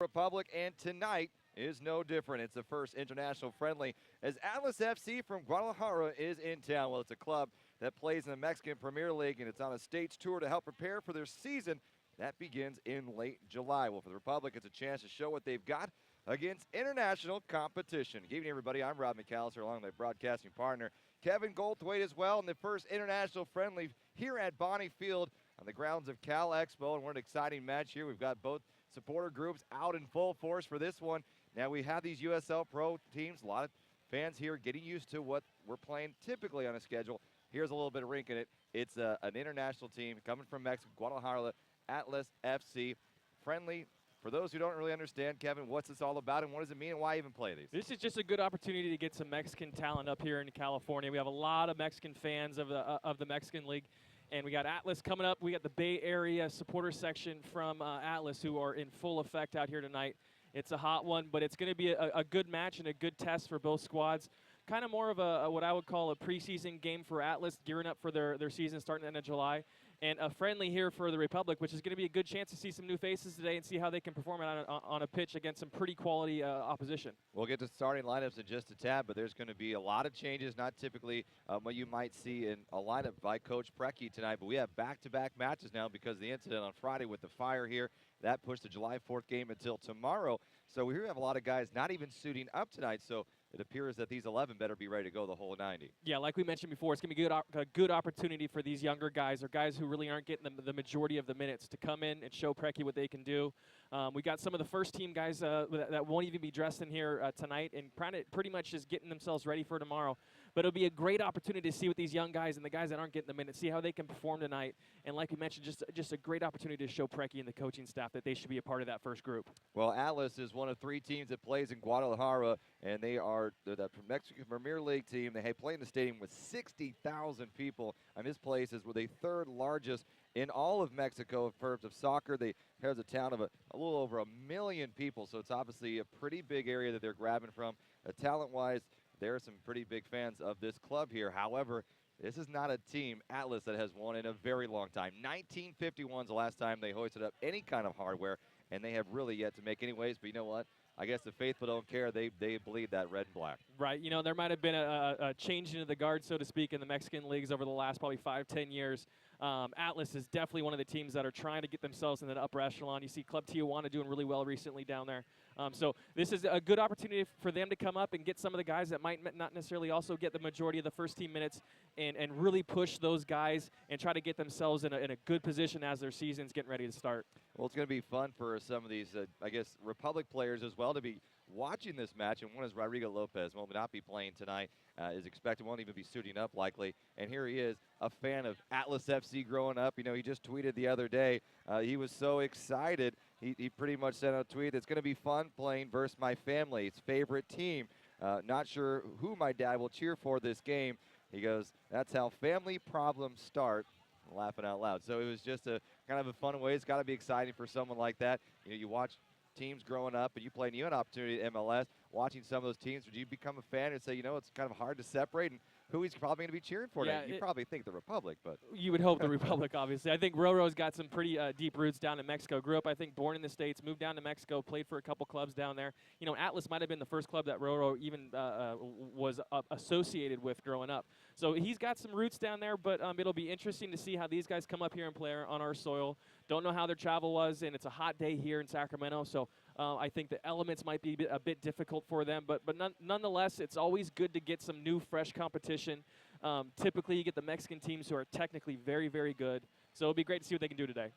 Republic, and tonight is no different. It's the first international friendly as Atlas FC from Guadalajara is in town. Well, it's a club that plays in the Mexican Premier League, and it's on a stage tour to help prepare for their season. That begins in late July. Well, for the Republic, it's a chance to show what they've got against international competition. Good evening, everybody. I'm Rob McAllister, along with my broadcasting partner, Kevin Goldthwait, as well, in the first international friendly here at Bonnie Field on the grounds of Cal Expo. And we're an exciting match here. We've got both supporter groups out in full force for this one. Now, we have these USL Pro teams, a lot of fans here getting used to what we're playing typically on a schedule. Here's a little bit of rink in it. It's an international team coming from Mexico, Guadalajara, Atlas FC. Friendly. For those who don't really understand, Kevin, what's this all about and what does it mean and why even play these? This is just a good opportunity to get some Mexican talent up here in California. We have a lot of Mexican fans of the Mexican League. And we got Atlas coming up. We got the Bay Area supporter section from Atlas who are in full effect out here tonight. It's a hot one, but it's going to be a good match and a good test for both squads. Kind of more of a what I would call a preseason game for Atlas, gearing up for their season starting at the end of July. And a friendly here for the Republic, which is going to be a good chance to see some new faces today and see how they can perform on a pitch against some pretty quality opposition. We'll get to starting lineups in just a tad, but there's going to be a lot of changes, not typically what you might see in a lineup by Coach Preki tonight, but we have back-to-back matches now because of the incident on Friday with the fire here. That pushed the July 4th game until tomorrow. So we have a lot of guys not even suiting up tonight, so it appears that these 11 better be ready to go the whole 90. Yeah, like we mentioned before, it's going to be a good opportunity for these younger guys or guys who really aren't getting the majority of the minutes to come in and show Preki what they can do. We got some of the first-team guys that won't even be dressed in here tonight and pretty much just getting themselves ready for tomorrow. But it'll be a great opportunity to see what these young guys and the guys that aren't getting the minutes, see how they can perform tonight. And like we mentioned, just a great opportunity to show Preki and the coaching staff that they should be a part of that first group. Well, Atlas is one of 3 teams that plays in Guadalajara, and they're the Mexican Premier League team. They play in the stadium with 60,000 people. And this place is the 3rd largest in all of Mexico in terms of soccer. They have a town of a little over 1 million people, so it's obviously a pretty big area that they're grabbing from. Talent-wise, there are some pretty big fans of this club here. However, this is not a team, Atlas, that has won in a very long time. 1951 is the last time they hoisted up any kind of hardware, and they have really yet to make any waves. But you know what? I guess the faithful don't care. They bleed that red and black. Right. You know, there might have been a change into the guard, so to speak, in the Mexican leagues over the last probably 5-10 years. Atlas is definitely one of the teams that are trying to get themselves in that upper echelon. You see Club Tijuana doing really well recently down there. So this is a good opportunity for them to come up and get some of the guys that might not necessarily also get the majority of the first team minutes and really push those guys and try to get themselves in a good position as their season's getting ready to start. Well, it's going to be fun for some of these, I guess, Republic players as well to be watching this match. And one is Rodrigo Lopez, will not be playing tonight, is expected, won't even be suiting up likely. And here he is, a fan of Atlas FC growing up. You know, he just tweeted the other day. He was so excited. He pretty much sent out a tweet, it's going to be fun playing versus my family's favorite team. Not sure who my dad will cheer for this game. He goes, that's how family problems start. Laughing out loud. So it was just a kind of a fun way. It's got to be exciting for someone like that. You know, you watch teams growing up, and you play, and you had an opportunity at MLS. Watching some of those teams, would you become a fan and say, you know, it's kind of hard to separate and who he's probably going to be cheering for yeah, now? You probably think the Republic, but you would hope the Republic, obviously. I think Roro's got some pretty deep roots down in Mexico. Grew up, I think, born in the States, moved down to Mexico, played for a couple clubs down there. You know, Atlas might have been the first club that Roro even was associated with growing up. So he's got some roots down there, but it'll be interesting to see how these guys come up here and play on our soil. Don't know how their travel was, and it's a hot day here in Sacramento, so I think the elements might be a bit difficult for them. But nonetheless, it's always good to get some new, fresh competition. Typically, you get the Mexican teams who are technically very, very good. So it'll be great to see what they can do today.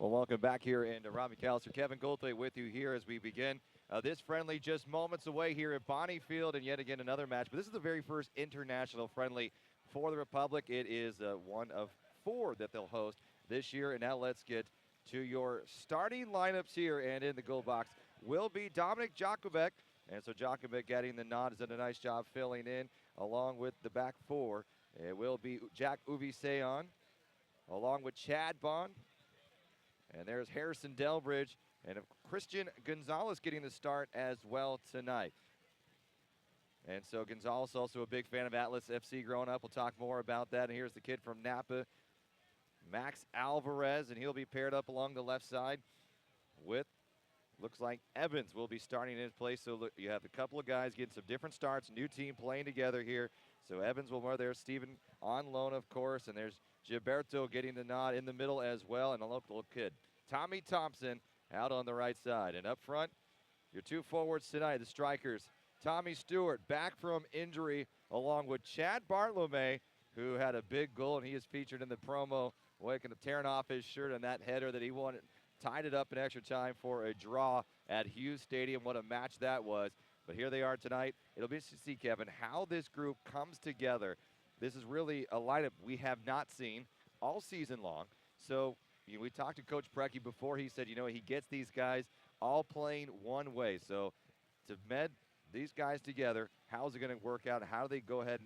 Well, welcome back here, and Rob McAllister, Kevin Goldthwait with you here as we begin this friendly just moments away here at Bonnie Field, and yet again another match. But this is the very first international friendly for the Republic. It is one of 4 that they'll host this year. And now let's get to your starting lineups here. And in the goal box will be Dominic Jakubek. And so Jakubek getting the nod, has done a nice job filling in along with the back 4. It will be Jack Uviseon along with Chad Bond. And there's Harrison Delbridge and Christian Gonzalez getting the start as well tonight. And so Gonzalez also a big fan of Atlas FC growing up. We'll talk more about that. And here's the kid from Napa, Max Alvarez, and he'll be paired up along the left side with, looks like Evans will be starting in his place. So look, you have a couple of guys getting some different starts, new team playing together here. So Evans will wear there, Steven on loan, of course, and there's Gilberto getting the nod in the middle as well, and a local kid, Tommy Thompson, out on the right side. And up front, your 2 forwards tonight, the strikers, Tommy Stewart, back from injury, along with Chad Bartlome, who had a big goal, and he is featured in the promo, tearing off his shirt on that header that he wanted, tied it up in extra time for a draw at Hughes Stadium. What a match that was. But here they are tonight. It'll be interesting to see, Kevin, how this group comes together. This is really a lineup we have not seen all season long. So we talked to Coach Brecky before. He said, he gets these guys all playing one way. So to med these guys together, how's it going to work out? How do they go ahead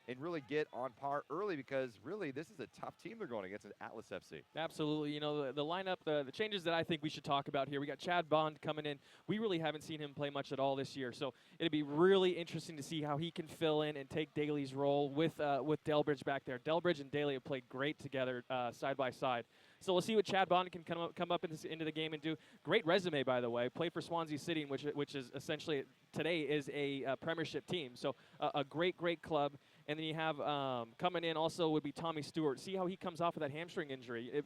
and really get on par early, because really this is a tough team they're going against, Atlas FC. Absolutely. The lineup, the changes that I think we should talk about here. We got Chad Bond coming in. We really haven't seen him play much at all this year, so it'd be really interesting to see how he can fill in and take Daly's role with Delbridge back there. Delbridge and Daly have played great together side by side. So we'll see what Chad Bond can come up into the game and do. Great resume, by the way. Played for Swansea City, which is essentially today is a Premiership team. So a great club. And then you have coming in also would be Tommy Stewart. See how he comes off of that hamstring injury.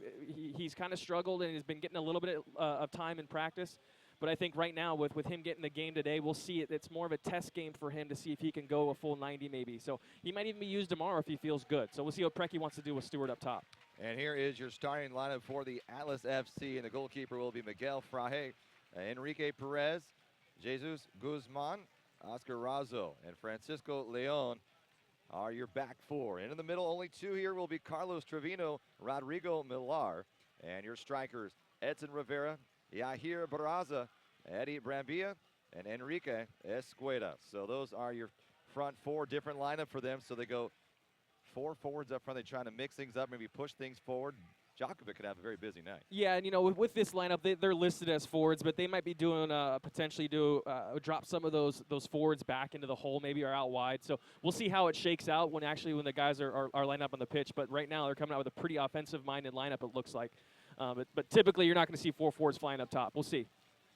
He's kind of struggled and has been getting a little bit of time in practice. But I think right now with him getting the game today, we'll see it. It's more of a test game for him to see if he can go a full 90 maybe. So he might even be used tomorrow if he feels good. So we'll see what Brecky wants to do with Stewart up top. And here is your starting lineup for the Atlas FC. And the goalkeeper will be Miguel Fraje, Enrique Perez, Jesus Guzman, Oscar Razo, and Francisco Leon are your back 4. And in the middle, only 2 here will be Carlos Trevino, Rodrigo Millar, and your strikers, Edson Rivera, Yahir Barraza, Eddie Brambilla, and Enrique Escueda. So those are your front 4, different lineup for them. So they go 4 forwards up front. They're trying to mix things up, maybe push things forward. Jakubik could have a very busy night. Yeah, and with this lineup, they're listed as forwards, but they might be doing potentially drop some of those forwards back into the hole, maybe, or out wide. So we'll see how it shakes out when the guys are lined up on the pitch. But right now they're coming out with a pretty offensive-minded lineup, it looks like. But typically you're not going to see 4 forwards flying up top. We'll see.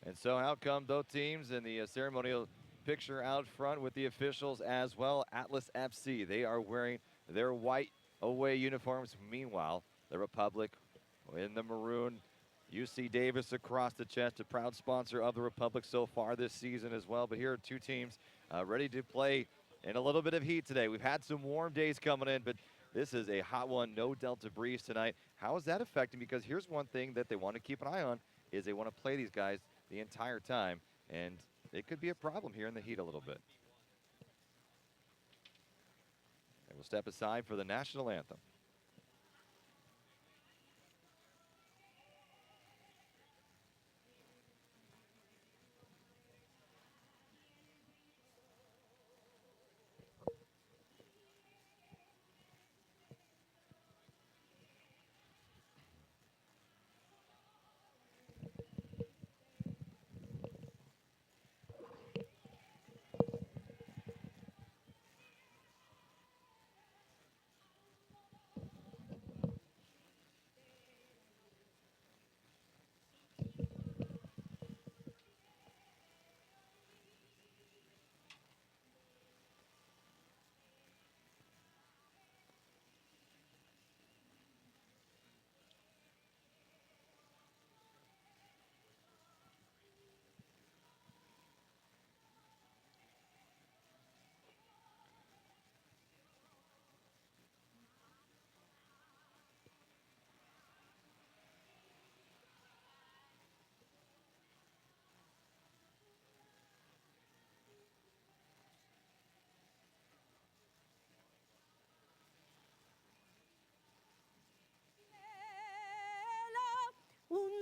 And so out come both teams in the ceremonial picture out front with the officials as well. Atlas FC, they are wearing their white away uniforms. Meanwhile, the Republic in the maroon. UC Davis across the chest, a proud sponsor of the Republic so far this season as well. But here are 2 teams ready to play in a little bit of heat today. We've had some warm days coming in, but this is a hot one. No Delta breeze tonight. How is that affecting? Because here's one thing that they want to keep an eye on is they want to play these guys the entire time, and it could be a problem here in the heat a little bit. And we'll step aside for the national anthem.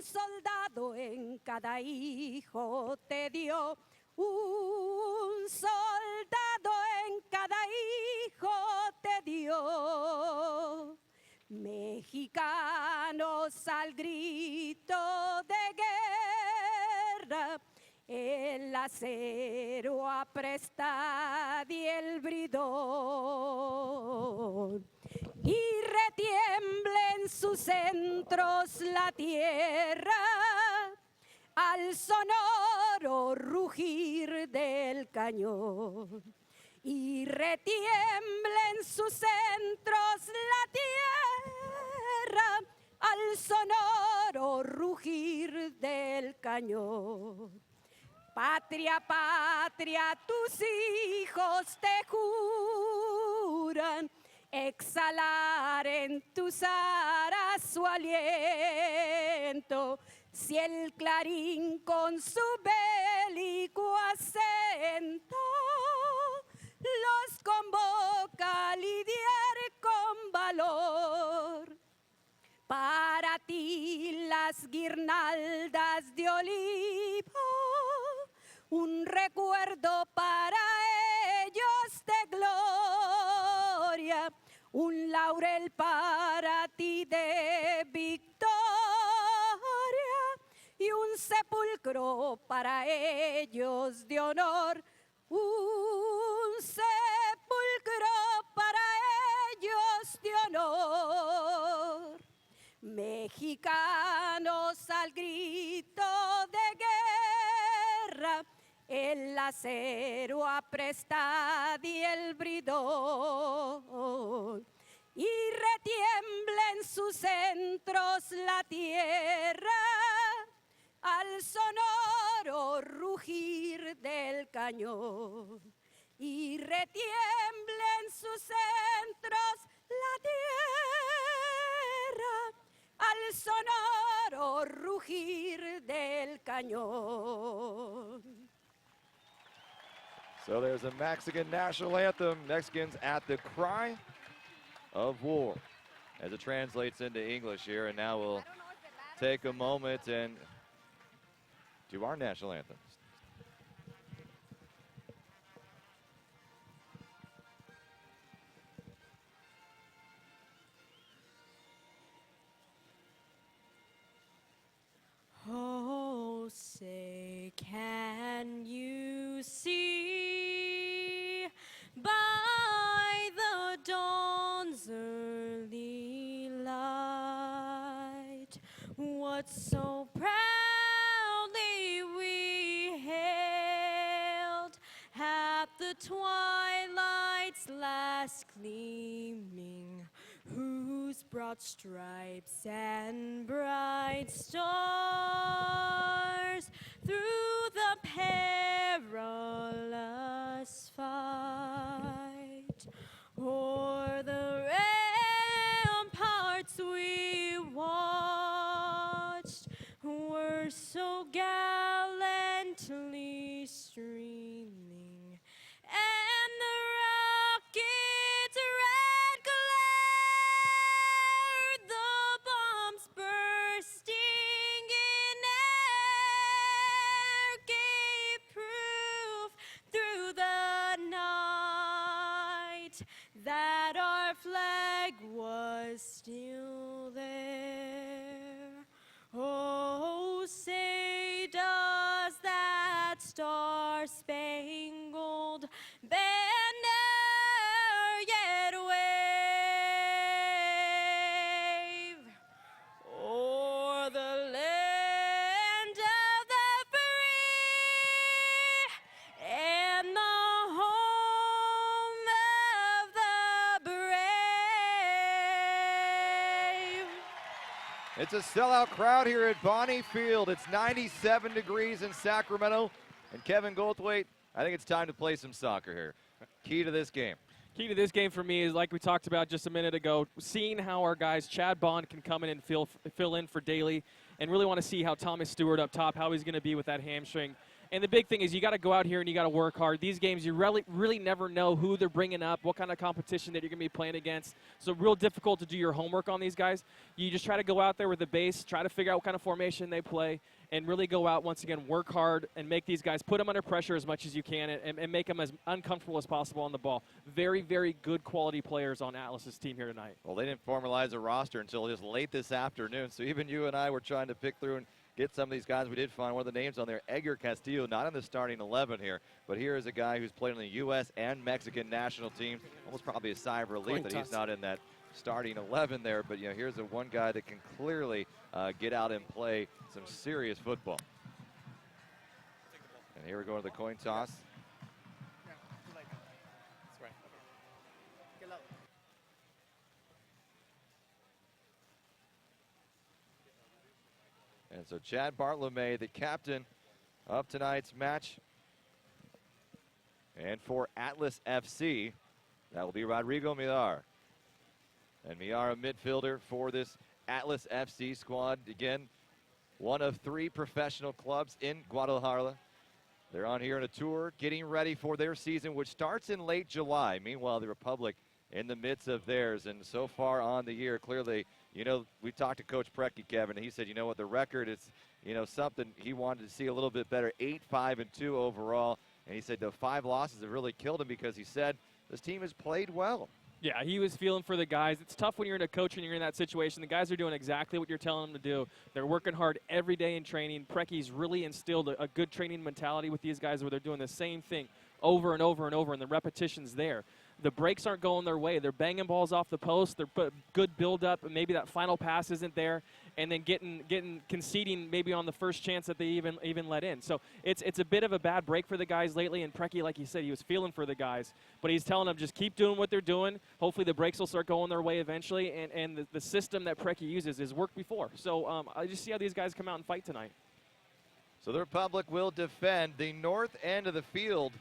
Un soldado en cada hijo te dio. Un soldado en cada hijo te dio. Mexicanos al grito de guerra, el acero apresta y el bridón. Y retiembla en sus centros la tierra al sonoro rugir del cañón. Y retiembla en sus centros la tierra al sonoro rugir del cañón. Patria, patria, tus hijos te juran exhalar en tus aras su aliento. Si el clarín con su bélico acento los convoca a lidiar con valor. Para ti las guirnaldas de olivo, un recuerdo para ellos de gloria, un laurel para ti de victoria y un sepulcro para ellos de honor, un sepulcro para ellos de honor. Mexicanos al grito de guerra, el acero apresta y el bridón. Y retiembla en sus centros la tierra al sonoro rugir del cañón. Y retiembla en sus centros la tierra al sonoro rugir del cañón. So there's a Mexican national anthem, Mexicans at the cry of war, as it translates into English here. And now we'll take a moment and do our national anthem. Oh, say, can you see by the dawn's early light what so proudly we hailed at the twilight's last gleaming, whose broad stripes and bright stars through the perilous fight o'er the ramparts we watched were so gallantly streaming, and the rocket's red glare, the bombs bursting in air, gave proof through the night that our flag was still there. Oh, say does that star-spangled banner yet wave o'er the land of the free and the home of the brave? It's a sellout crowd here at Bonnie Field. It's 97 degrees in Sacramento. And Kevin Goldthwait, I think it's time to play some soccer here. Key to this game. Key to this game for me is, like we talked about just a minute ago, seeing how our guys, Chad Bond, can come in and fill in for Daly, and really want to see how Thomas Stewart up top, how he's going to be with that hamstring. And the big thing is you got to go out here and you got to work hard. These games, you really never know who they're bringing up, what kind of competition that you're going to be playing against. So real difficult to do your homework on these guys. You just try to go out there with the base, try to figure out what kind of formation they play, and really go out, once again, work hard and make these guys, put them under pressure as much as you can and make them as uncomfortable as possible on the ball. Very, very good quality players on Atlas's team here tonight. Well, they didn't formalize a roster until just late this afternoon, so even you and I were trying to pick through and get some of these guys. We did find one of the names on there, Edgar Castillo, not in the starting 11 here, but here is a guy who's played on the U.S. and Mexican national teams. Almost probably a sigh of relief that he's not in that starting 11 there, but here's the one guy that can clearly get out and play some serious football. And here we go to the coin toss. And so Chad Bartolome, the captain of tonight's match. And for Atlas FC, that will be Rodrigo Millar. And Millar, a midfielder for this Atlas FC squad. Again, one of 3 professional clubs in Guadalajara. They're on here on a tour, getting ready for their season, which starts in late July. Meanwhile, the Republic in the midst of theirs. And so far on the year, clearly, we talked to Coach Preki, Kevin, and he said, what, the record is, something he wanted to see a little bit better. 8-5-2 overall. And he said the 5 losses have really killed him because he said this team has played well. Yeah, he was feeling for the guys. It's tough when you're in a coach and you're in that situation. The guys are doing exactly what you're telling them to do. They're working hard every day in training. Preki's really instilled a good training mentality with these guys where they're doing the same thing over and over and over, and the repetition's there. The breaks aren't going their way. They're banging balls off the post. They're put good build-up, and maybe that final pass isn't there, and then conceding maybe on the first chance that they even let in. So it's a bit of a bad break for the guys lately, and Preki, like he said, he was feeling for the guys. But he's telling them just keep doing what they're doing. Hopefully the breaks will start going their way eventually, and the system that Preki uses has worked before. So I just see how these guys come out and fight tonight. So the Republic will defend the north end of the field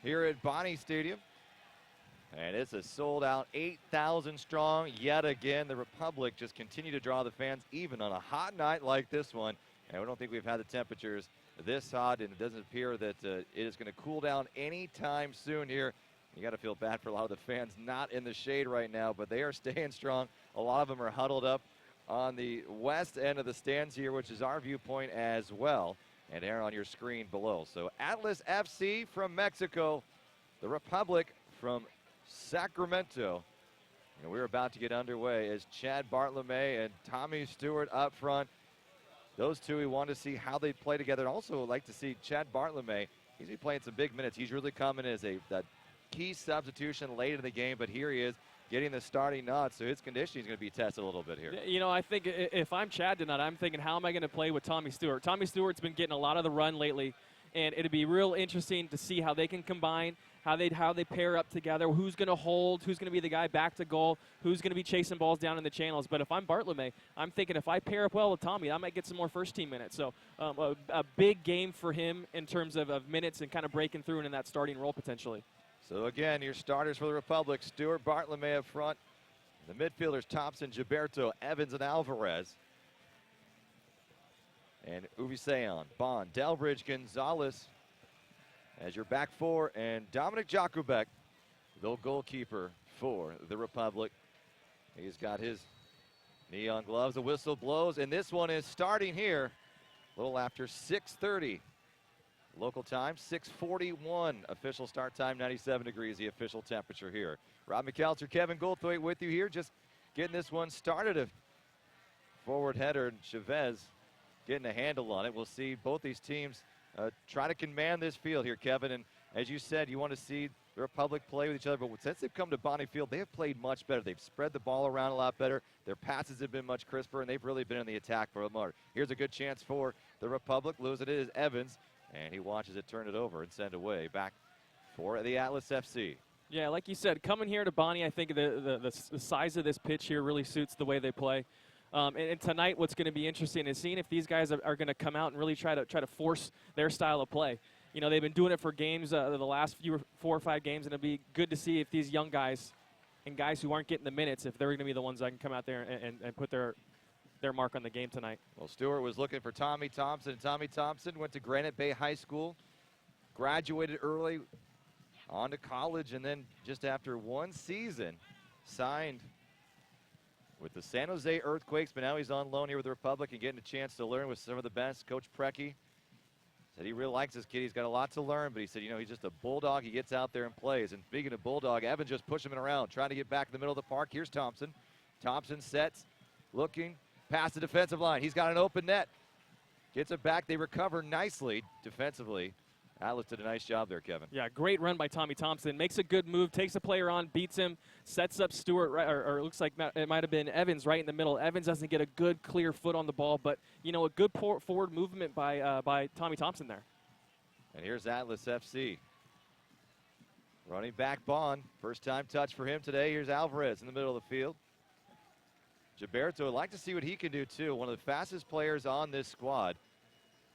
here at Bonnie Stadium. And it's a sold-out 8,000 strong yet again. The Republic just continue to draw the fans even on a hot night like this one. And we don't think we've had the temperatures this hot, and it doesn't appear that it is going to cool down anytime soon here. You got to feel bad for a lot of the fans not in the shade right now, but they are staying strong. A lot of them are huddled up on the west end of the stands here, which is our viewpoint as well. And there on your screen below. So Atlas FC from Mexico, the Republic from Sacramento. And we're about to get underway as Chad Bartolome and Tommy Stewart up front. Those two, we want to see how they play together. And also would like to see Chad Bartolome. He's been playing some big minutes. He's really coming as a key substitution late in the game, but here he is getting the starting nod, so his conditioning is going to be tested a little bit here. I think if I'm Chad tonight, I'm thinking, how am I going to play with Tommy Stewart? Tommy Stewart's been getting a lot of the run lately, and it'd be real interesting to see how they can combine, how they pair up together, who's going to hold, who's going to be the guy back to goal, who's going to be chasing balls down in the channels. But if I'm Bartolome, I'm thinking if I pair up well with Tommy, I might get some more first-team minutes. So a big game for him in terms of minutes and kind of breaking through and in that starting role potentially. So again, your starters for the Republic, Stewart, Bartolome up front. The midfielders, Thompson, Gilberto, Evans, and Alvarez. And Uviseon, Bond, Delbridge, Gonzalez as your back four, and Dominic Jakubek, the goalkeeper for the Republic. He's got his neon gloves. The whistle blows, and this one is starting here a little after 6:30. Local time, 6:41. Official start time, 97 degrees, the official temperature here. Rob McAllister, Kevin Goldthwait with you here, just getting this one started. A forward header, and Chavez getting a handle on it. We'll see both these teams try to command this field here, Kevin. And as you said, you want to see the Republic play with each other, but since they've come to Bonnie Field, they have played much better. They've spread the ball around a lot better. Their passes have been much crisper, and they've really been in the attack for a moment. Here's a good chance for the Republic. Losing it is Evans. And he watches it turn it over and send away back for the Atlas FC. Yeah, like you said, coming here to Bonnie, I think the size of this pitch here really suits the way they play. And tonight, what's going to be interesting is seeing if these guys are going to come out and really try to force their style of play. They've been doing it for games, the last 4 or 5 games, and it'll be good to see if these young guys and guys who aren't getting the minutes, if they're going to be the ones that can come out there and put their their mark on the game tonight. Well, Stewart was looking for Tommy Thompson. Tommy Thompson went to Granite Bay High School, graduated early, on to college, and then just after one season, signed with the San Jose Earthquakes, but now he's on loan here with the Republic and getting a chance to learn with some of the best. Coach Preki said he really likes this kid. He's got a lot to learn, but he said, he's just a bulldog. He gets out there and plays. And speaking of bulldog, Evans just pushing him around, trying to get back in the middle of the park. Here's Thompson. Thompson sets, looking past the defensive line. He's got an open net. Gets it back. They recover nicely defensively. Atlas did a nice job there, Kevin. Yeah, great run by Tommy Thompson. Makes a good move, takes a player on, beats him, sets up Stewart, right, or it looks like it might have been Evans right in the middle. Evans doesn't get a good, clear foot on the ball, but, a good forward movement by Tommy Thompson there. And here's Atlas FC. Running back Bond. First time touch for him today. Here's Alvarez in the middle of the field. Gilberto, I'd like to see what he can do, too. One of the fastest players on this squad.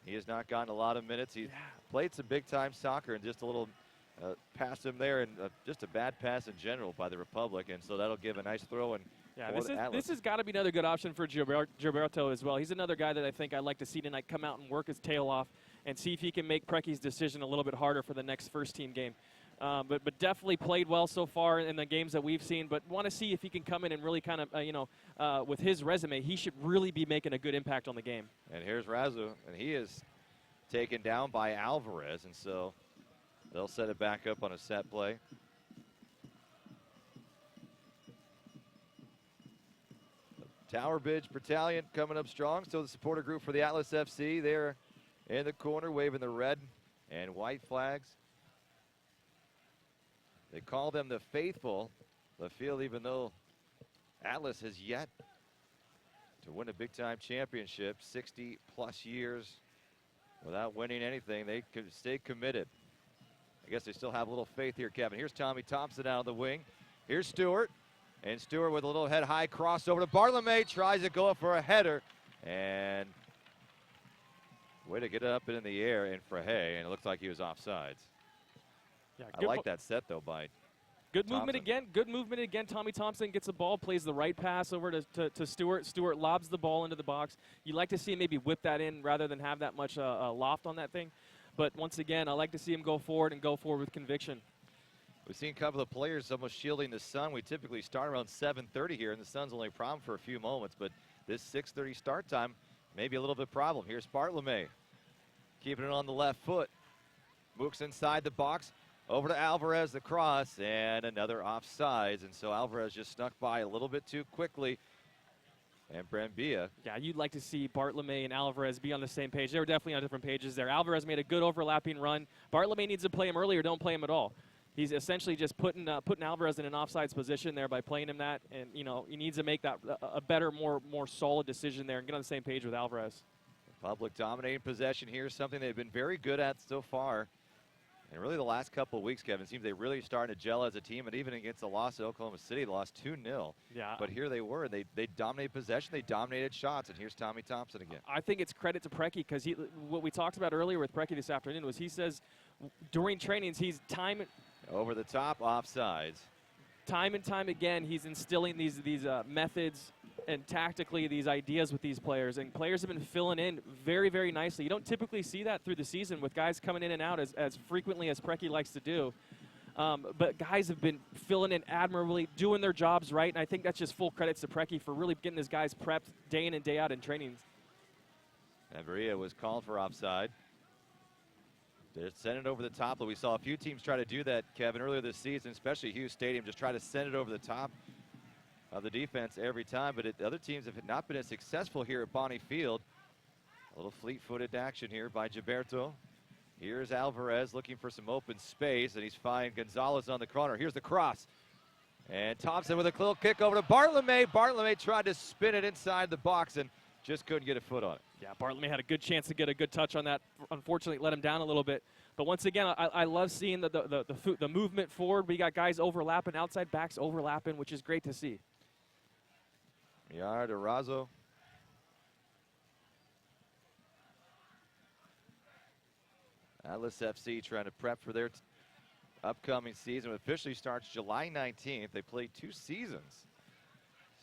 He has not gotten a lot of minutes. He's played some big-time soccer, and just a little past him there, and just a bad pass in general by the Republic, and so that'll give a nice throw. And yeah, this has got to be another good option for Gilberto as well. He's another guy that I think I'd like to see tonight come out and work his tail off and see if he can make Preki's decision a little bit harder for the next first-team game. But definitely played well so far in the games that we've seen, but want to see if he can come in and really kind of, with his resume, he should really be making a good impact on the game. And here's Razu, and he is taken down by Alvarez, and so they'll set it back up on a set play. Tower Bridge Battalion coming up strong. So the supporter group for the Atlas FC, they're in the corner waving the red and white flags. They call them the faithful. The field, even though Atlas has yet to win a big-time championship, 60-plus years without winning anything, they could stay committed. I guess they still have a little faith here, Kevin. Here's Tommy Thompson out of the wing. Here's Stewart. And Stewart with a little head-high cross over to Bartolome. Tries to go up for a header. And way to get it up and in the air in Frahe, and it looks like he was offsides. Yeah, I like that set, though, by Good Thompson. movement again. Good movement again. Tommy Thompson gets the ball, plays the right pass over to Stewart. Stewart lobs the ball into the box. You like to see him maybe whip that in rather than have that much loft on that thing. But once again, I like to see him go forward and go forward with conviction. We've seen a couple of players almost shielding the sun. We typically start around 7:30 here, and the sun's only a problem for a few moments. But this 6:30 start time may be a little bit of a problem. Here's Bartolome, keeping it on the left foot. Mooks inside the box. Over to Alvarez, the cross, and another offsides. And so Alvarez just snuck by a little bit too quickly. And Brambilla. Yeah, you'd like to see Bartolome and Alvarez be on the same page. They were definitely on different pages there. Alvarez made a good overlapping run. Bartolome needs to play him early or don't play him at all. He's essentially just putting Alvarez in an offsides position there by playing him that. And, he needs to make that a better, more solid decision there and get on the same page with Alvarez. Republic dominating possession here, something they've been very good at so far. And really the last couple of weeks, Kevin, it seems they really starting to gel as a team. And even against the loss at Oklahoma City, they lost 2-0. Yeah. But here they were. They dominated possession. They dominated shots. And here's Tommy Thompson again. I think it's credit to Preki because what we talked about earlier with Preki this afternoon was he says during trainings he's over the top, offsides. Time and time again, he's instilling these methods and tactically these ideas with these players, and players have been filling in very, very nicely. You don't typically see that through the season with guys coming in and out as frequently as Preki likes to do. But guys have been filling in admirably, doing their jobs right, and I think that's just full credits to Preki for really getting his guys prepped day in and day out in trainings. And Maria was called for offside. They sent it over the top. We saw a few teams try to do that, Kevin, earlier this season, especially Hughes Stadium, just try to send it over the top of the defense every time. But the other teams have not been as successful here at Bonnie Field. A little fleet-footed action here by Gilberto. Here's Alvarez looking for some open space, and he's finding Gonzalez on the corner. Here's the cross. And Thompson with a little kick over to Bartolome. Bartolome tried to spin it inside the box and just couldn't get a foot on it. Yeah, Bartolome had a good chance to get a good touch on that. Unfortunately, let him down a little bit. But once again, I love seeing the movement forward. We got guys overlapping, outside backs overlapping, which is great to see. Yard Arazo. Atlas FC trying to prep for their upcoming season. It officially starts July 19th. They played 2 seasons.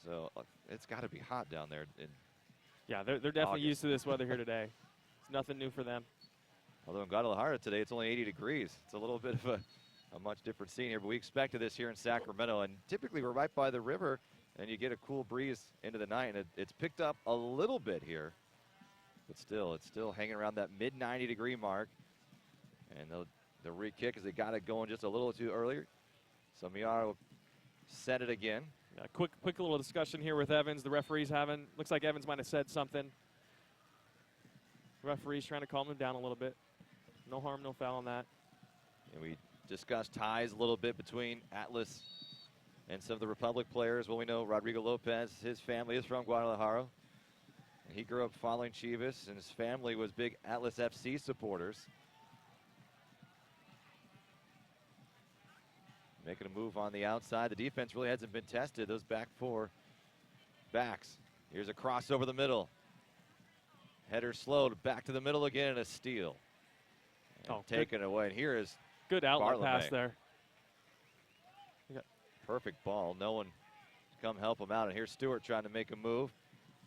So it's got to be hot down there in Yeah, they're definitely August. used to this weather here today. It's nothing new for them. Although in Guadalajara today, it's only 80 degrees. It's a little bit of a much different scene here, but we expected this here in Sacramento. And typically we're right by the river, and you get a cool breeze into the night. And it's picked up a little bit here, but still, it's still hanging around that mid 90-degree mark. And the re-kick as they got it going just a little too earlier. So Miara will set it again. Yeah, quick little discussion here with Evans. The referee's looks like Evans might have said something. The referee's trying to calm him down a little bit. No harm, no foul on that. And we discussed ties a little bit between Atlas and some of the Republic players. Well, we know Rodrigo Lopez, his family is from Guadalajara. And he grew up following Chivas, and his family was big Atlas FC supporters. Making a move on the outside. The defense really hasn't been tested. Those back four backs. Here's a cross over the middle. Header slowed back to the middle again, and a steal. And taken away. And here is good outlet Bartlome. pass there. Perfect ball. No one to come help him out. And here's Stewart trying to make a move.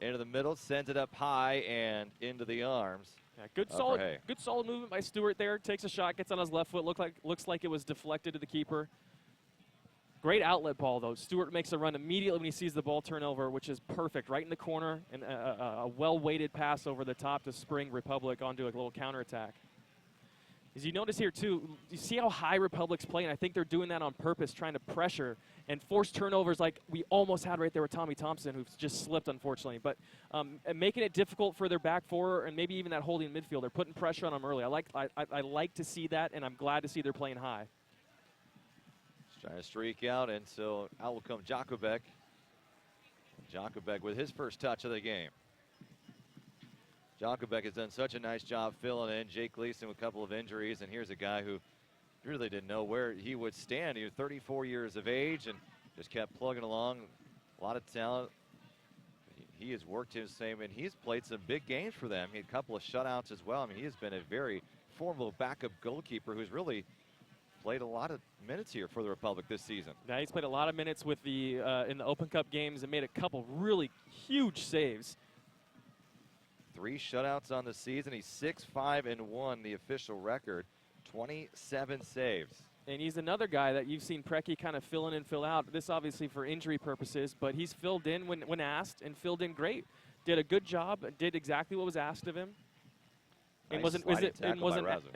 Into the middle, sends it up high and into the arms. Yeah, good solid movement by Stewart there. Takes a shot, gets on his left foot. Looks like it was deflected to the keeper. Great outlet ball, though. Stewart makes a run immediately when he sees the ball turnover, which is perfect. Right in the corner, and a well-weighted pass over the top to spring Republic onto a little counterattack. As you notice here, too, you see how high Republic's playing. I think they're doing that on purpose, trying to pressure and force turnovers like we almost had right there with Tommy Thompson, who's just slipped, unfortunately. But and making it difficult for their back four and maybe even that holding midfielder, putting pressure on them early. I like to see that, and I'm glad to see they're playing high. Trying to streak out, and so out will come Jakubek. Jakubek with his first touch of the game. Jakubek has done such a nice job filling in. Jake Gleason with a couple of injuries, and here's a guy who really didn't know where he would stand. He was 34 years of age and just kept plugging along. A lot of talent. He has worked his same, and he's played some big games for them. He had a couple of shutouts as well. I mean, he has been a very formidable backup goalkeeper who's really played a lot of minutes here for the Republic this season. Yeah, he's played a lot of minutes with the in the Open Cup games and made a couple really huge saves. 3 shutouts on the season. He's 6-5-1, the official record. 27 saves. And he's another guy that you've seen Preki kind of fill in and fill out. This obviously for injury purposes, but he's filled in when asked and filled in great. Did a good job, did exactly what was asked of him. And Nice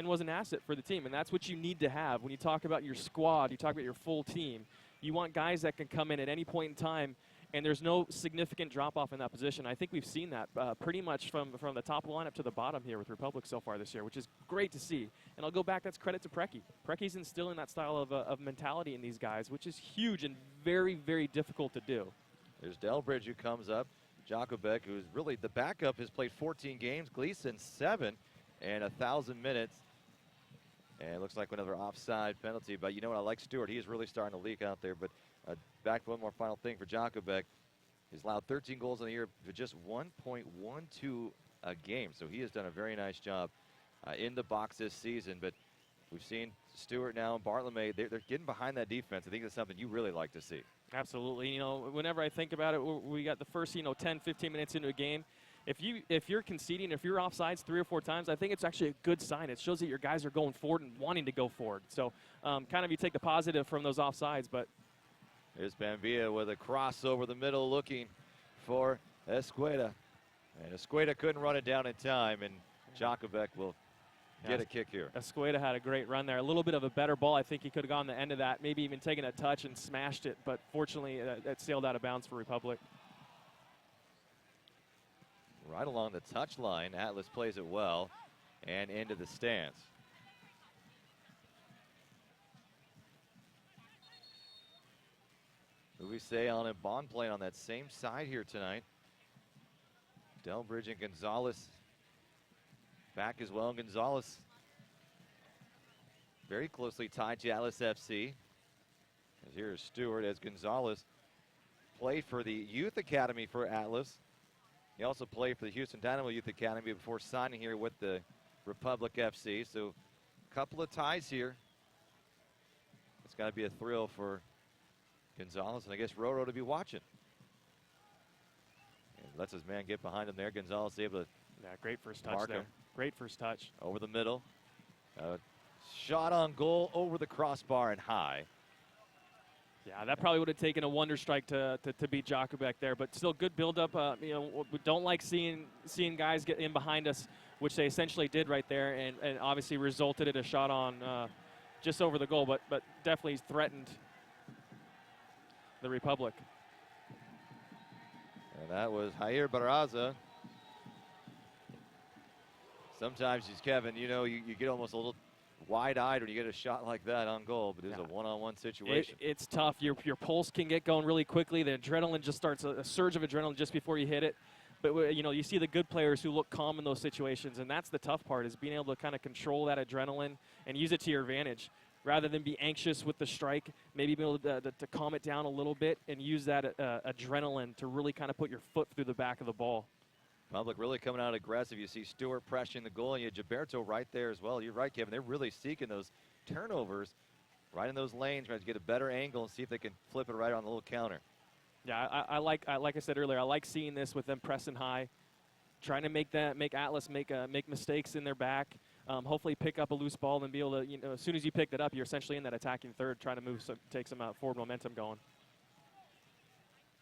was an asset for the team, and that's what you need to have when you talk about your squad. You talk about your full team. You want guys that can come in at any point in time, and there's no significant drop off in that position. I think we've seen that pretty much from the top lineup to the bottom here with Republic so far this year, which is great to see. And I'll go back. That's credit to Preki. Preki's instilling that style of mentality in these guys, which is huge and very, very difficult to do. There's Delbridge who comes up. Jakubek, who's really the backup, has played 14 games. Gleason 7. And 1,000 minutes. And it looks like another offside penalty. But you know what? I like Stewart. He is really starting to leak out there. But back to one more final thing for Jakubek. He's allowed 13 goals in the year for just 1.12 a game. So he has done a very nice job in the box this season. But we've seen Stewart now and Bartlome. They're getting behind that defense. I think that's something you really like to see. Absolutely. You know, whenever I think about it, we got the first, 10, 15 minutes into a game. If you're conceding, if you're offsides 3 or 4 times, I think it's actually a good sign. It shows that your guys are going forward and wanting to go forward. So kind of you take the positive from those offsides. But here's Bambia with a cross over the middle looking for Escueda. And Escueda couldn't run it down in time, and Jakubek will get a kick here. Escueda had a great run there. A little bit of a better ball. I think he could have gone the end of that, maybe even taken a touch and smashed it. But fortunately, that sailed out of bounds for Republic. Right along the touch line, Atlas plays it well and into the stands. Luis Allen and Bond playing on that same side here tonight. Delbridge and Gonzalez back as well. And Gonzalez very closely tied to Atlas FC. As here is Stewart, as Gonzalez played for the youth academy for Atlas. He also played for the Houston Dynamo Youth Academy before signing here with the Republic FC. So a couple of ties here. It's got to be a thrill for Gonzalez and I guess Roro to be watching. And Lets his man get behind him there. Gonzalez able to great first touch mark there. him. Great first touch. Over the middle. Shot on goal over the crossbar and high. Yeah, that probably would have taken a wonder strike to beat Jakubek there, but still good build-up. We don't like seeing guys get in behind us, which they essentially did right there, and obviously resulted in a shot on just over the goal, but definitely threatened the Republic. And that was Jair Barraza. Sometimes, Kevin, you get almost a little wide-eyed when you get a shot like that on goal, but it was a one-on-one situation. It's tough. Your pulse can get going really quickly. The adrenaline just starts, a surge of adrenaline just before you hit it. But, you see the good players who look calm in those situations, and that's the tough part, is being able to kind of control that adrenaline and use it to your advantage. Rather than be anxious with the strike, maybe be able to calm it down a little bit and use that adrenaline to really kind of put your foot through the back of the ball. Public really coming out aggressive. You see Stewart pressuring the goal, and you had Gilberto right there as well. You're right, Kevin. They're really seeking those turnovers right in those lanes, trying to get a better angle and see if they can flip it right on the little counter. Yeah, I like I said earlier, I like seeing this with them pressing high, trying to make Atlas make mistakes in their back. Hopefully pick up a loose ball and be able to, as soon as you picked it up, you're essentially in that attacking third, trying to take some forward momentum going.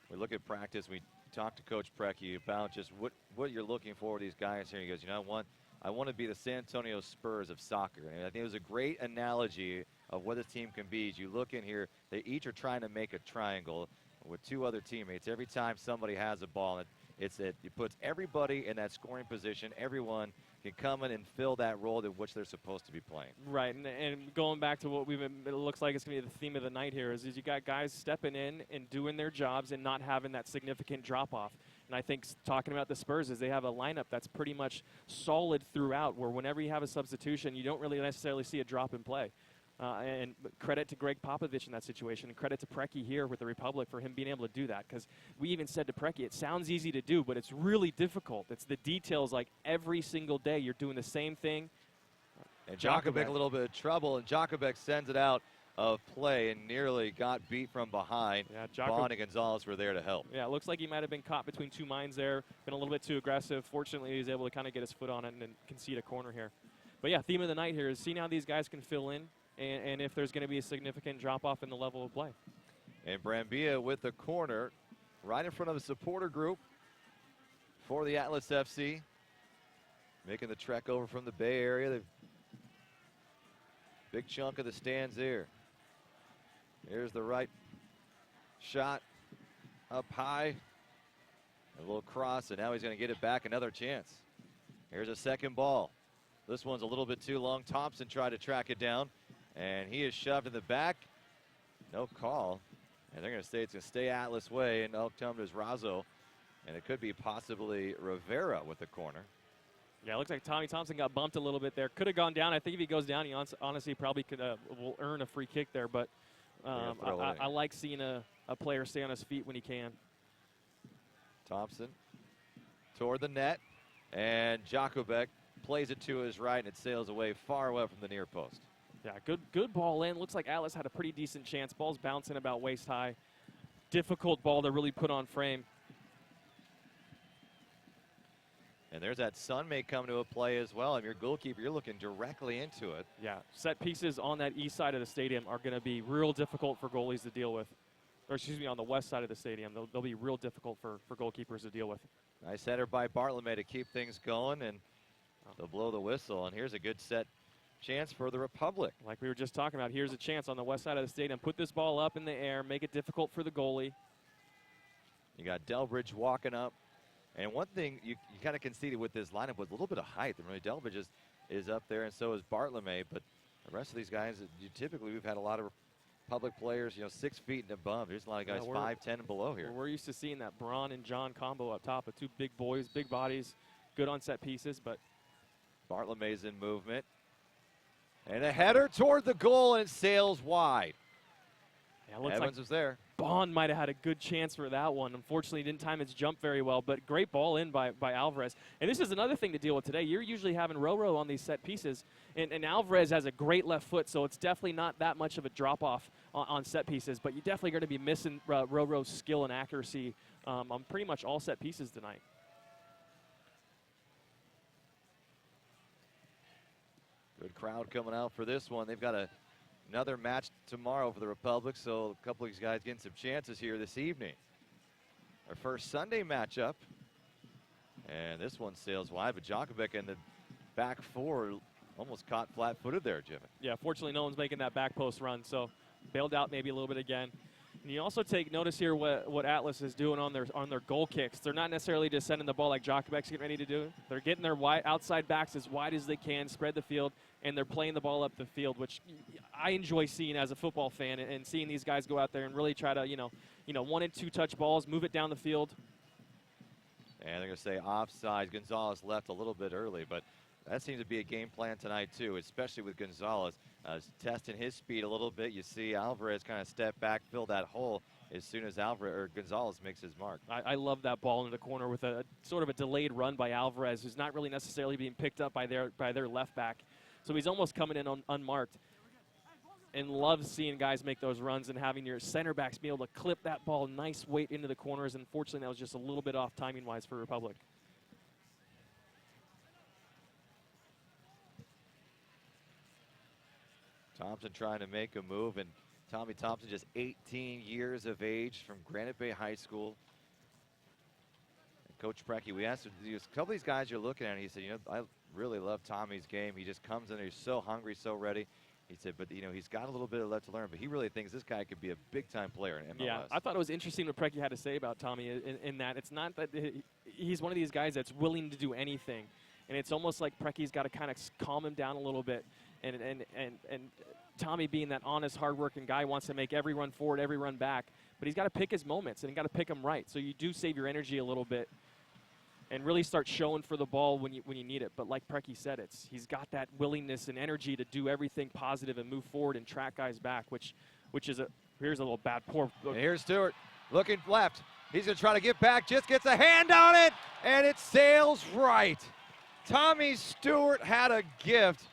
We look at practice. We talked to Coach Preki about just what you're looking for with these guys here. He goes, I want to be the San Antonio Spurs of soccer. And I think it was a great analogy of what this team can be. As you look in here, they each are trying to make a triangle with two other teammates. Every time somebody has a ball, it puts everybody in that scoring position. Everyone can come in and fill that role in which they're supposed to be playing. Right, and going back to what it looks like it's going to be the theme of the night here is you got guys stepping in and doing their jobs and not having that significant drop-off. And I think talking about the Spurs is they have a lineup that's pretty much solid throughout, where whenever you have a substitution, you don't really necessarily see a drop in play. And credit to Greg Popovich in that situation, and credit to Preki here with the Republic for him being able to do that. Because we even said to Preki, it sounds easy to do, but it's really difficult. It's the details, like every single day you're doing the same thing. And Jakubek a little bit of trouble, and Jakubek sends it out of play and nearly got beat from behind. Yeah, Bond and Gonzalez were there to help. Yeah, it looks like he might have been caught between two minds there, been a little bit too aggressive. Fortunately, he was able to kind of get his foot on it and concede a corner here. But yeah, theme of the night here is seeing how these guys can fill in. And if there's going to be a significant drop-off in the level of play. And Brambilla with the corner right in front of the supporter group for the Atlas FC. Making the trek over from the Bay Area. Big chunk of the stands there. Here's the right shot up high. A little cross, and now he's going to get it back. Another chance. Here's a second ball. This one's a little bit too long. Thompson tried to track it down. And he is shoved in the back. No call. And they're going to say it's going to stay Atlas way. And out comes Razzo. And it could be possibly Rivera with the corner. Yeah, it looks like Tommy Thompson got bumped a little bit there. Could have gone down. I think if he goes down, he honestly probably could will earn a free kick there. But I like seeing a player stay on his feet when he can. Thompson toward the net. And Jakubek plays it to his right, and it sails away far away from the near post. Yeah, good ball in. Looks like Atlas had a pretty decent chance. Ball's bouncing about waist high. Difficult ball to really put on frame. And there's that sun may come to a play as well. And your goalkeeper, you're looking directly into it. Yeah, set pieces on that east side of the stadium are going to be real difficult for goalies to deal with. Or excuse me, on the west side of the stadium. They'll be real difficult for goalkeepers to deal with. Nice header by Bartlome to keep things going. And they'll blow the whistle. And here's a good set chance for the Republic. Like we were just talking about, here's a chance on the west side of the stadium. Put this ball up in the air, make it difficult for the goalie. You got Delbridge walking up. And one thing you kind of conceded with this lineup was a little bit of height. I mean, Delbridge is up there, and so is Bartlome. But the rest of these guys, we've had a lot of public players, 6 feet and above. There's a lot of guys 5'10" and below here. We're used to seeing that Braun and John combo up top of two big boys, big bodies, good on set pieces. But Bartlome's in movement. And a header toward the goal, and it sails wide. Yeah, looks Evans was there. Bond might have had a good chance for that one. Unfortunately, didn't time his jump very well, but great ball in by Alvarez. And this is another thing to deal with today. You're usually having Roro on these set pieces, and Alvarez has a great left foot, so it's definitely not that much of a drop-off on set pieces, but you're definitely going to be missing Roro's skill and accuracy on pretty much all set pieces tonight. Good crowd coming out for this one. They've got another match tomorrow for the Republic, so a couple of these guys getting some chances here this evening. Our first Sunday matchup, and this one sails wide, but Djokovic in the back four almost caught flat-footed there, Jimmy. Yeah, fortunately no one's making that back post run, so bailed out maybe a little bit again. And you also take notice here what Atlas is doing on their goal kicks. They're not necessarily just sending the ball like Djokovic's getting ready to do. They're getting their outside backs as wide as they can, spread the field, and they're playing the ball up the field, which I enjoy seeing as a football fan, and seeing these guys go out there and really try to, 1 and 2 touch balls, move it down the field. And they're going to say offside. Gonzalez left a little bit early, but that seems to be a game plan tonight, too, especially with Gonzalez testing his speed a little bit. You see Alvarez kind of step back, fill that hole as soon as Gonzalez makes his mark. I love that ball into the corner with a sort of a delayed run by Alvarez, who's not really necessarily being picked up by their left back. So he's almost coming in unmarked. And loves seeing guys make those runs and having your center backs be able to clip that ball nice weight into the corners. Unfortunately, that was just a little bit off timing-wise for Republic. Thompson trying to make a move, and Tommy Thompson, just 18 years of age from Granite Bay High School. And Coach Preki, we asked him, a couple of these guys you're looking at, and he said, I really love Tommy's game. He just comes in there, he's so hungry, so ready. He said, but, he's got a little bit of left to learn, but he really thinks this guy could be a big-time player in MLS. Yeah, I thought it was interesting what Preki had to say about Tommy in that it's not that he's one of these guys that's willing to do anything. And it's almost like Preki's got to kind of calm him down a little bit. And Tommy, being that honest, hardworking guy, wants to make every run forward, every run back. But he's got to pick his moments, and he's got to pick them right. So you do save your energy a little bit and really start showing for the ball when you need it. But like Preki said, he's got that willingness and energy to do everything positive and move forward and track guys back, which is here's a little bad poor. And here's Stewart looking left. He's going to try to get back, just gets a hand on it, and it sails right. Tommy Stewart had a gift,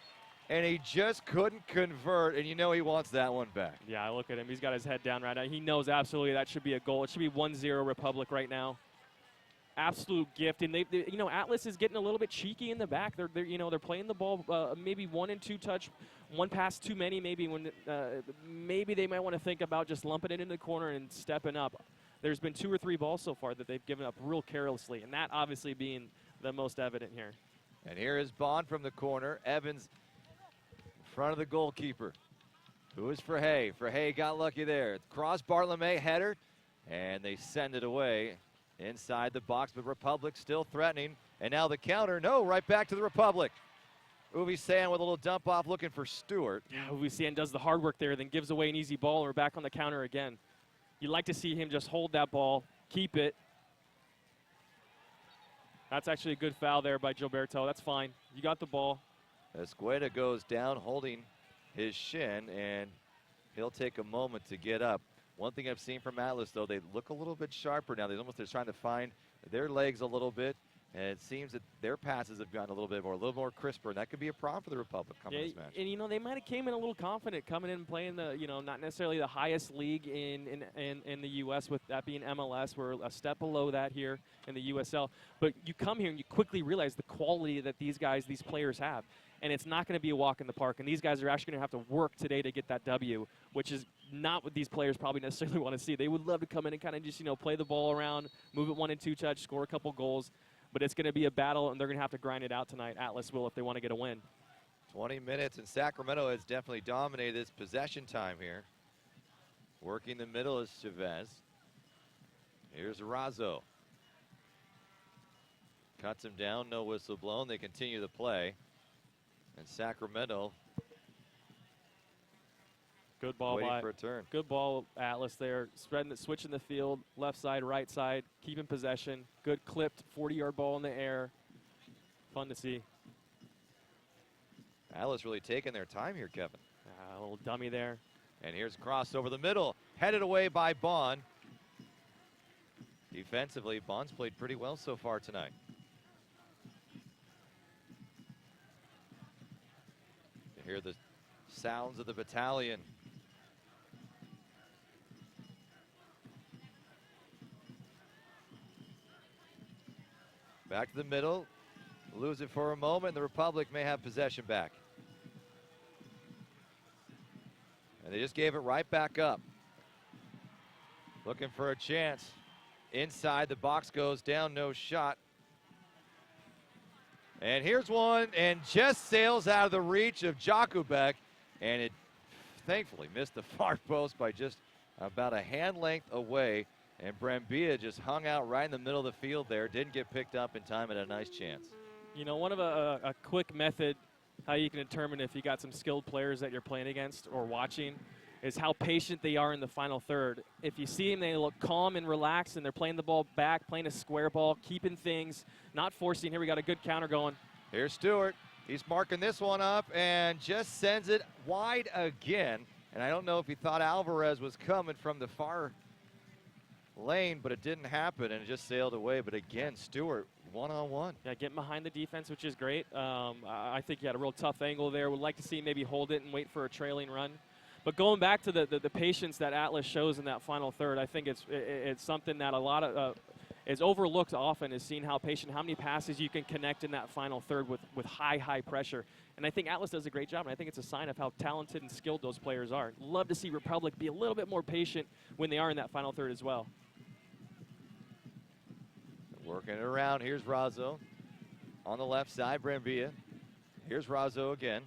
and he just couldn't convert, and he wants that one back. Yeah, I look at him. He's got his head down right now. He knows absolutely that should be a goal. It should be 1-0 Republic right now. Absolute gift, and they Atlas is getting a little bit cheeky in the back. They're playing the ball maybe 1 and 2 touch, one pass too many. Maybe they might want to think about just lumping it in the corner and stepping up. There's been 2 or 3 balls so far that they've given up real carelessly, and that obviously being the most evident here. And here is Bond from the corner. Evans in front of the goalkeeper. Who is Frehey? Frehey got lucky there. Cross Bartolome header, and they send it away inside the box, but Republic still threatening. And now the counter, no, right back to the Republic. Uvisan with a little dump off looking for Stewart. Yeah, Uvisan does the hard work there, then gives away an easy ball, and we're back on the counter again. You'd like to see him just hold that ball, keep it. That's actually a good foul there by Gilberto. That's fine. You got the ball. Escueda goes down holding his shin, and he'll take a moment to get up. One thing I've seen from Atlas, though, they look a little bit sharper now. They're trying to find their legs a little bit, and it seems that their passes have gotten a little more crisper, and that could be a problem for the Republic coming this match. And they might have came in a little confident coming in and playing the not necessarily the highest league in the U.S. with that being MLS. We're a step below that here in the USL. But you come here and you quickly realize the quality that these players have. And it's not going to be a walk in the park. And these guys are actually going to have to work today to get that W, which is not what these players probably necessarily want to see. They would love to come in and kind of just, play the ball around, move it 1 and 2 touch, score a couple goals. But it's going to be a battle, and they're going to have to grind it out tonight. Atlas will if they want to get a win. 20 minutes, and Sacramento has definitely dominated this possession time here. Working the middle is Chavez. Here's Razzo. Cuts him down, no whistle blown. They continue the play. And Sacramento good ball waiting for a turn. Good ball, Atlas there. Switching the field, left side, right side, keeping possession. Good clipped 40-yard ball in the air. Fun to see. Atlas really taking their time here, Kevin. A little dummy there. And here's a cross over the middle. Headed away by Bond. Defensively, Bond's played pretty well so far tonight. You hear the sounds of the battalion. Back to the middle. Lose it for a moment. The Republic may have possession back. And they just gave it right back up. Looking for a chance. Inside, the box goes down, no shot. And here's one, and just sails out of the reach of Jakubek, and it thankfully missed the far post by just about a hand length away. And Brambilla just hung out right in the middle of the field there, didn't get picked up in time, and a nice chance. You know, one of a quick method how you can determine if you got some skilled players that you're playing against or watching is how patient they are in the final third. If you see them, they look calm and relaxed, and they're playing the ball back, playing a square ball, keeping things, not forcing. Here we got a good counter going. Here's Stewart. He's marking this one up and just sends it wide again. And I don't know if he thought Alvarez was coming from the far lane, but it didn't happen, and it just sailed away. But again, Stewart, one-on-one. Yeah, getting behind the defense, which is great. I think he had a real tough angle there. Would like to see maybe hold it and wait for a trailing run. But going back to the patience that Atlas shows in that final third, I think it's something that a lot of is overlooked often, is seeing how patient, how many passes you can connect in that final third with high pressure. And I think Atlas does a great job, and I think it's a sign of how talented and skilled those players are. Love to see Republic be a little bit more patient when they are in that final third as well. Working it around. Here's Razzo on the left side. Brambilla. Here's Razzo again.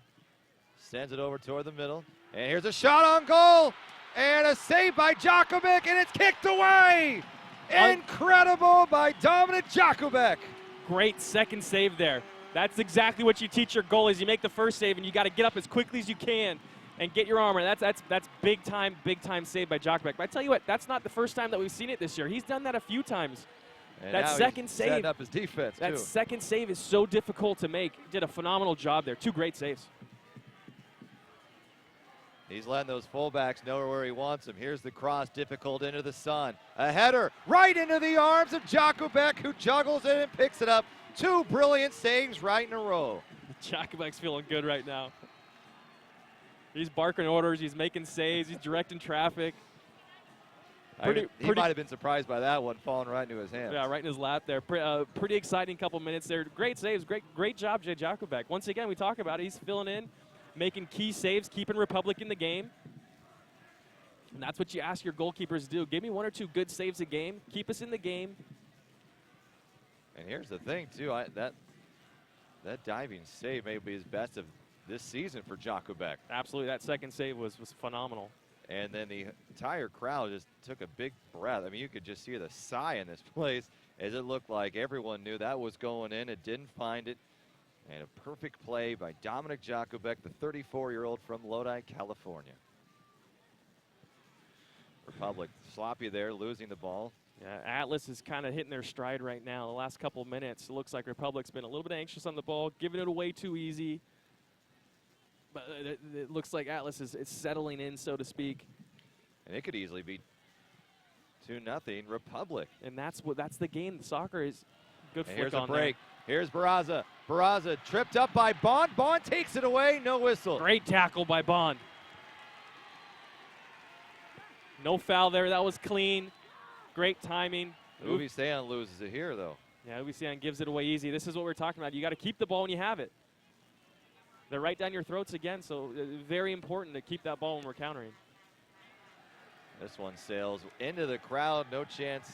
Sends it over toward the middle. And here's a shot on goal. And a save by Jakubek, and it's kicked away. Incredible by Dominic Jakubek. Great second save there. That's exactly what you teach your goalies. You make the first save, and you got to get up as quickly as you can and get your arm. And that's big time save by Jakubek. But I tell you what, that's not the first time that we've seen it this year. He's done that a few times. And that second he's save, setting up his defense that too. second save is so difficult to make. He did a phenomenal job there. Two great saves. He's letting those fullbacks know where he wants them. Here's the cross, difficult into the sun. A header right into the arms of Jakubek, who juggles it and picks it up. Two brilliant saves right in a row. Jakubek's feeling good right now. He's barking orders. He's making saves. He's directing traffic. He might have been surprised by that one falling right into his hands. Yeah, right in his lap there. Pretty exciting couple minutes there. Great saves. Great job, Jay Jakubek. Once again, we talk about it. He's filling in, making key saves, keeping Republic in the game. And that's what you ask your goalkeepers to do. Give me one or two good saves a game. Keep us in the game. And here's the thing, too. That diving save may be his best of this season for Jakubek. Absolutely. That second save was phenomenal. And then the entire crowd just took a big breath. I mean, you could just hear the sigh in this place as it looked like everyone knew that was going in. It didn't find it. And a perfect play by Dominic Jakubek, the 34-year-old from Lodi, California. Republic sloppy there, losing the ball. Yeah, Atlas is kind of hitting their stride right now. The last couple of minutes, it looks like Republic's been a little bit anxious on the ball, giving it away too easy. But it looks like Atlas is settling in, so to speak. And it could easily be 2-0 Republic. And that's the game. Soccer is good flick here's on a break. there. Here's Barraza. Barraza tripped up by Bond. Bond takes it away. No whistle. Great tackle by Bond. No foul there. That was clean. Great timing. Uvisean loses it here, though. Yeah, Uvisean gives it away easy. This is what we're talking about. You got to keep the ball when you have it. They're right down your throats again, so very important to keep that ball when we're countering. This one sails into the crowd. No chance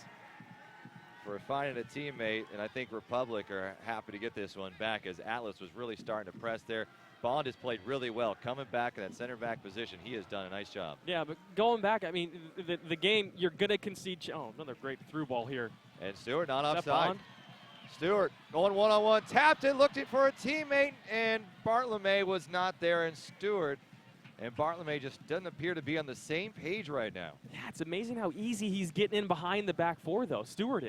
for finding a teammate, and I think Republic are happy to get this one back as Atlas was really starting to press there. Bond has played really well. Coming back in that center back position, he has done a nice job. Yeah, but going back, I mean, the game, you're going to concede. Oh, another great through ball here. And Stewart not offside. Bond? Stewart going one-on-one, tapped it, looked it for a teammate, and Bartolome was not there, and Stewart and Bartolome just doesn't appear to be on the same page right now. Yeah, it's amazing how easy he's getting in behind the back four, though. Stewart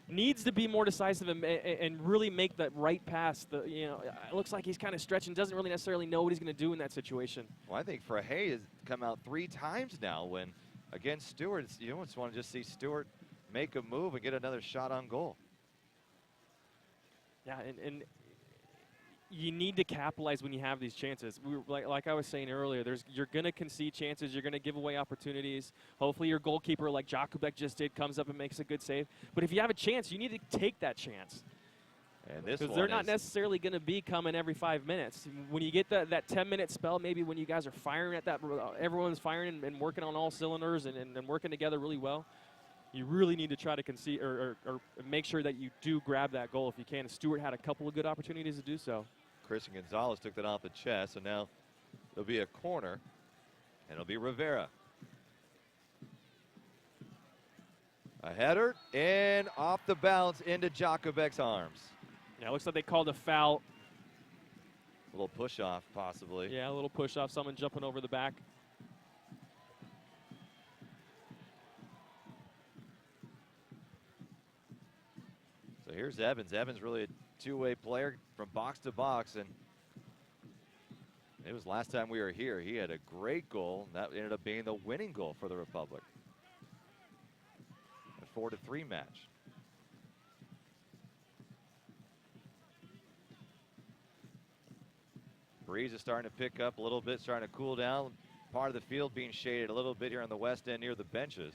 needs to be more decisive and really make that right pass. It looks like he's kind of stretching, doesn't really necessarily know what he's going to do in that situation. Well, I think Frahe has come out 3 times now when, against Stewart, you almost want to just see Stewart make a move and get another shot on goal. Yeah, and you need to capitalize when you have these chances. Like I was saying earlier, you're going to concede chances. You're going to give away opportunities. Hopefully your goalkeeper, like Jakubek just did, comes up and makes a good save. But if you have a chance, you need to take that chance. And this Because one they're not is necessarily going to be coming every 5 minutes. When you get that 10-minute spell, maybe when you guys are firing at that, everyone's firing and working on all cylinders and working together really well, you really need to try to concede or make sure that you do grab that goal if you can. Stewart had a couple of good opportunities to do so. Christian Gonzalez took that off the chest, so now there'll be a corner, and it'll be Rivera. A header, and off the bounce into Jakubek's arms. Yeah, it looks like they called a foul. A little push-off, possibly. Yeah, a little push-off, someone jumping over the back. So here's Evans. Evans really a two-way player from box to box, and it was last time we were here. He had a great goal. That ended up being the winning goal for the Republic. A 4-3 match. Breeze is starting to pick up a little bit, starting to cool down. Part of the field being shaded a little bit here on the west end near the benches.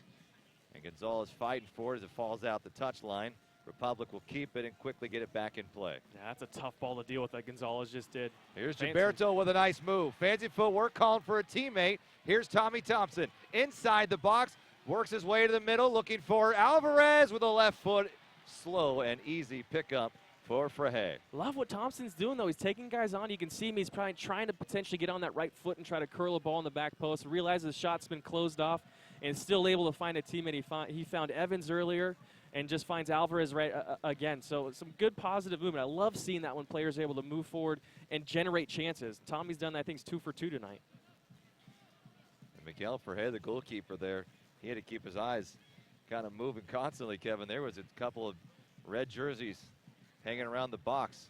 And Gonzalez fighting for it as it falls out the touch line. Republic will keep it and quickly get it back in play. Yeah, that's a tough ball to deal with that Gonzalez just did. Here's Gilberto with a nice move. Fancy footwork, calling for a teammate. Here's Tommy Thompson inside the box. Works his way to the middle, looking for Alvarez with a left foot. Slow and easy pickup for Freje. Love what Thompson's doing, though. He's taking guys on. You can see him. He's probably trying to potentially get on that right foot and try to curl a ball in the back post. Realizes the shot's been closed off and still able to find a teammate. He found Evans earlier and just finds Alvarez right again. So some good positive movement. I love seeing that when players are able to move forward and generate chances. Tommy's done that. I think he's 2 for 2 tonight. And Miguel Freje, the goalkeeper there, he had to keep his eyes kind of moving constantly, Kevin. There was a couple of red jerseys hanging around the box.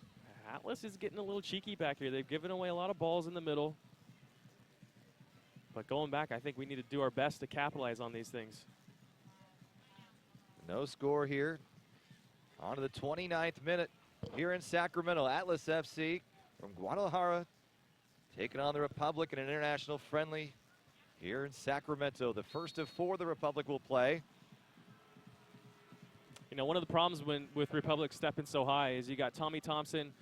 Atlas is getting a little cheeky back here. They've given away a lot of balls in the middle. But going back, I think we need to do our best to capitalize on these things. No score here. On to the 29th minute here in Sacramento. Atlas FC from Guadalajara taking on the Republic in an international friendly here in Sacramento. The first of 4 the Republic will play. You know, one of the problems with Republic stepping so high is you got Tommy Thompson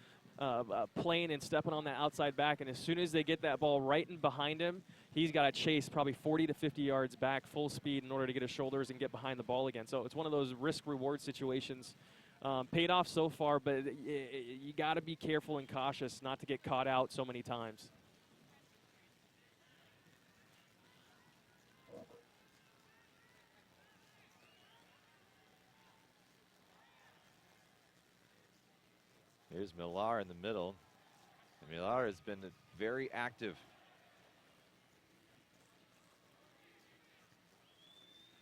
playing and stepping on that outside back, and as soon as they get that ball right in behind him, he's got to chase probably 40 to 50 yards back full speed in order to get his shoulders and get behind the ball again. So it's one of those risk-reward situations. Paid off so far, but you got to be careful and cautious not to get caught out so many times. Here's Millar in the middle. And Millar has been very active.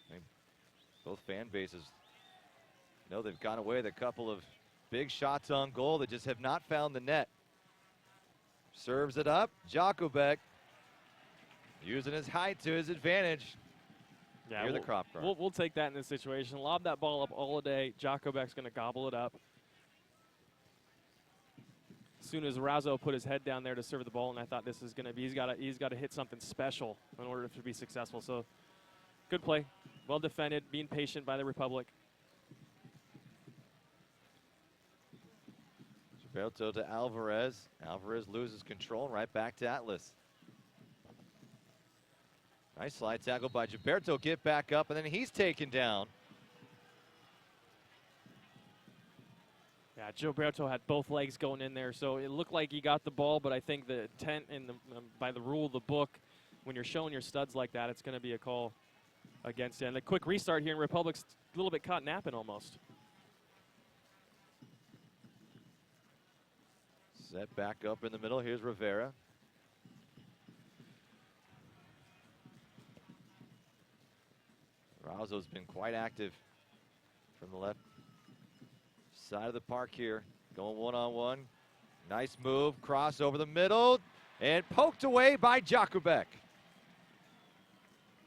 I mean, both fan bases know they've gone away with a couple of big shots on goal that just have not found the net. Serves it up. Jakubek using his height to his advantage. Yeah, Near the crop guard. We'll take that in this situation. Lob that ball up all day. Jakubek's going to gobble it up. As soon as Razzo put his head down there to serve the ball, and I thought this is going to be, he's got to hit something special in order to be successful. So, good play, well defended, being patient by the Republic. Gilberto to Alvarez. Alvarez loses control, right back to Atlas. Nice slide tackle by Gilberto. Get back up, and then he's taken down. Yeah, Gilberto had both legs going in there, so it looked like he got the ball, but I think the intent and by the rule of the book, when you're showing your studs like that, it's going to be a call against it. And the quick restart here in Republic's a little bit caught napping almost. Set back up in the middle. Here's Rivera. Razzo's been quite active from the left side of the park here. Going one-on-one. Nice move. Cross over the middle. And poked away by Jakubek.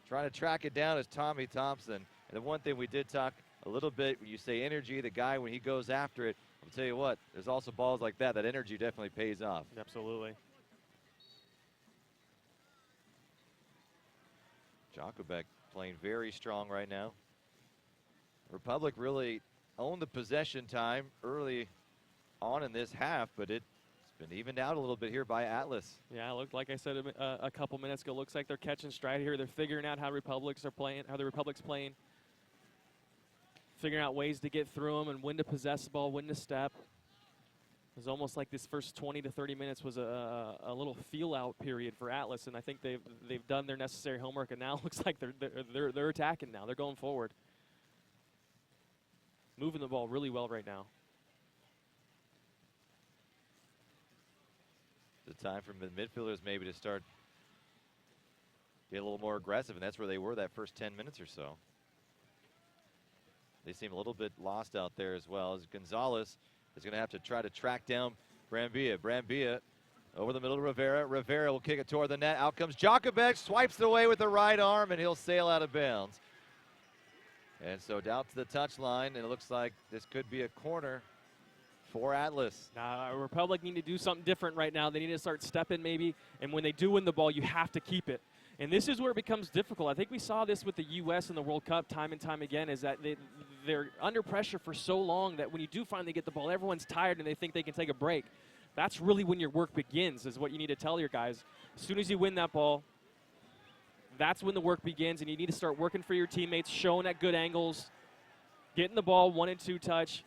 Trying to track it down is Tommy Thompson. And the one thing we did talk a little bit, when you say energy, the guy, when he goes after it, I'll tell you what, there's also balls like that. That energy definitely pays off. Absolutely. Jakubek playing very strong right now. Republic really owned the possession time early on in this half, but it's been evened out a little bit here by Atlas. Yeah, look, like I said a couple minutes ago, looks like they're catching stride here. They're figuring out how the Republic's playing, figuring out ways to get through them and when to possess the ball, when to step. It was almost like this first 20 to 30 minutes was a little feel-out period for Atlas, and I think they've done their necessary homework, and now it looks like they're attacking now. They're going forward, moving the ball really well right now. The time for the midfielders maybe to start get a little more aggressive, and that's where they were that first 10 minutes or so. They seem a little bit lost out there as well, as Gonzalez is going to have to try to track down Brambilla. Brambilla over the middle to Rivera. Rivera will kick it toward the net. Out comes Jakubek, swipes it away with the right arm, and he'll sail out of bounds. And so down to the touchline, and it looks like this could be a corner for Atlas. Republic need to do something different right now. They need to start stepping maybe, and when they do win the ball, you have to keep it. And this is where it becomes difficult. I think we saw this with the U.S. in the World Cup time and time again, is that they're under pressure for so long that when you do finally get the ball, everyone's tired and they think they can take a break. That's really when your work begins, is what you need to tell your guys. As soon as you win that ball, that's when the work begins, and you need to start working for your teammates, showing at good angles, getting the ball 1 and 2 touch.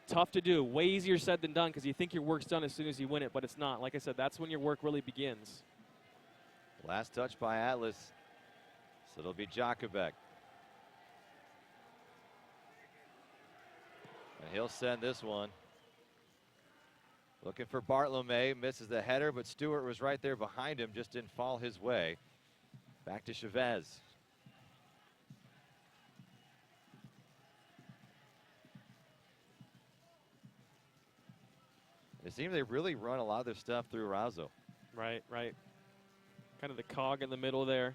Tough to do. Way easier said than done, because you think your work's done as soon as you win it, but it's not. Like I said, that's when your work really begins. Last touch by Atlas, so it'll be Jakubek. And he'll send this one. Looking for Bartolome, misses the header, but Stewart was right there behind him, just didn't fall his way. Back to Chavez. It seems they really run a lot of their stuff through Razo. Right. Kind of the cog in the middle there.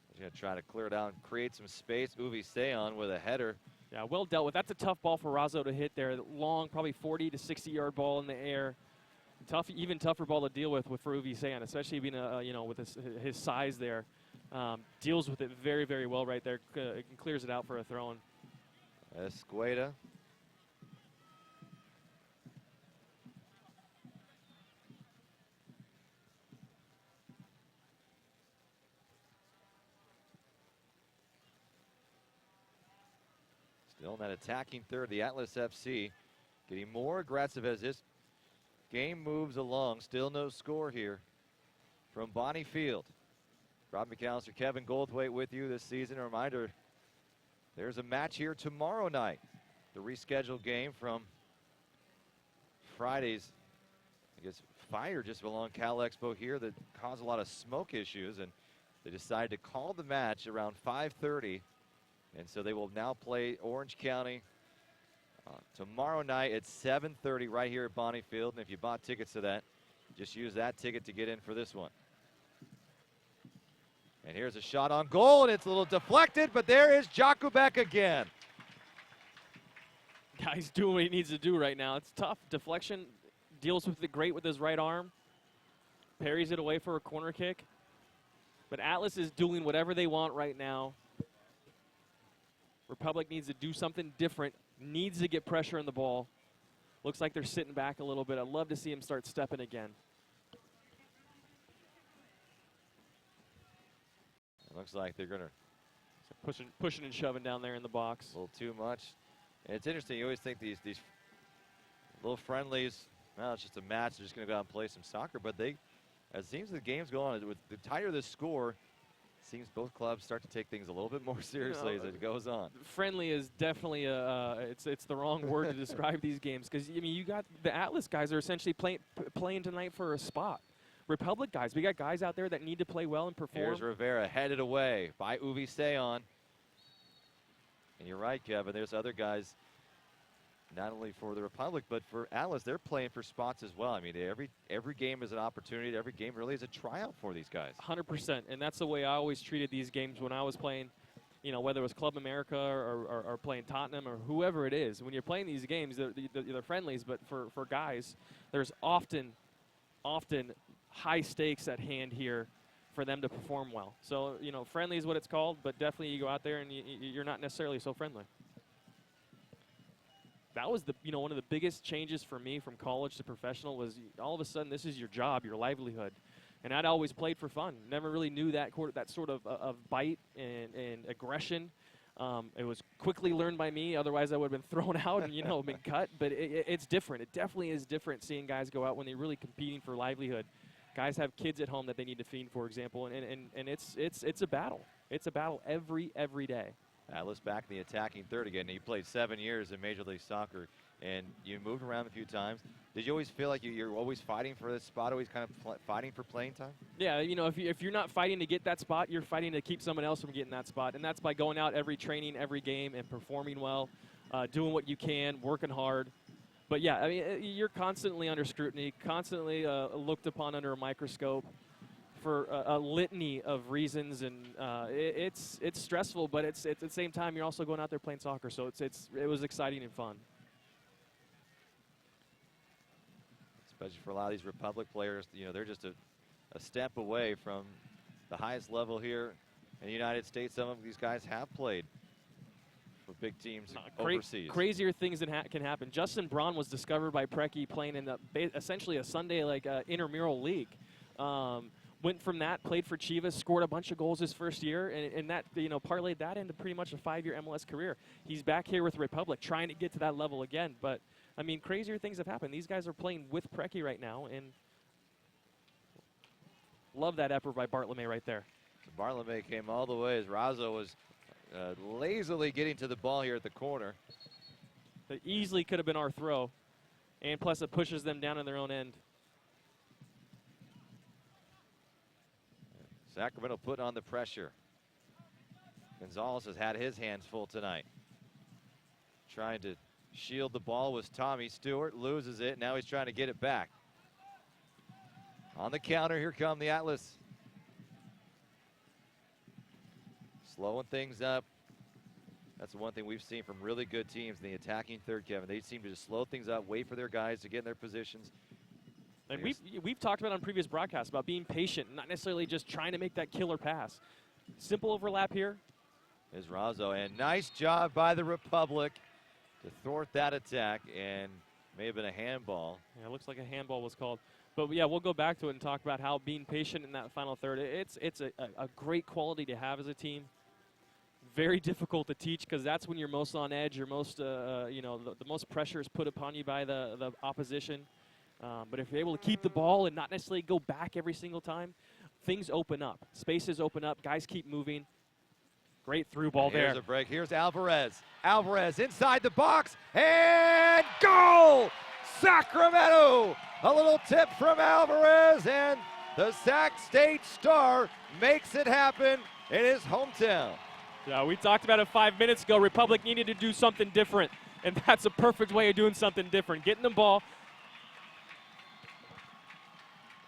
He's going to try to clear it out and create some space. Uvi Seon with a header. Yeah, well dealt with. That's a tough ball for Razo to hit there. Long, probably 40 to 60-yard ball in the air. Tough, even tougher ball to deal with for Uvi Seon, especially being with his size there. Deals with it very, very well right there. Clears it out for a throw-in. Escueda. Still in that attacking third, the Atlas FC getting more aggressive as this game moves along. Still no score here from Bonnie Field. Rob McAllister, Kevin Goldthwait with you this season. A reminder, there's a match here tomorrow night. The rescheduled game from Friday's, I guess, fire just along Cal Expo here that caused a lot of smoke issues, and they decided to call the match around 5:30, and so they will now play Orange County tomorrow night at 7:30 right here at Bonnie Field. And if you bought tickets to that, just use that ticket to get in for this one. And here's a shot on goal, and it's a little deflected, but there is Jakubek again. He's doing what he needs to do right now. It's tough. Deflection, deals with it great with his right arm. Parries it away for a corner kick. But Atlas is doing whatever they want right now. Republic needs to do something different, needs to get pressure on the ball. Looks like they're sitting back a little bit. I'd love to see him start stepping again. Looks like they're going to pushing and shoving down there in the box. A little too much. And it's interesting. You always think these little friendlies, well, it's just a match. They're just going to go out and play some soccer. But as it seems the game's go on, with the tighter the score, it seems both clubs start to take things a little bit more seriously as it goes on. Friendly is definitely it's the wrong word to describe these games, because I mean, you got the Atlas guys are essentially playing tonight for a spot. Republic guys, we got guys out there that need to play well and perform. Here's Rivera headed away by Uvi Seon. And you're right, Kevin, there's other guys, not only for the Republic, but for Atlas, they're playing for spots as well. I mean, every game is an opportunity. Every game really is a tryout for these guys. 100%, and that's the way I always treated these games when I was playing, whether it was Club America or playing Tottenham or whoever it is. When you're playing these games, they're friendlies, but for guys, there's often high stakes at hand here for them to perform well. So, you know, friendly is what it's called, but definitely you go out there and you're not necessarily so friendly. That was one of the biggest changes for me from college to professional was all of a sudden this is your job, your livelihood. And I'd always played for fun. Never really knew that sort of bite and aggression. It was quickly learned by me. Otherwise, I would have been thrown out and, been cut. But it's different. It definitely is different seeing guys go out when they're really competing for livelihood. Guys have kids at home that they need to feed, for example, and it's a battle. It's a battle every day. Atlas back in the attacking third again. You played 7 years in Major League Soccer, and you moved around a few times. Did you always feel like you're always fighting for this spot, always kind of fighting for playing time? Yeah, if you're not fighting to get that spot, you're fighting to keep someone else from getting that spot, and that's by going out every training, every game, and performing well, doing what you can, working hard. But yeah, I mean, you're constantly under scrutiny, constantly looked upon under a microscope for a litany of reasons, and it's stressful. But it's at the same time you're also going out there playing soccer, so it was exciting and fun. Especially for a lot of these Republic players, they're just a step away from the highest level here in the United States. Some of these guys have played for big teams overseas. Crazier things that can happen. Justin Braun was discovered by Preki playing in essentially a Sunday intramural league. Went from that, played for Chivas, scored a bunch of goals his first year, and that parlayed that into pretty much a 5-year MLS career. He's back here with Republic, trying to get to that level again. But I mean, crazier things have happened. These guys are playing with Preki right now, and love that effort by Bartolome right there. So Bartolome came all the way as Razzo was lazily getting to the ball here at the corner. That easily could have been our throw, and plus it pushes them down in their own end. Sacramento put on the pressure. Gonzalez has had his hands full tonight. Trying to shield the ball was Tommy Stewart, loses it. Now he's trying to get it back. On the counter, here come the Atlas. Slowing things up. That's the one thing we've seen from really good teams in the attacking third, Kevin. They seem to just slow things up, wait for their guys to get in their positions. And we've talked about on previous broadcasts about being patient, not necessarily just trying to make that killer pass. Simple overlap here. Is Razzo, and nice job by the Republic to thwart that attack, and may have been a handball. Yeah, it looks like a handball was called. But yeah, we'll go back to it and talk about how being patient in that final third, it's a great quality to have as a team. Very difficult to teach because that's when you're most on edge, you're most, the most pressure is put upon you by the opposition. But if you're able to keep the ball and not necessarily go back every single time, things open up. Spaces open up. Guys keep moving. Great through ball there. Here's a break. Here's Alvarez. Alvarez inside the box. And goal! Sacramento! A little tip from Alvarez, and the Sac State Star makes it happen in his hometown. Yeah, we talked about it 5 minutes ago. Republic needed to do something different, and that's a perfect way of doing something different. Getting the ball.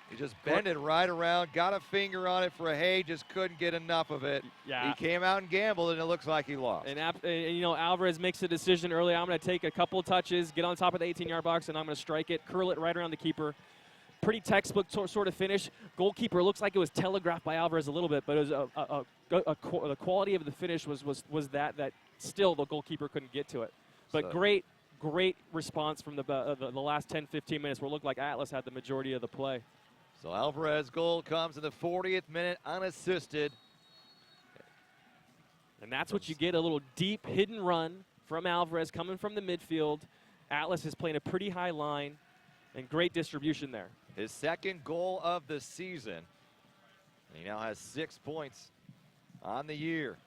He just bent it right around, got a finger on it for a hay, just couldn't get enough of it. Yeah. He came out and gambled, and it looks like he lost. And Alvarez makes a decision early. I'm going to take a couple of touches, get on top of the 18-yard box, and I'm going to strike it, curl it right around the keeper. Pretty textbook sort of finish. Goalkeeper looks like it was telegraphed by Alvarez a little bit, but it was the quality of the finish was that still the goalkeeper couldn't get to it. But So great response from the last 10, 15 minutes where it looked like Atlas had the majority of the play. So Alvarez goal comes in the 40th minute unassisted. And that's what you get, a little deep hidden run from Alvarez coming from the midfield. Atlas is playing a pretty high line and great distribution there. His second goal of the season. He now has 6 points on the year.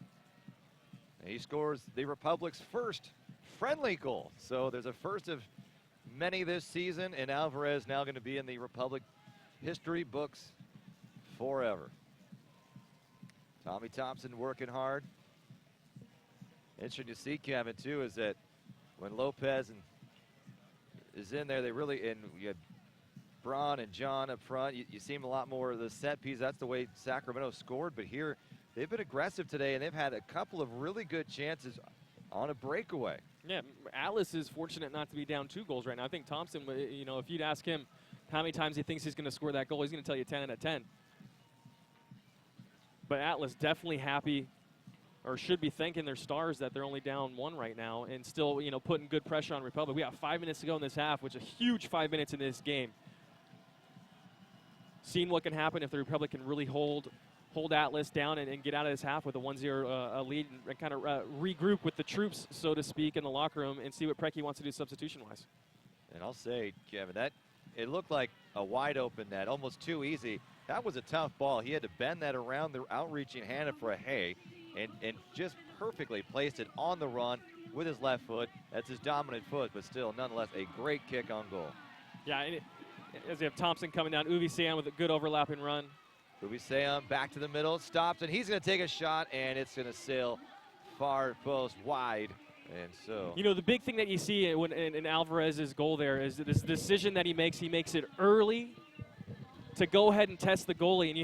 And he scores the Republic's first friendly goal. So there's a first of many this season, and Alvarez now going to be in the Republic history books forever. Tommy Thompson working hard. Interesting to see, Kevin, too, is that when Lopez is in there, they really, and you had Braun and John up front, you see him a lot more of the set piece. That's the way Sacramento scored. But here, they've been aggressive today, and they've had a couple of really good chances on a breakaway. Yeah, Atlas is fortunate not to be down 2 goals right now. I think Thompson, if you'd ask him how many times he thinks he's going to score that goal, he's going to tell you 10 out of 10. but Atlas definitely happy, or should be thanking their stars that they're only down 1 right now and still, putting good pressure on Republic. We got 5 minutes to go in this half, which is a huge 5 minutes in this game. Seeing what can happen if the Republic can really hold Atlas down and get out of this half with a 1-0 lead and kind of regroup with the troops, so to speak, in the locker room and see what Preki wants to do substitution-wise. And I'll say, Kevin, that it looked like a wide open net, almost too easy. That was a tough ball. He had to bend that around the outreaching hand of Frahe and just perfectly placed it on the run with his left foot. That's his dominant foot, but still, nonetheless, a great kick on goal. Yeah, as you have Thompson coming down, Uvi Sam with a good overlapping run. Uvi Sam back to the middle, stops, and he's going to take a shot, and it's going to sail far post wide. And so, the big thing that you see in Alvarez's goal there is this decision that he makes it early to go ahead and test the goalie, and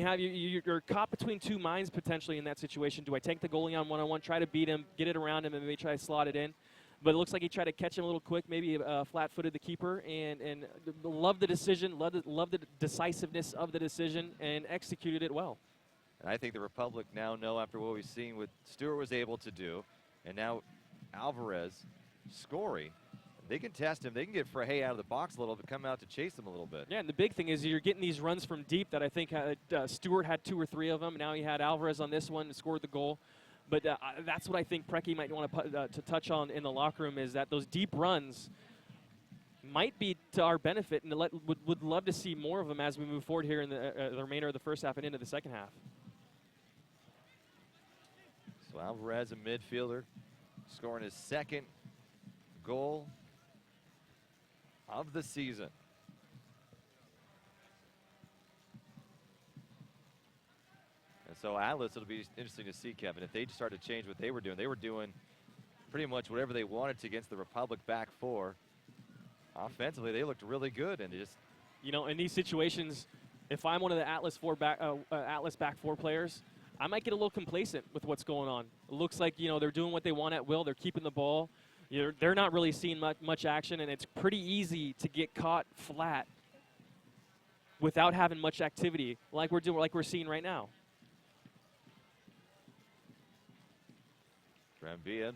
you're caught between two minds potentially in that situation. Do I take the goalie on one-on-one, try to beat him, get it around him, and maybe try to slot it in? But it looks like he tried to catch him a little quick, maybe flat-footed the keeper, and loved the decision, loved the decisiveness of the decision, and executed it well. And I think the Republic now know, after what we've seen what Stewart was able to do, and now Alvarez scoring, they can test him. They can get Frahe out of the box a little bit, come out to chase him a little bit. Yeah, and the big thing is you're getting these runs from deep that I think Stewart had 2 or 3 of them. Now he had Alvarez on this one and scored the goal. But that's what I think Preki might want to touch on in the locker room, is that those deep runs might be to our benefit, and would love to see more of them as we move forward here in the remainder of the first half and into the second half. So Alvarez, a midfielder, scoring his 2nd goal of the season. And so Atlas, it'll be interesting to see, Kevin, if they start to change what they were doing. They were doing pretty much whatever they wanted to against the Republic back 4. Offensively, they looked really good, and just, in these situations, if I'm one of the Atlas back 4 players, I might get a little complacent with what's going on. It looks like they're doing what they want at will. They're keeping the ball. They're not really seeing much action, and it's pretty easy to get caught flat without having much activity, like we're seeing right now. Granvilla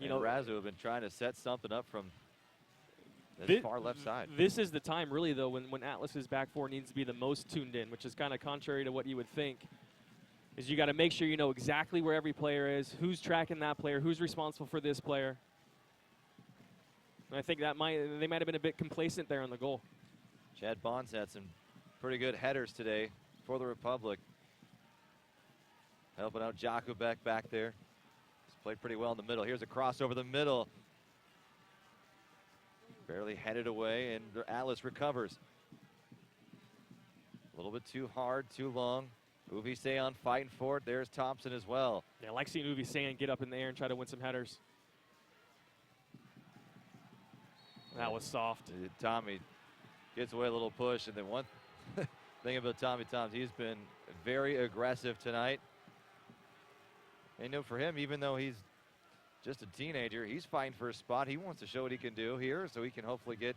and Razu have been trying to set something up from the far left side. This is the time, really, though, when Atlas's back 4 needs to be the most tuned in, which is kind of contrary to what you would think. Is you got to make sure you know exactly where every player is, who's tracking that player, who's responsible for this player. And I think they might have been a bit complacent there on the goal. Chad Bonds had some pretty good headers today for the Republic. Helping out Jakubek back there. He's played pretty well in the middle. Here's a cross over the middle. Barely headed away, and Atlas recovers. A little bit too hard, too long. Uvi Seon fighting for it. There's Thompson as well. Yeah, I like seeing Uvi Seon get up in the air and try to win some headers. That was soft. Tommy gets away a little push, and then one thing about Tommy Toms, he's been very aggressive tonight. And for him, even though he's just a teenager, he's fighting for a spot. He wants to show what he can do here, so he can hopefully get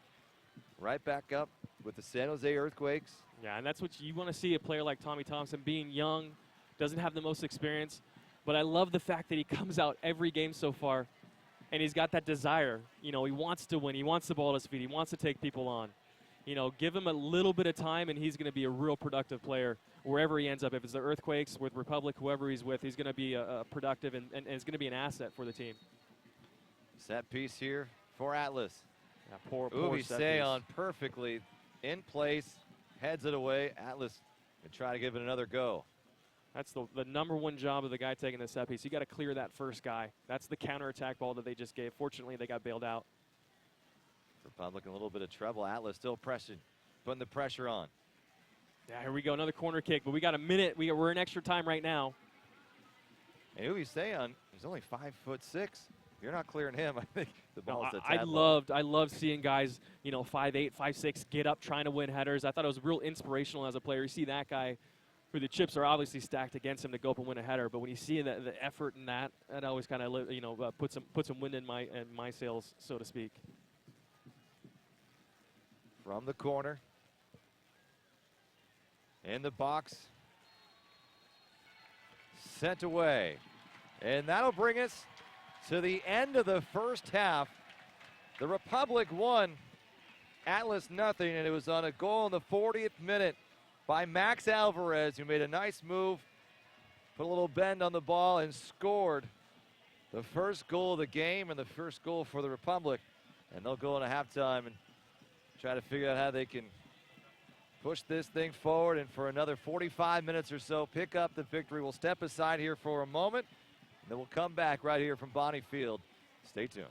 right back up with the San Jose Earthquakes. Yeah, and that's what you want to see, a player like Tommy Thompson, being young, doesn't have the most experience. But I love the fact that he comes out every game so far, and he's got that desire. He wants to win. He wants the ball at his feet. He wants to take people on. Give him a little bit of time, and he's going to be a real productive player wherever he ends up. If it's the Earthquakes, with Republic, whoever he's with, he's going to be productive and is going to be an asset for the team. Set piece here for Atlas. Yeah, poor Uvi set Seon piece. perfectly in place, heads it away. Atlas can try to give it another go. That's the number one job of the guy taking the set piece. You got to clear that first guy. That's the counterattack ball that they just gave. Fortunately, they got bailed out. Republic in a little bit of trouble. Atlas still pressing, putting the pressure on. Yeah, here we go, another corner kick, but we got a minute. We're in extra time right now. And Uvi Seon, he's only 5'6". You're not clearing him. I think the ball is a tad low. I loved seeing guys, 5'8", 5'6", get up trying to win headers. I thought it was real inspirational as a player. You see that guy, who the chips are obviously stacked against him, to go up and win a header. But when you see the effort in that always kind of puts some wind in my sails, so to speak. From the corner, in the box, sent away. And that'll bring us to the end of the first half. The Republic won, Atlas nothing, and it was on a goal in the 40th minute by Max Alvarez, who made a nice move, put a little bend on the ball, and scored the first goal of the game and the first goal for the Republic. And they'll go into halftime and try to figure out how they can push this thing forward, and for another 45 minutes or so, pick up the victory. We'll step aside here for a moment, and then we'll come back right here from Bonnie Field. Stay tuned.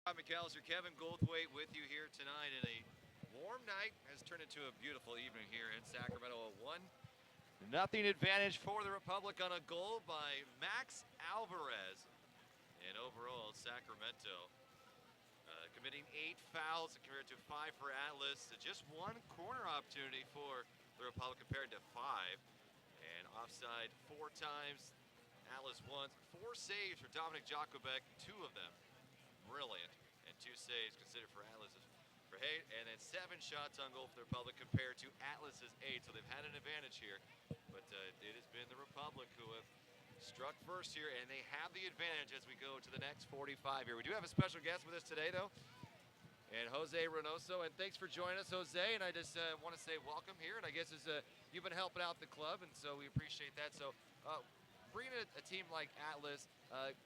Rob McAllister, Kevin Goldthwait with you here tonight, and a warm night has turned into a beautiful evening here in Sacramento. A 1-0 advantage for the Republic on a goal by Max Alvarez. And overall, Sacramento committing 8 fouls compared to 5 for Atlas. Just 1 corner opportunity for the Republic compared to 5. And offside 4 times, Atlas once. 4 saves for Dominic Jacobek, 2 of them brilliant, and 2 saves considered for Atlas's for Hay, and then 7 shots on goal for the Republic compared to Atlas's 8. So they've had an advantage here, but it has been the Republic who have struck first here, and they have the advantage as we go to the next 45 here. We do have a special guest with us today, though, and Jose Reynoso, and thanks for joining us, Jose. And I just want to say welcome here, and I guess you've been helping out the club, and so we appreciate that. So bringing a team like Atlas,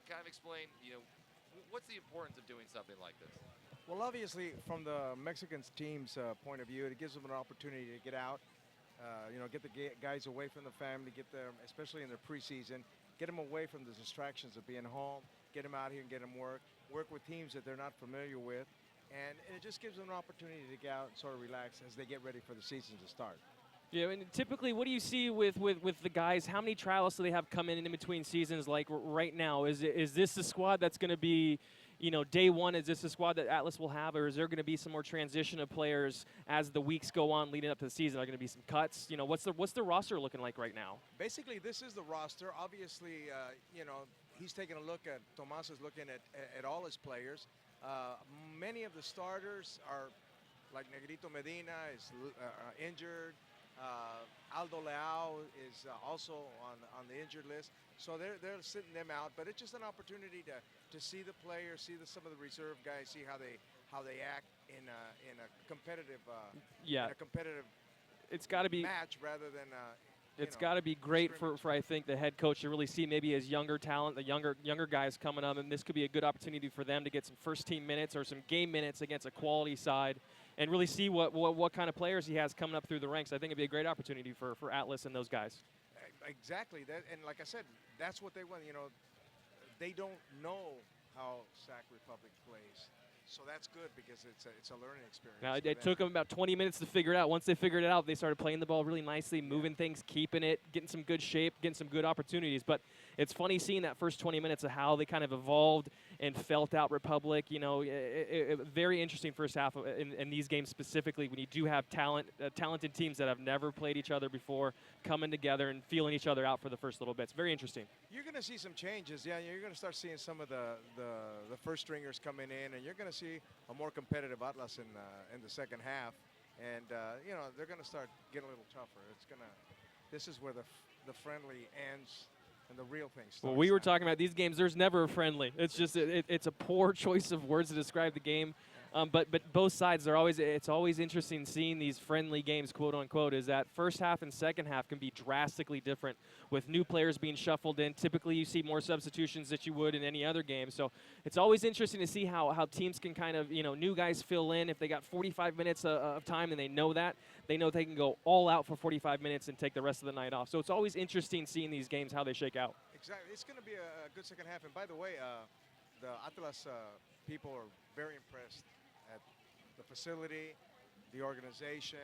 kind of explain, what's the importance of doing something like this? Well, obviously, from the Mexican team's point of view, it gives them an opportunity to get out, get the guys away from the family, get them, especially in their preseason, get them away from the distractions of being home, get them out here and get them work with teams that they're not familiar with, and it just gives them an opportunity to get out and sort of relax as they get ready for the season to start. Yeah, and typically, what do you see with the guys? How many trials do they have come in between seasons? Like right now, is this the squad that's going to be, day one? Is this the squad that Atlas will have, or is there going to be some more transition of players as the weeks go on leading up to the season? Are there going to be some cuts? What's the roster looking like right now? Basically, this is the roster. Obviously, he's taking a look at, Tomas is looking at all his players. Many of the starters are, like Negrito Medina is injured. Aldo Leao is also on the injured list, so they're sitting them out. But it's just an opportunity to see the players, see some of the reserve guys, see how they act in a competitive It's got to be match rather than. It's got to be great for I think the head coach to really see maybe his younger talent, the younger guys coming up, and this could be a good opportunity for them to get some first team minutes or some game minutes against a quality side, and really see what kind of players he has coming up through the ranks. I think it'd be a great opportunity for Atlas and those guys. Exactly, and like I said, that's what they want. They don't know how Sac Republic plays. So that's good because it's a learning experience. Now, it took them about 20 minutes to figure it out. Once they figured it out, they started playing the ball really nicely, moving things, keeping it, getting some good shape, getting some good opportunities. But it's funny seeing that first 20 minutes of how they kind of evolved and felt out Republic. Very interesting first half in these games specifically when you do have talented teams that have never played each other before coming together and feeling each other out for the first little bit. It's very interesting. You're going to see some changes. Yeah, you're going to start seeing some of the first stringers coming in, and you're going to see a more competitive Atlas in the second half. And, they're going to start getting a little tougher. This is where the friendly ends and the real thing starts. Well, we were talking about these games. There's never a friendly. It's just it's a poor choice of words to describe the game. But both sides, it's always interesting seeing these friendly games, quote unquote, is that first half and second half can be drastically different with new players being shuffled in. Typically, you see more substitutions that you would in any other game. So it's always interesting to see how teams can kind of, new guys fill in. If they got 45 minutes of time and they know they can go all out for 45 minutes and take the rest of the night off. So it's always interesting seeing these games, how they shake out. Exactly. It's going to be a good second half. And by the way, the Atlas people are very impressed at the facility, the organization.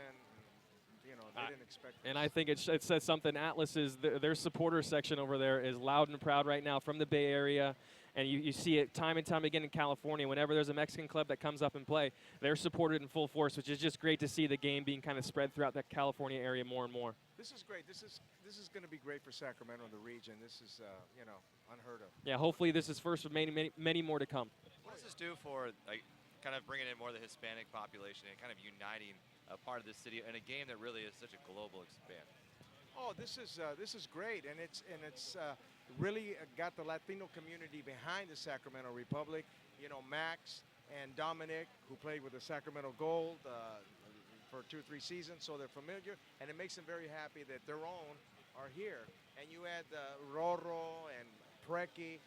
They didn't expect this. And I think it says something. Atlas is their supporter section over there is loud and proud right now from the Bay Area. And you see it time and time again in California. Whenever there's a Mexican club that comes up and play, they're supported in full force, which is just great to see the game being kind of spread throughout that California area more and more. This is great. This is going to be great for Sacramento and the region. This is unheard of. Yeah, hopefully this is first of many more to come. What does this do for kind of bringing in more of the Hispanic population and kind of uniting a part of the city in a game that really is such a global expanse? Oh, this is great, and it's really got the Latino community behind the Sacramento Republic. Max and Dominic, who played with the Sacramento Gold for 2 or 3 seasons, so they're familiar, and it makes them very happy that their own are here. And you add Rorro and Preki.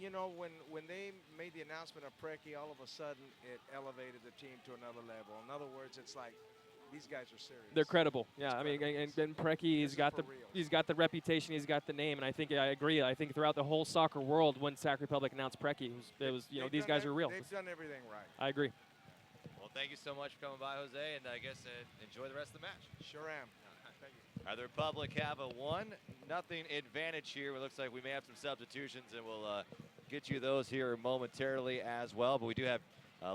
When they made the announcement of Preki, all of a sudden it elevated the team to another level. In other words, it's like these guys are serious. They're credible. Yeah, I mean, and Preki, This is for real. he's got the reputation, he's got the name, and I think I agree. I think throughout the whole soccer world, when Sac Republic announced Preki, it was you know, these guys are real. They've done everything right. I agree. Well, thank you so much for coming by, Jose, and I guess enjoy the rest of the match. Sure am. Thank you. The Republic have a 1-0 advantage here. It looks like we may have some substitutions, and we'll get you those here momentarily as well. But we do have,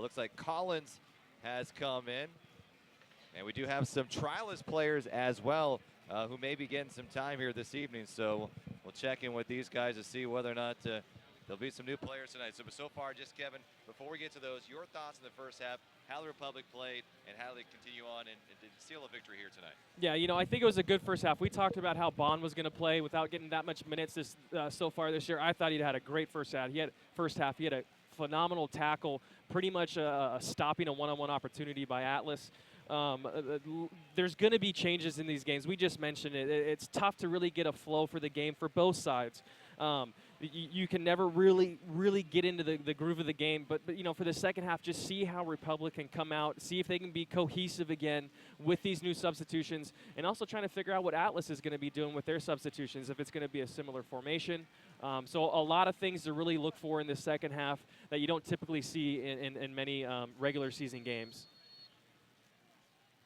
looks like Collins has come in. And we do have some trialist players as well who may be getting some time here this evening. So we'll check in with these guys to see whether or not there'll be some new players tonight. So far, just Kevin, before we get to those, your thoughts in the first half, how the Republic played, and how they continue on and seal a victory here tonight. Yeah, you know, I think it was a good first half. We talked about how Bond was going to play without getting that much minutes so far this year. I thought he'd had a great first half. He had a phenomenal tackle, pretty much stopping a one-on-one opportunity by Atlas. There's going to be changes in these games. We just mentioned it. It's tough to really get a flow for the game for both sides. You can never really get into the groove of the game, but you know, for the second half, just see how Republic can come out, see if they can be cohesive again with these new substitutions, and also trying to figure out what Atlas is going to be doing with their substitutions, if it's going to be a similar formation. So a lot of things to really look for in the second half that you don't typically see in many regular season games.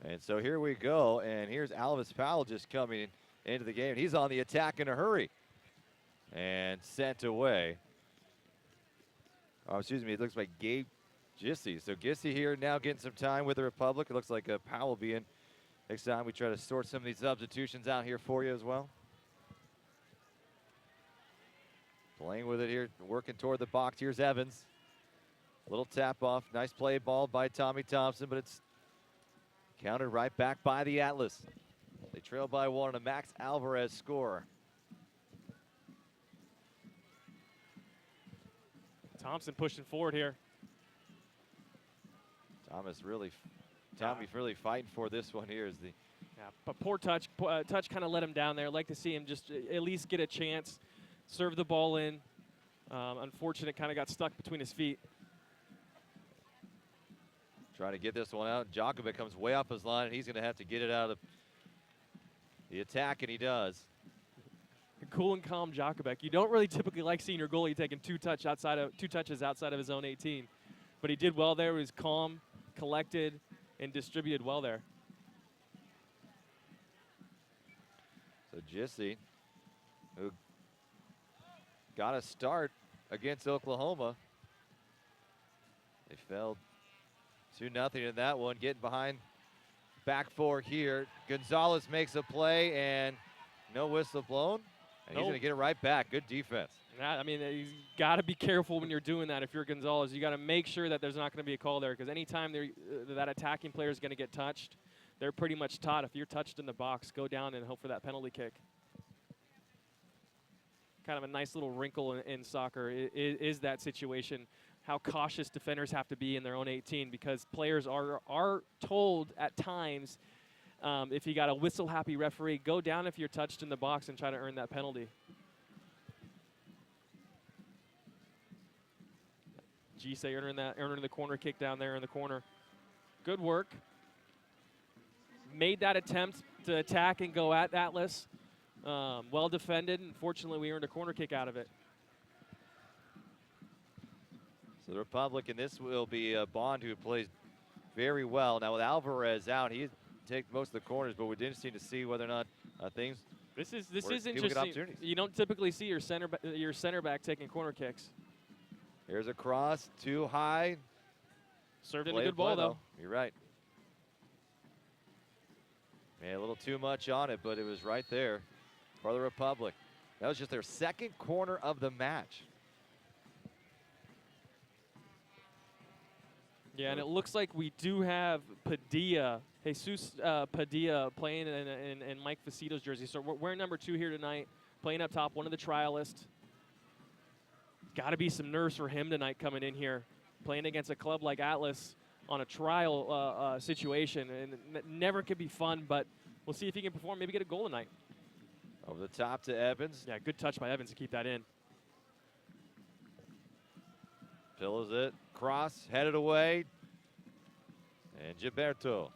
And so here we go, and here's Alvis Powell just coming into the game. He's on the attack in a hurry. And sent away. Oh, excuse me, it looks like Gabe Gissy. So Gissy here now getting some time with the Republic. It looks like Powell will be in next time. We try to sort some of these substitutions out here for you as well. Playing with it here, working toward the box. Here's Evans. Little tap off. Nice play ball by Tommy Thompson, but it's countered right back by the Atlas. They trail by 1 on a Max Alvarez score. Thompson pushing forward here. Tommy really fighting for this one here. But poor touch. Touch kind of let him down there. I'd like to see him just at least get a chance, serve the ball in. Unfortunate, kind of got stuck between his feet. Trying to get this one out. Djokovic comes way off his line, and he's going to have to get it out of the attack, and he does. Cool and calm Djokovic. You don't really typically like seeing your goalie taking two touches outside of his own 18, but he did well there. He was calm, collected, and distributed well there. So Gissy, who got a start against Oklahoma, they fell 2-0 in that one. Getting behind back four here. Gonzalez makes a play and no whistle blown. And he's going to get it right back. Good defense. I mean, you got to be careful when you're doing that. If you're Gonzalez, you got to make sure that there's not going to be a call there, because anytime that attacking player is going to get touched, they're pretty much taught, if you're touched in the box, go down and hope for that penalty kick. Kind of a nice little wrinkle in soccer is that situation, how cautious defenders have to be in their own 18, because players are told at times, if you got a whistle-happy referee, go down if you're touched in the box and try to earn that penalty. Gise earning the corner kick down there in the corner. Good work. Made that attempt to attack and go at Atlas. Well defended. Unfortunately, we earned a corner kick out of it. So the Republic, and this will be Bond, who plays very well. Now with Alvarez out, he take most of the corners, but we're interesting to see whether or not things. This is interesting. You don't typically see your center back taking corner kicks. Here's a cross, too high. Served in a good ball, though. You're right. Man, a little too much on it, but it was right there for the Republic. That was just their second corner of the match. Yeah, and it looks like we do have Padilla, Jesus Padilla, playing in Mike Facito's jersey. So we're wearing number 2 here tonight, playing up top, one of the trialists. Got to be some nerves for him tonight coming in here, playing against a club like Atlas on a trial situation. And it never could be fun, but we'll see if he can perform, maybe get a goal tonight. Over the top to Evans. Yeah, good touch by Evans to keep that in. Pillows it, cross, headed away. And Gilberto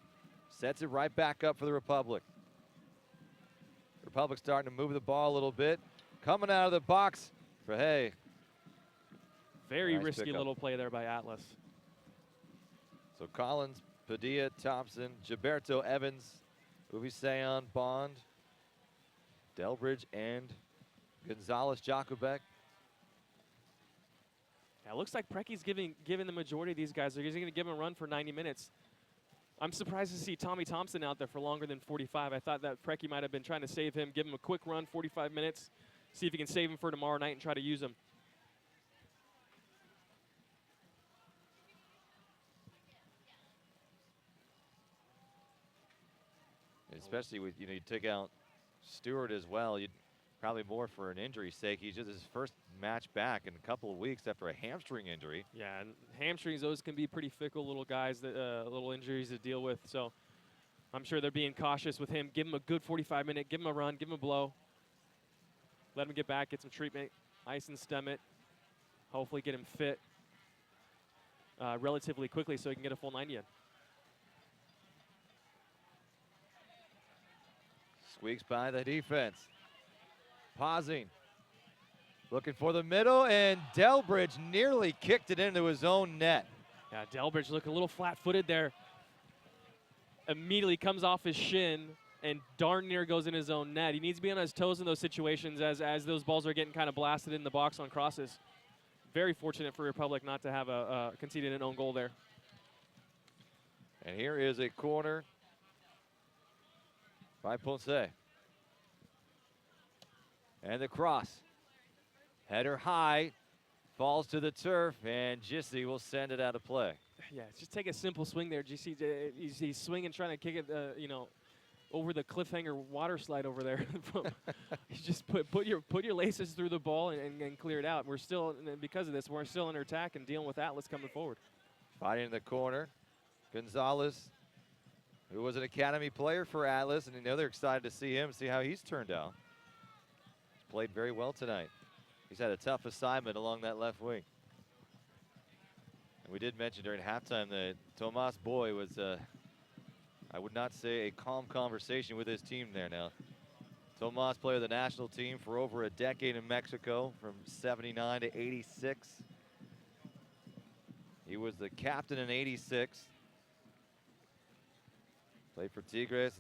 Sets it right back up for the Republic. Republic starting to move the ball a little bit. Coming out of the box for Hay. Very Nice risky pickup. little play there by Atlas. So Collins, Padilla, Thompson, Gilberto, Evans, Uviseon, Bond, Delbridge, and Gonzalez, Jakubek. Yeah, it looks like Precky's giving the majority of these guys. He's going to give them a run for 90 minutes. I'm surprised to see Tommy Thompson out there for longer than 45. I thought that Precky might have been trying to save him, give him a quick run, 45 minutes, see if he can save him for tomorrow night and try to use him. Especially with, you took out Stewart as well. You'd probably more for an injury's sake. He's just his first match back in a couple of weeks after a hamstring injury. Yeah, and hamstrings, those can be pretty fickle little guys, that little injuries to deal with. So I'm sure they're being cautious with him. Give him a good 45-minute, give him a run, give him a blow. Let him get back, get some treatment, ice and stem it. Hopefully get him fit relatively quickly so he can get a full 90 in. Squeaks by the defense. Pausing. Looking for the middle, and Delbridge nearly kicked it into his own net. Yeah, Delbridge looked a little flat-footed there. Immediately comes off his shin and darn near goes in his own net. He needs to be on his toes in those situations as those balls are getting kind of blasted in the box on crosses. Very fortunate for Republic not to have conceded an own goal there. And here is a corner by Ponce. And the cross. Header high, falls to the turf, and Jissy will send it out of play. Yeah, just take a simple swing there. Jissy, he's swinging, trying to kick it, over the cliffhanger water slide over there. You just put your laces through the ball and clear it out. We're still, because of this, we're still under attack and dealing with Atlas coming forward. Fighting in the corner. Gonzalez, who was an academy player for Atlas, and they're excited to see him, see how he's turned out. He's played very well tonight. He's had a tough assignment along that left wing. And we did mention during halftime that Tomas Boy was, I would not say a calm conversation with his team there now. Tomas played with the national team for over a decade in Mexico, from 79 to 86. He was the captain in 86. Played for Tigres,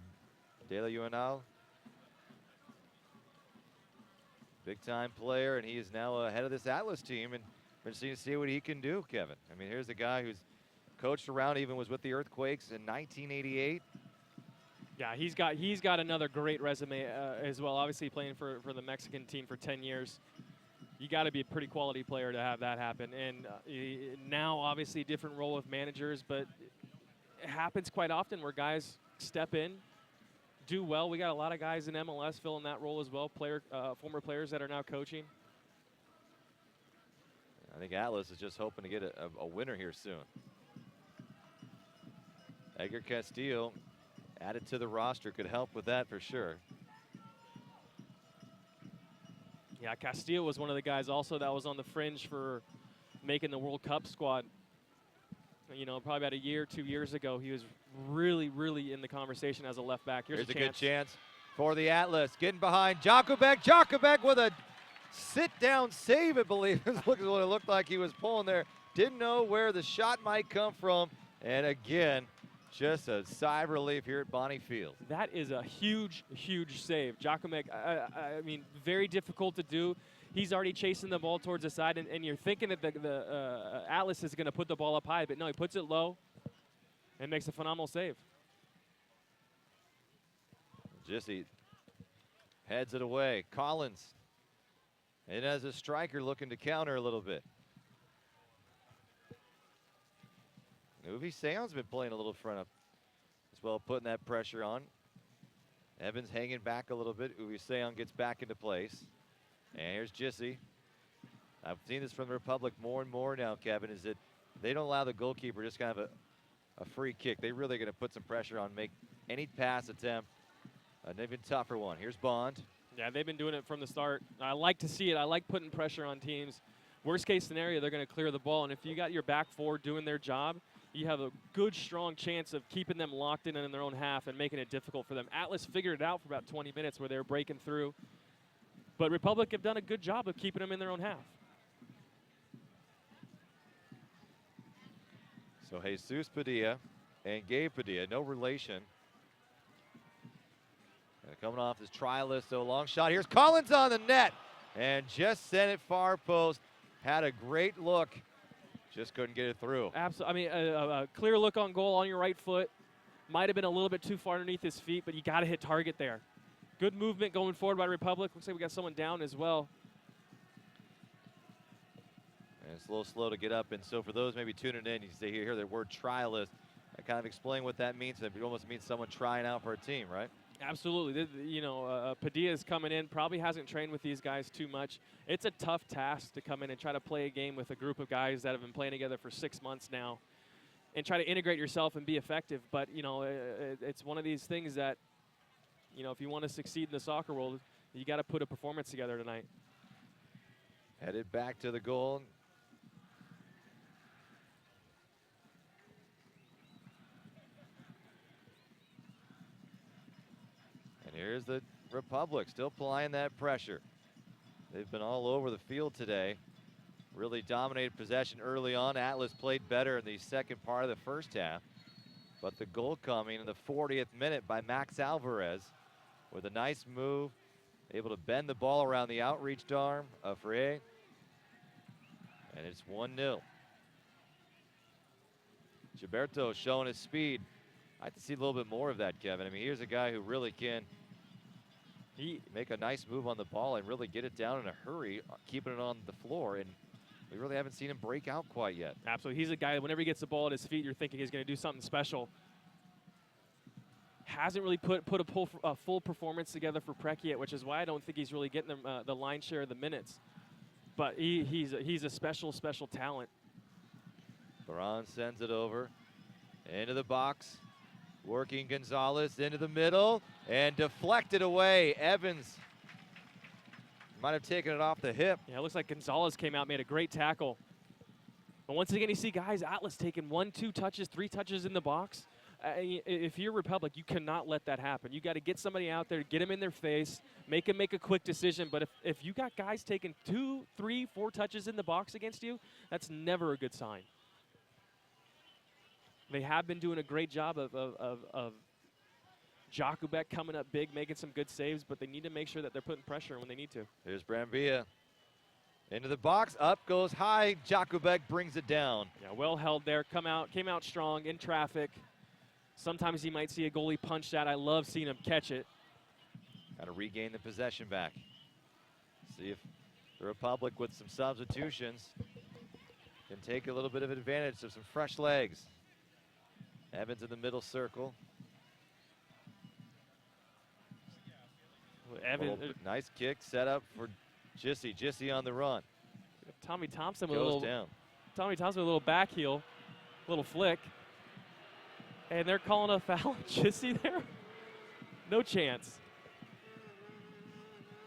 De La UNL. Big time player, and he is now ahead of this Atlas team, and we're interesting to see what he can do, Kevin. I mean, here's a guy who's coached around, even was with the Earthquakes in 1988. Yeah, he's got another great resume as well. Obviously playing for the Mexican team for 10 years. You got to be a pretty quality player to have that happen. And now obviously a different role with managers, but it happens quite often where guys step in, do well. We got a lot of guys in MLS filling that role as well, former players that are now coaching. I think Atlas is just hoping to get a winner here soon. Edgar Castillo added to the roster, could help with that for sure. Yeah, Castillo was one of the guys also that was on the fringe for making the World Cup squad. Probably about a year, 2 years ago, he was really, really in the conversation as a left back. Here's a good chance for the Atlas. Getting behind Jakubek. Jakubek with a sit-down save, I believe. Look at what it looked like he was pulling there. Didn't know where the shot might come from. And again, just a sigh of relief here at Bonnie Field. That is a huge, huge save. Jakubek, I mean, very difficult to do. He's already chasing the ball towards the side, and you're thinking that the Atlas is going to put the ball up high, but no, he puts it low and makes a phenomenal save. Jissy heads it away. Collins, and as a striker looking to counter a little bit. Uvi Seon's been playing a little front up as well, putting that pressure on. Evans hanging back a little bit. Uvi Seon gets back into place. And here's Jissy. I've seen this from the Republic more and more now, Kevin, is that they don't allow the goalkeeper just kind of a free kick. They really going to put some pressure on, make any pass attempt an even tougher one. Here's Bond. Yeah, they've been doing it from the start. I like to see it. I like putting pressure on teams. Worst case scenario, they're going to clear the ball. And if you got your back four doing their job, you have a good, strong chance of keeping them locked in their own half and making it difficult for them. Atlas figured it out for about 20 minutes where they were breaking through. But Republic have done a good job of keeping them in their own half. So Jesus Padilla and Gabe Padilla, no relation. And coming off his trialist, so long shot. Here's Collins on the net and just sent it far post. Had a great look, just couldn't get it through. Absolutely. I mean, a clear look on goal on your right foot. Might have been a little bit too far underneath his feet, but you got to hit target there. Good movement going forward by Republic. Looks like we got someone down as well. And it's a little slow to get up, and so for those maybe tuning in, you can hear the word trialist. I kind of explain what that means. It almost means someone trying out for a team, right? Absolutely. You know, Padilla's coming in, probably hasn't trained with these guys too much. It's a tough task to come in and try to play a game with a group of guys that have been playing together for 6 months now and try to integrate yourself and be effective. But, you know, it's one of these things that, you know, if you want to succeed in the soccer world, you got to put a performance together tonight. Headed back to the goal. Here's the Republic still applying that pressure. They've been all over the field today. Really dominated possession early on. Atlas played better in the second part of the first half. But the goal coming in the 40th minute by Max Alvarez with a nice move. Able to bend the ball around the outreached arm of Frey. And it's 1-0. Gilberto showing his speed. I'd like to see a little bit more of that, Kevin. I mean, here's a guy who really can make a nice move on the ball and really get it down in a hurry, keeping it on the floor. And we really haven't seen him break out quite yet. Absolutely. He's a guy, whenever he gets the ball at his feet, you're thinking he's going to do something special. Hasn't really put a full performance together for Preki yet, which is why I don't think he's really getting the line share of the minutes. But he's a special talent. Baran sends it over into the box. Working Gonzalez into the middle and deflected away. Evans might have taken it off the hip. Yeah, it looks like Gonzalez came out, made a great tackle. But once again, you see guys, Atlas taking 1, 2 touches, 3 touches in the box. If you're Republic, you cannot let that happen. You got to get somebody out there, get them in their face, make them make a quick decision. But if you got guys taking 2, 3, 4 touches in the box against you, that's never a good sign. They have been doing a great job of Jakubek coming up big, making some good saves, but they need to make sure that they're putting pressure when they need to. Here's Brambilla into the box, up goes high. Jakubek brings it down. Yeah, well held there. Came out strong in traffic. Sometimes you might see a goalie punch that. I love seeing him catch it. Got to regain the possession back. See if the Republic with some substitutions can take a little bit of advantage of some fresh legs. Evans in the middle circle. Nice kick set up for Jissy. Jissy on the run. Tommy Thompson with Tommy Thompson with a little back heel, little flick. And they're calling a foul on Jissy there. No chance.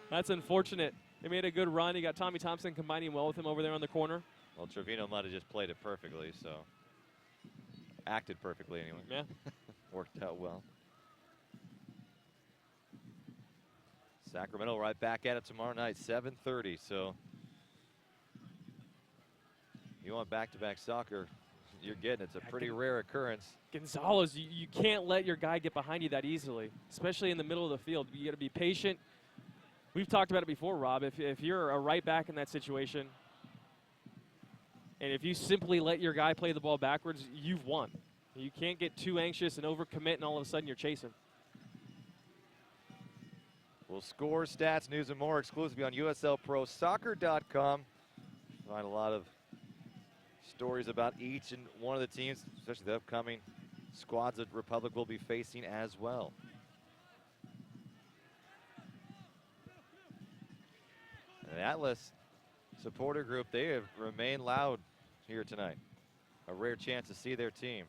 That's unfortunate. They made a good run. You got Tommy Thompson combining well with him over there on the corner. Well, Trevino might have just played it perfectly, so. Acted perfectly anyway. Yeah. Worked out well. Sacramento right back at it tomorrow night, 7:30. So you want back-to-back soccer, you're getting it. It's a pretty rare occurrence. Gonzalez, you can't let your guy get behind you that easily, especially in the middle of the field. You got to be patient. We've talked about it before, Rob. If you're a right back in that situation, and if you simply let your guy play the ball backwards, you've won. You can't get too anxious and overcommit, and all of a sudden you're chasing. We'll score, stats, news, and more exclusively on USLProSoccer.com. Find a lot of stories about each and one of the teams, especially the upcoming squads that Republic will be facing as well. And the Atlas supporter group, they have remained loud here tonight. A rare chance to see their team.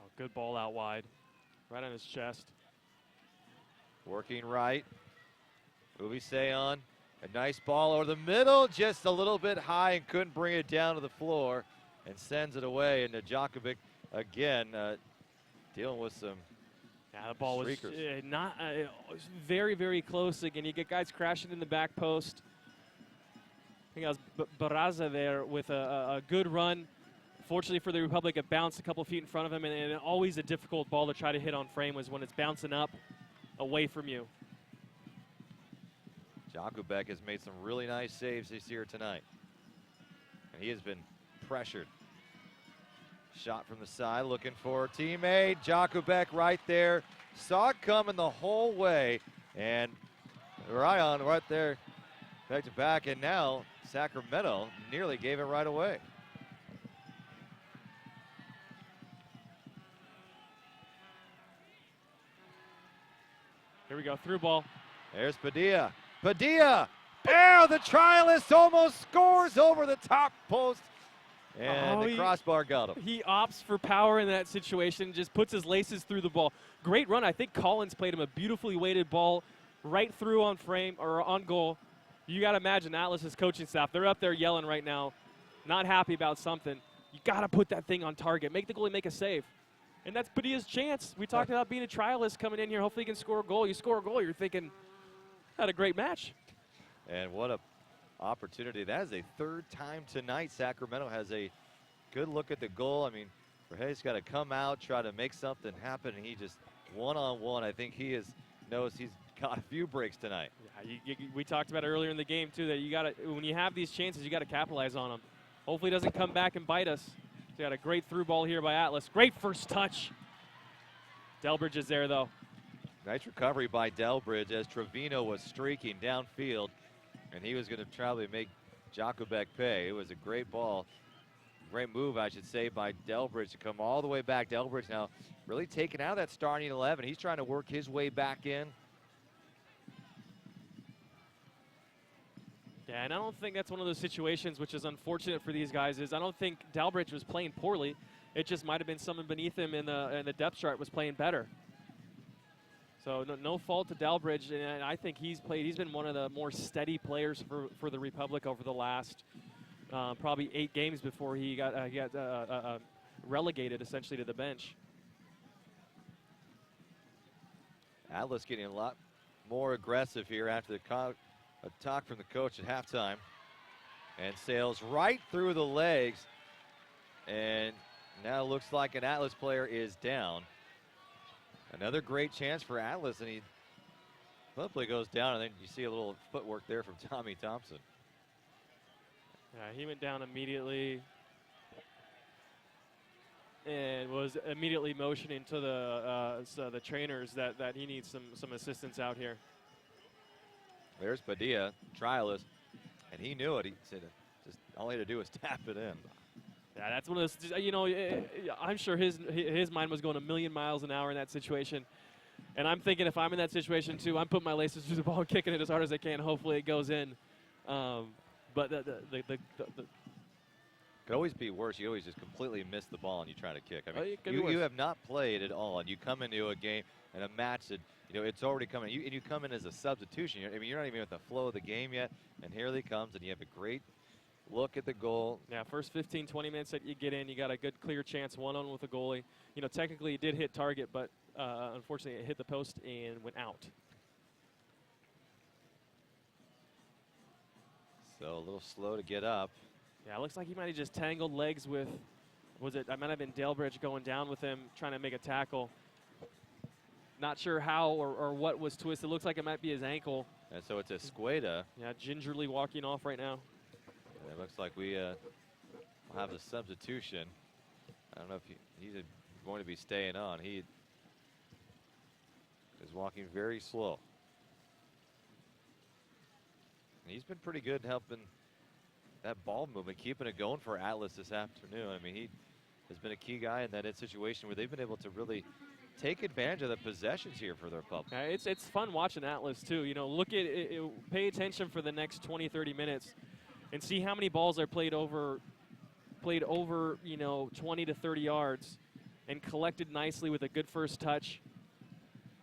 Oh, good ball out wide, right on his chest. Working right. Uvi Seon A nice ball over the middle, just a little bit high and couldn't bring it down to the floor and sends it away. And Djokovic again dealing with some Yeah, the ball was streakers. was very, very close. Again, you get guys crashing in the back post. I think that was Barraza there with a good run. Fortunately for the Republic, it bounced a couple feet in front of him, and always a difficult ball to try to hit on frame was when it's bouncing up away from you. Djokovic has made some really nice saves this year tonight. And he has been pressured. Shot from the side, looking for a teammate. Djokovic right there. Saw it coming the whole way. And Ryan right there, back to back. And now Sacramento nearly gave it right away. Here we go, through ball. There's Padilla. Padilla! Oh, the trialist almost scores over the top post. And the crossbar got him. He opts for power in that situation, just puts his laces through the ball. Great run. I think Collins played him a beautifully weighted ball right through on frame or on goal. You got to imagine Atlas's coaching staff. They're up there yelling right now, not happy about something. You got to put that thing on target. Make the goalie make a save. And that's Padilla's chance. We talked about being a trialist coming in here. Hopefully he can score a goal. You score a goal, you're thinking, had a great match. And what a opportunity. That is a third time tonight Sacramento has a good look at the goal. I mean, Verhey's got to come out, try to make something happen, and he just one-on-one. I think he knows he's got a few breaks tonight. Yeah, we talked about it earlier in the game, too, that you got to, when you have these chances, you got to capitalize on them. Hopefully he doesn't come back and bite us. So got a great through ball here by Atlas. Great first touch. Delbridge is there, though. Nice recovery by Delbridge as Trevino was streaking downfield, and he was going to probably make Djokovic pay. It was a great ball, great move, I should say, by Delbridge to come all the way back. Delbridge now really taken out of that starting 11. He's trying to work his way back in. Yeah, and I don't think that's one of those situations which is unfortunate for these guys. I don't think Delbridge was playing poorly. It just might have been someone beneath him in the depth chart was playing better. So no fault to Delbridge, and I think he's been one of the more steady players for the Republic over the last probably 8 games before he got relegated essentially to the bench. Atlas getting a lot more aggressive here after a talk from the coach at halftime, and sails right through the legs, and now looks like an Atlas player is down. Another great chance for Atlas, and he hopefully goes down, and then you see a little footwork there from Tommy Thompson. Yeah, he went down immediately and was immediately motioning to the trainers that he needs some assistance out here. There's Padilla, trialist, and he knew it. He said just all he had to do was tap it in. Yeah, that's one of those, you know, I'm sure his mind was going a million miles an hour in that situation. And I'm thinking if I'm in that situation too, I'm putting my laces through the ball and kicking it as hard as I can. Hopefully it goes in. But Could always be worse. You always just completely miss the ball and you try to kick. I mean, it could be worse. you have not played at all, and you come into a game and a match that, you know, it's already coming. And you come in as a substitution. I mean, you're not even with the flow of the game yet, and here he comes, and you have a great look at the goal. Yeah, first 15, 20 minutes that you get in, you got a good, clear chance one-on-one with the goalie. You know, technically it did hit target, but unfortunately it hit the post and went out. So a little slow to get up. Yeah, it looks like he might have just tangled legs with, I might have been Delbridge going down with him, trying to make a tackle. Not sure how or what was twisted. It looks like it might be his ankle. And so it's Escueda. Yeah, gingerly walking off right now. And it looks like we will have a substitution. I don't know if he's going to be staying on. He is walking very slow. And he's been pretty good helping that ball movement, keeping it going for Atlas this afternoon. I mean, he has been a key guy in that situation where they've been able to really take advantage of the possessions here for their Republic. It's fun watching Atlas too. You know, look at it, pay attention for the next 20, 30 minutes and see how many balls are played over, you know, 20 to 30 yards and collected nicely with a good first touch.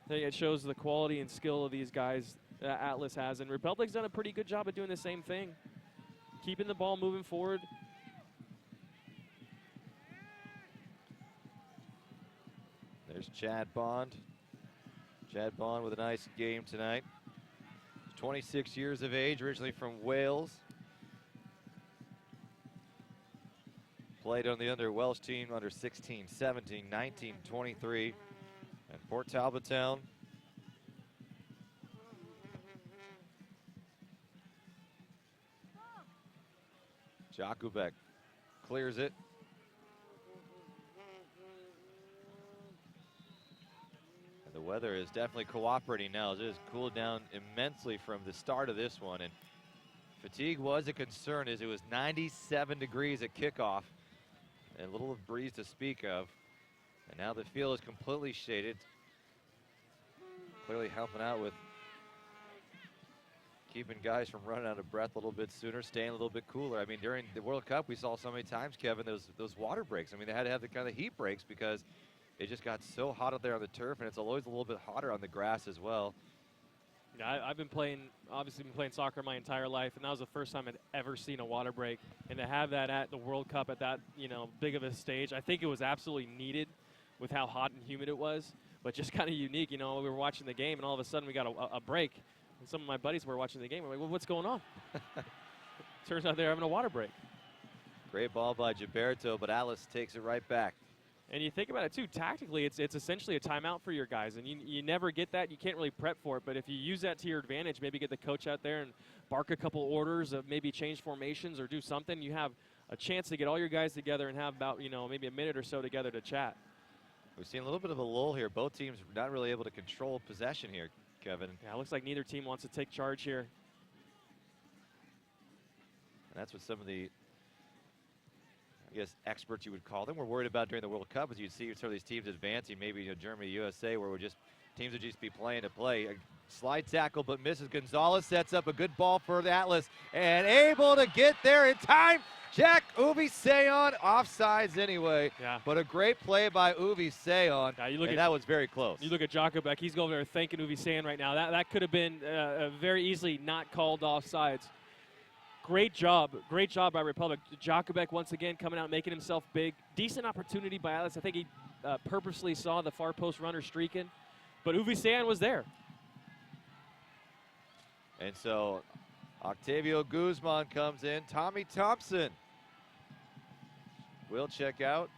I think it shows the quality and skill of these guys Atlas has. And Republic's done a pretty good job of doing the same thing, keeping the ball moving forward. There's Chad Bond. Chad Bond with a nice game tonight. 26 years of age, originally from Wales. Played on the Welsh team under 16, 17, 19, 23. And Port Talbot Town. Jakubek clears it. And the weather is definitely cooperating now. It has cooled down immensely from the start of this one. And fatigue was a concern as it was 97 degrees at kickoff. And a little breeze to speak of. And now the field is completely shaded. Clearly helping out with keeping guys from running out of breath a little bit sooner, staying a little bit cooler. I mean, during the World Cup, we saw so many times, Kevin, those water breaks. I mean, they had to have the kind of heat breaks because it just got so hot out there on the turf, and it's always a little bit hotter on the grass as well. Yeah, I've been playing soccer my entire life, and that was the first time I'd ever seen a water break. And to have that at the World Cup at that, big of a stage, I think it was absolutely needed with how hot and humid it was, but just kind of unique. We were watching the game, and all of a sudden we got a break. And some of my buddies were watching the game. We're like, well, what's going on? Turns out they're having a water break. Great ball by Gilberto, but Atlas takes it right back. And you think about it, too, tactically, it's essentially a timeout for your guys. And you never get that. You can't really prep for it. But if you use that to your advantage, maybe get the coach out there and bark a couple orders of maybe change formations or do something, you have a chance to get all your guys together and have about, maybe a minute or so together to chat. We've seen a little bit of a lull here. Both teams not really able to control possession here, Kevin. Yeah, it looks like neither team wants to take charge here. And that's what some of the, I guess, experts you would call them, were worried about during the World Cup, as you'd see some of these teams advancing, maybe Germany, USA, where teams would just be playing to play. A slide tackle, but misses. Gonzalez sets up a good ball for the Atlas, and able to get there in time. Jack Uvi-Seon, offsides anyway, yeah. But a great play by Uvi-Seon, and that was very close. You look at Jakubek, he's going there thanking Uvi-Seon right now. That could have been very easily not called offsides. Great job by Republic. Jakubek once again coming out, making himself big. Decent opportunity by Atlas. I think he purposely saw the far post runner streaking, but Uvi-Seon was there. And so Octavio Guzman comes in. Tommy Thompson will check out.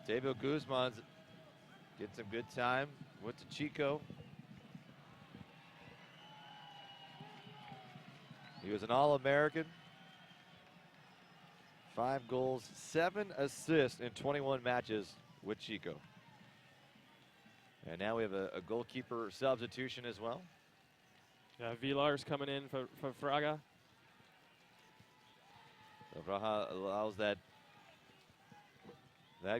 Octavio Guzman's getting some good time. Went to Chico. He was an All-American. 5 goals, 7 assists in 21 matches with Chico. And now we have a goalkeeper substitution as well. Villar's coming in for Fraga. So Fraga allows that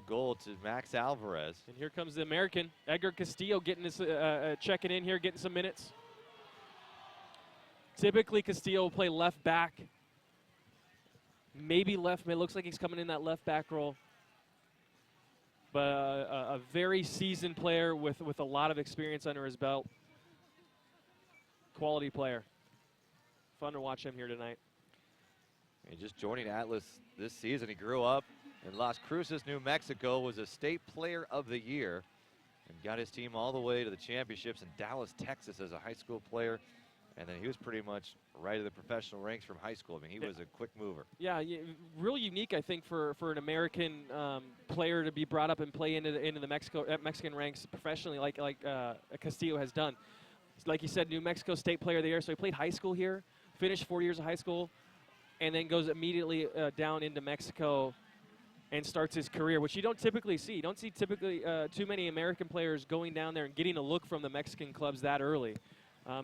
goal to Max Alvarez. And here comes the American, Edgar Castillo, getting this, checking in here, getting some minutes. Typically, Castillo will play left back. Maybe left mid. Looks like he's coming in that left back role. But a very seasoned player with a lot of experience under his belt. Quality player. Fun to watch him here tonight. And just joining Atlas this season. He grew up in Las Cruces, New Mexico, was a state player of the year, and got his team all the way to the championships in Dallas, Texas as a high school player. And then he was pretty much right at the professional ranks from high school. I mean, he was a quick mover. Yeah, real unique, I think, for an American player to be brought up and play into the Mexican ranks professionally, like Castillo has done. Like you said, New Mexico State Player of the Year. So he played high school here, finished 4 years of high school, and then goes immediately down into Mexico and starts his career, which you don't typically see. You don't see typically too many American players going down there and getting a look from the Mexican clubs that early.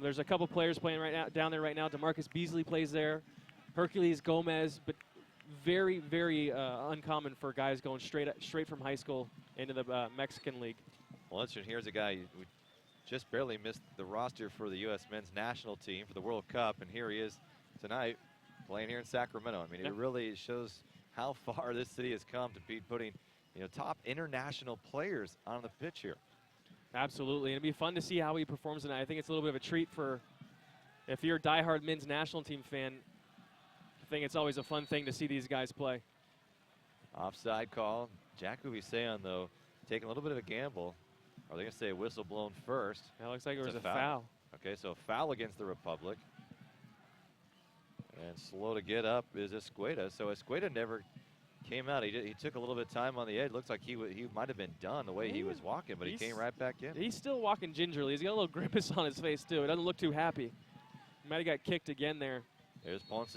There's a couple players playing down there right now. DeMarcus Beasley plays there. Hercules Gomez, but very, very uncommon for guys going straight from high school into the Mexican League. Well, here's a guy who just barely missed the roster for the U.S. men's national team for the World Cup, and here he is tonight playing here in Sacramento. I mean, It really shows how far this city has come to be putting, top international players on the pitch here. Absolutely. And it'd be fun to see how he performs tonight. I think it's a little bit of a treat for, if you're a diehard men's national team fan, I think it's always a fun thing to see these guys play. Offside call. Jack Uvisean, though, taking a little bit of a gamble. Are they going to say a whistle blown first? That looks like it was It's a foul. Okay, so foul against the Republic. And slow to get up is Escueda. So Escueda never came out. He took a little bit of time on the edge. Looks like he might have been done the way he was walking, but he came right back in. He's still walking gingerly. He's got a little grimace on his face, too. It doesn't look too happy. He might have got kicked again there. There's Ponce.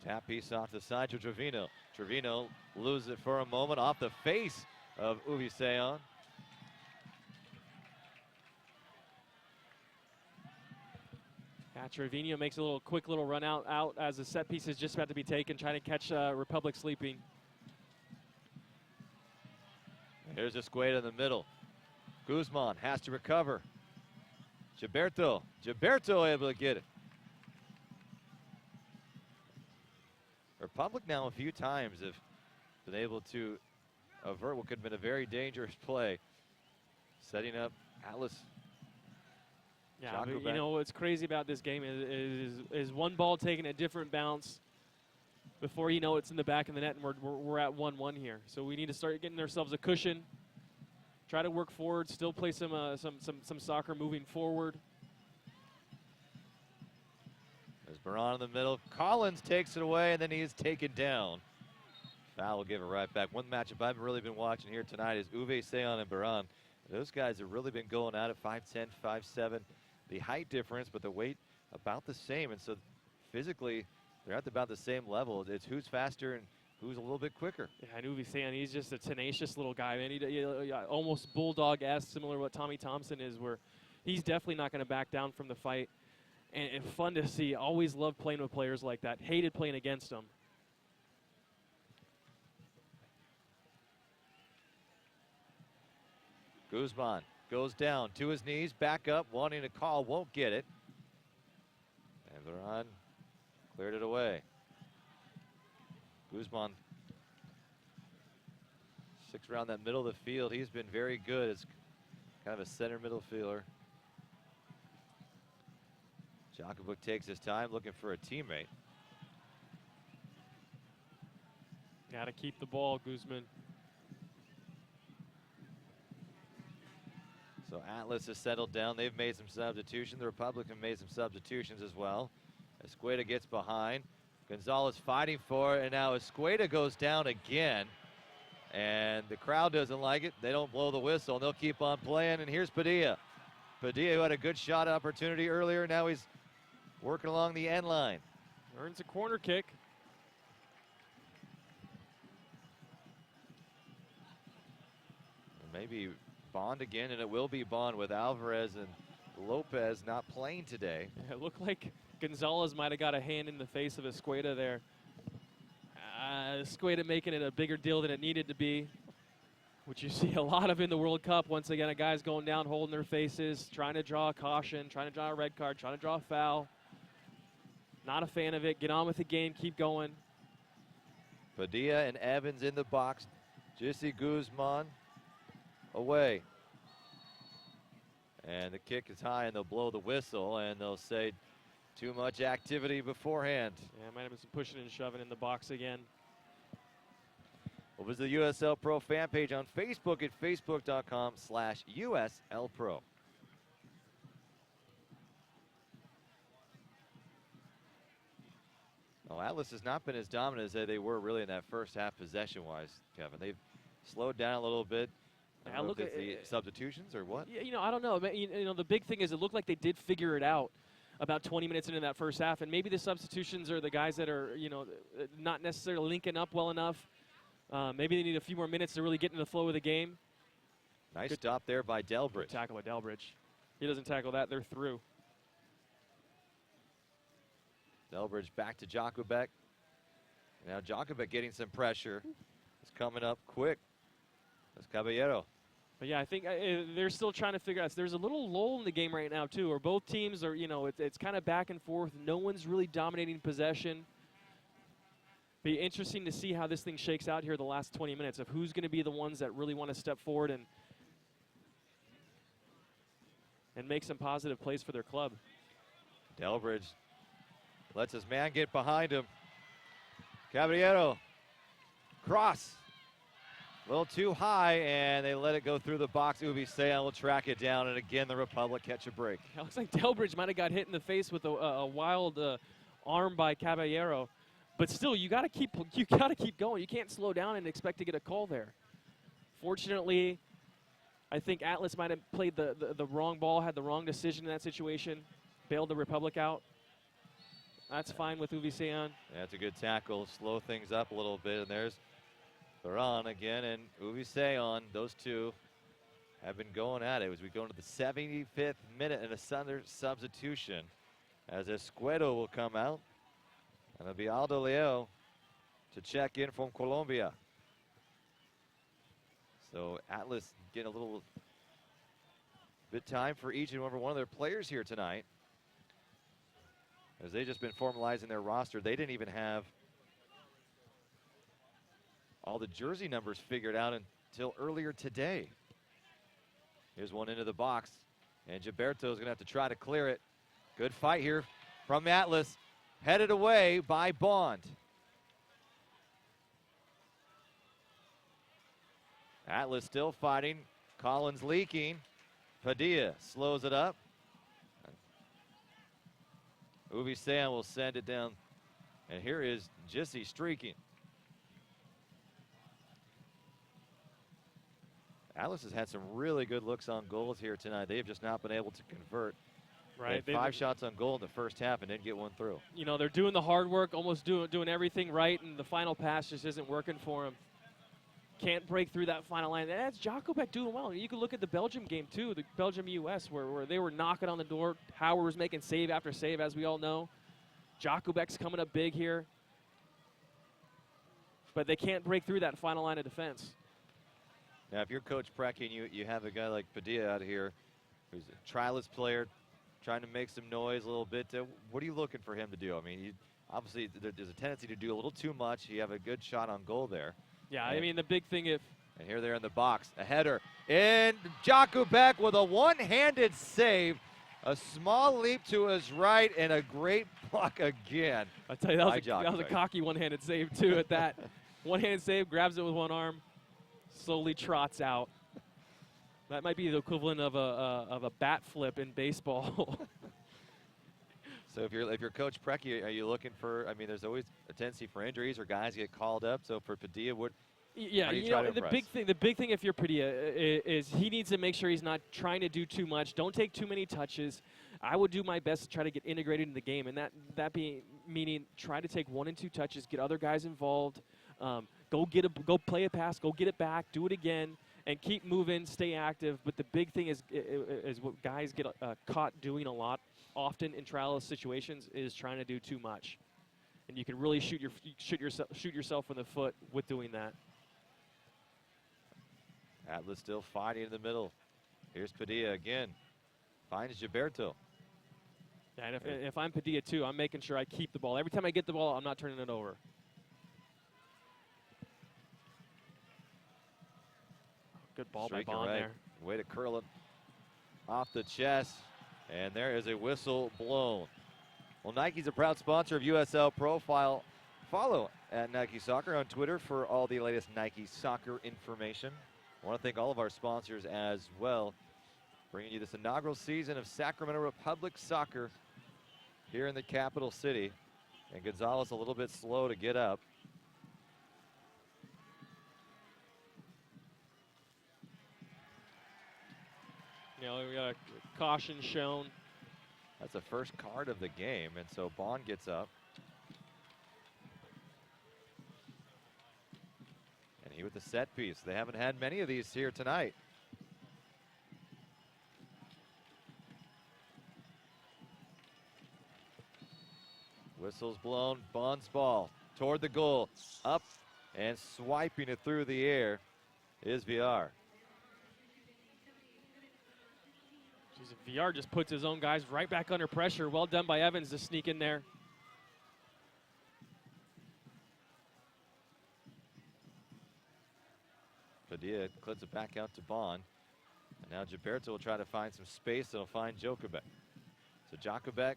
Tap piece off the side to Trevino. Trevino loses it for a moment off the face of Uvisean. Yeah, Trevino makes a quick little run out as the set piece is just about to be taken, trying to catch Republic sleeping. Here's Escueda in the middle. Guzman has to recover. Gilberto able to get it. Republic now a few times have been able to avert what could have been a very dangerous play. Setting up Atlas. Yeah, but you know what's crazy about this game is one ball taking a different bounce before you know it's in the back of the net, and we're at 1-1 here. So we need to start getting ourselves a cushion. Try to work forward, still play some soccer moving forward. There's Baran in the middle. Collins takes it away, and then he is taken down. Foul will give it right back. One matchup I've really been watching here tonight is Uvisean and Baran. Those guys have really been going at it, 5'10", 5'7". The height difference, but the weight about the same. And so physically, they're at about the same level. It's who's faster and who's a little bit quicker. Yeah, I knew he's just a tenacious little guy, man. He almost bulldog-esque, similar to what Tommy Thompson is, where he's definitely not going to back down from the fight. And fun to see. Always loved playing with players like that. Hated playing against them. Guzman goes down to his knees, back up, wanting to call, won't get it. And Baran cleared it away. Guzman sticks around that middle of the field. He's been very good as kind of a center middle fielder. Jakubuk takes his time looking for a teammate. Got to keep the ball, Guzman. So Atlas has settled down. They've made some substitutions. The Republican made some substitutions as well. Escueda gets behind. Gonzalez fighting for it, and now Escueda goes down again. And the crowd doesn't like it. They don't blow the whistle, and they'll keep on playing. And here's Padilla. Padilla, who had a good shot opportunity earlier, now he's working along the end line. Earns a corner kick. And maybe Bond again, and it will be Bond with Alvarez and Lopez not playing today. Yeah, it looked like Gonzalez might have got a hand in the face of Escueda there. Escueda making it a bigger deal than it needed to be, which you see a lot of in the World Cup. Once again, a guy's going down, holding their faces, trying to draw a caution, trying to draw a red card, trying to draw a foul. Not a fan of it. Get on with the game. Keep going. Padilla and Evans in the box. Jesse Guzman away. And the kick is high, and they'll blow the whistle, and they'll say too much activity beforehand. Yeah, might have been some pushing and shoving in the box again. Well, visit the USL Pro fan page on Facebook at facebook.com/USL Pro. Well, Atlas has not been as dominant as they were really in that first half possession-wise, Kevin. They've slowed down a little bit. I don't know if it's the substitutions or what? Yeah, I don't know. The big thing is it looked like they did figure it out about 20 minutes into that first half, and maybe the substitutions are the guys that are, not necessarily linking up well enough. Maybe they need a few more minutes to really get into the flow of the game. Nice stop there by Delbridge. Good tackle by Delbridge. He doesn't tackle that, they're through. Delbridge back to Jakubek. Now Jakubek getting some pressure. It's coming up quick. That's Caballero. But yeah, I think they're still trying to figure out. There's a little lull in the game right now too, where both teams are, it's kind of back and forth. No one's really dominating possession. Be interesting to see how this thing shakes out here the last 20 minutes of who's going to be the ones that really want to step forward and make some positive plays for their club. Delbridge lets his man get behind him. Caballero, cross. A little too high, and they let it go through the box. Ubi Sean will track it down, and again, the Republic catch a break. It looks like Delbridge might have got hit in the face with a wild arm by Caballero. But still, you got to keep going. You can't slow down and expect to get a call there. Fortunately, I think Atlas might have played the wrong ball, had the wrong decision in that situation, bailed the Republic out. That's fine with Uvi Sean. That's a good tackle. Slow things up a little bit, and there's Theron again and Uvi Seon. Those two have been going at it as we go into the 75th minute and a substitution as Escuedo will come out. And it'll be Aldo Leo to check in from Colombia. So Atlas getting a little bit time for each and every one of their players here tonight, as they've just been formalizing their roster. They didn't even have all the jersey numbers figured out until earlier today. Here's one into the box, and Gilberto's gonna have to try to clear it. Good fight here from Atlas, headed away by Bond. Atlas still fighting, Collins leaking. Padilla slows it up. Uvi Seon will send it down, and here is Jissy streaking. Atlas has had some really good looks on goals here tonight. They have just not been able to convert. Right, They had 5 shots on goal in the first half and didn't get one through. You know, they're doing the hard work, almost doing everything right, and the final pass just isn't working for them. Can't break through that final line. That's Jacobek doing well. You can look at the Belgium game too, the Belgium-US, where they were knocking on the door. Howard was making save after save, as we all know. Jacobek's coming up big here. But they can't break through that final line of defense. Now, if you're Coach Precky and you have a guy like Padilla out here, who's a trialist player, trying to make some noise a little bit, what are you looking for him to do? I mean, obviously there's a tendency to do a little too much. You have a good shot on goal there. Yeah, I mean, the big thing And here they're in the box, a header. And Jacobek with a one-handed save. A small leap to his right and a great block again. I tell you, that was a cocky one-handed save too at that. One-handed save, grabs it with one arm, slowly trots out. That might be the equivalent of a bat flip in baseball. So if you're Coach Precky, are you looking for? I mean, there's always a tendency for injuries or guys get called up. So for Padilla, yeah, you know, the big thing if you're Padilla is he needs to make sure he's not trying to do too much. Don't take too many touches. I would do my best to try to get integrated in the game, and that being meaning try to take 1 and 2 touches, get other guys involved, go play a pass, go get it back, do it again, and keep moving, stay active. But the big thing is what guys get caught doing a lot often in trial situations is trying to do too much, and you can really shoot yourself in the foot with doing that. Atlas still fighting in the middle. Here's Padilla again. Finds Gilberto. Yeah, and if I'm Padilla too, I'm making sure I keep the ball. Every time I get the ball, I'm not turning it over. Good ball by Bond there. Way to curl it off the chest. And there is a whistle blown. Well, Nike's a proud sponsor of USL Profile. Follow at Nike Soccer on Twitter for all the latest Nike Soccer information. I want to thank all of our sponsors as well, bringing you this inaugural season of Sacramento Republic Soccer here in the capital city. And Gonzalez a little bit slow to get up. You know, we got a caution shown. That's the first card of the game, and so Bond gets up. And he with the set piece. They haven't had many of these here tonight. Whistle's blown, Bond's ball toward the goal. Up and swiping it through the air is VR. VR just puts his own guys right back under pressure. Well done by Evans to sneak in there. Brandia clips it back out to Bond. And now Gilberto will try to find some space. He'll find Jokubek. So Jokubek,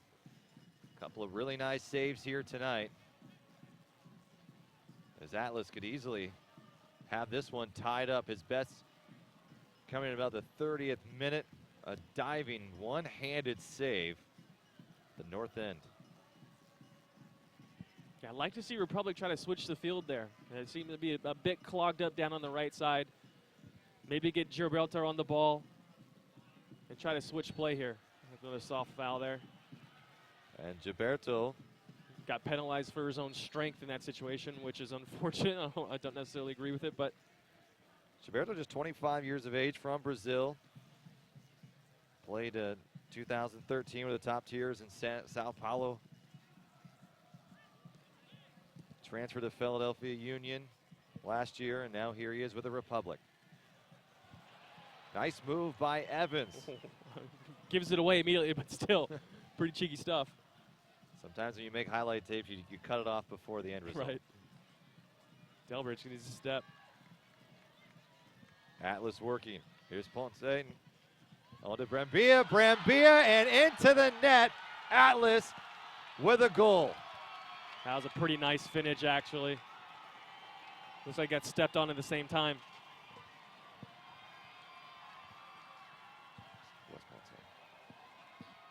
a couple of really nice saves here tonight. As Atlas could easily have this one tied up. His best coming in about the 30th minute. A diving one-handed save. The north end. Yeah, I'd like to see Republic try to switch the field there. It seemed to be a bit clogged up down on the right side. Maybe get Gilberto on the ball and try to switch play here. Another soft foul there. And Gilberto got penalized for his own strength in that situation, which is unfortunate. I don't necessarily agree with it, but Gilberto, just 25 years of age, from Brazil. Played 2013 with the top tiers in Sao Paulo. Transferred to Philadelphia Union last year, and now here he is with the Republic. Nice move by Evans. gives it away immediately, but still pretty cheeky stuff. Sometimes when you make highlight tapes, you cut it off before the end result. Right. Delbridge needs to step. Atlas working. Here's Ponce. On to Brambilla. Brambilla and into the net. Atlas with a goal. That was a pretty nice finish, actually. Looks like it got stepped on at the same time.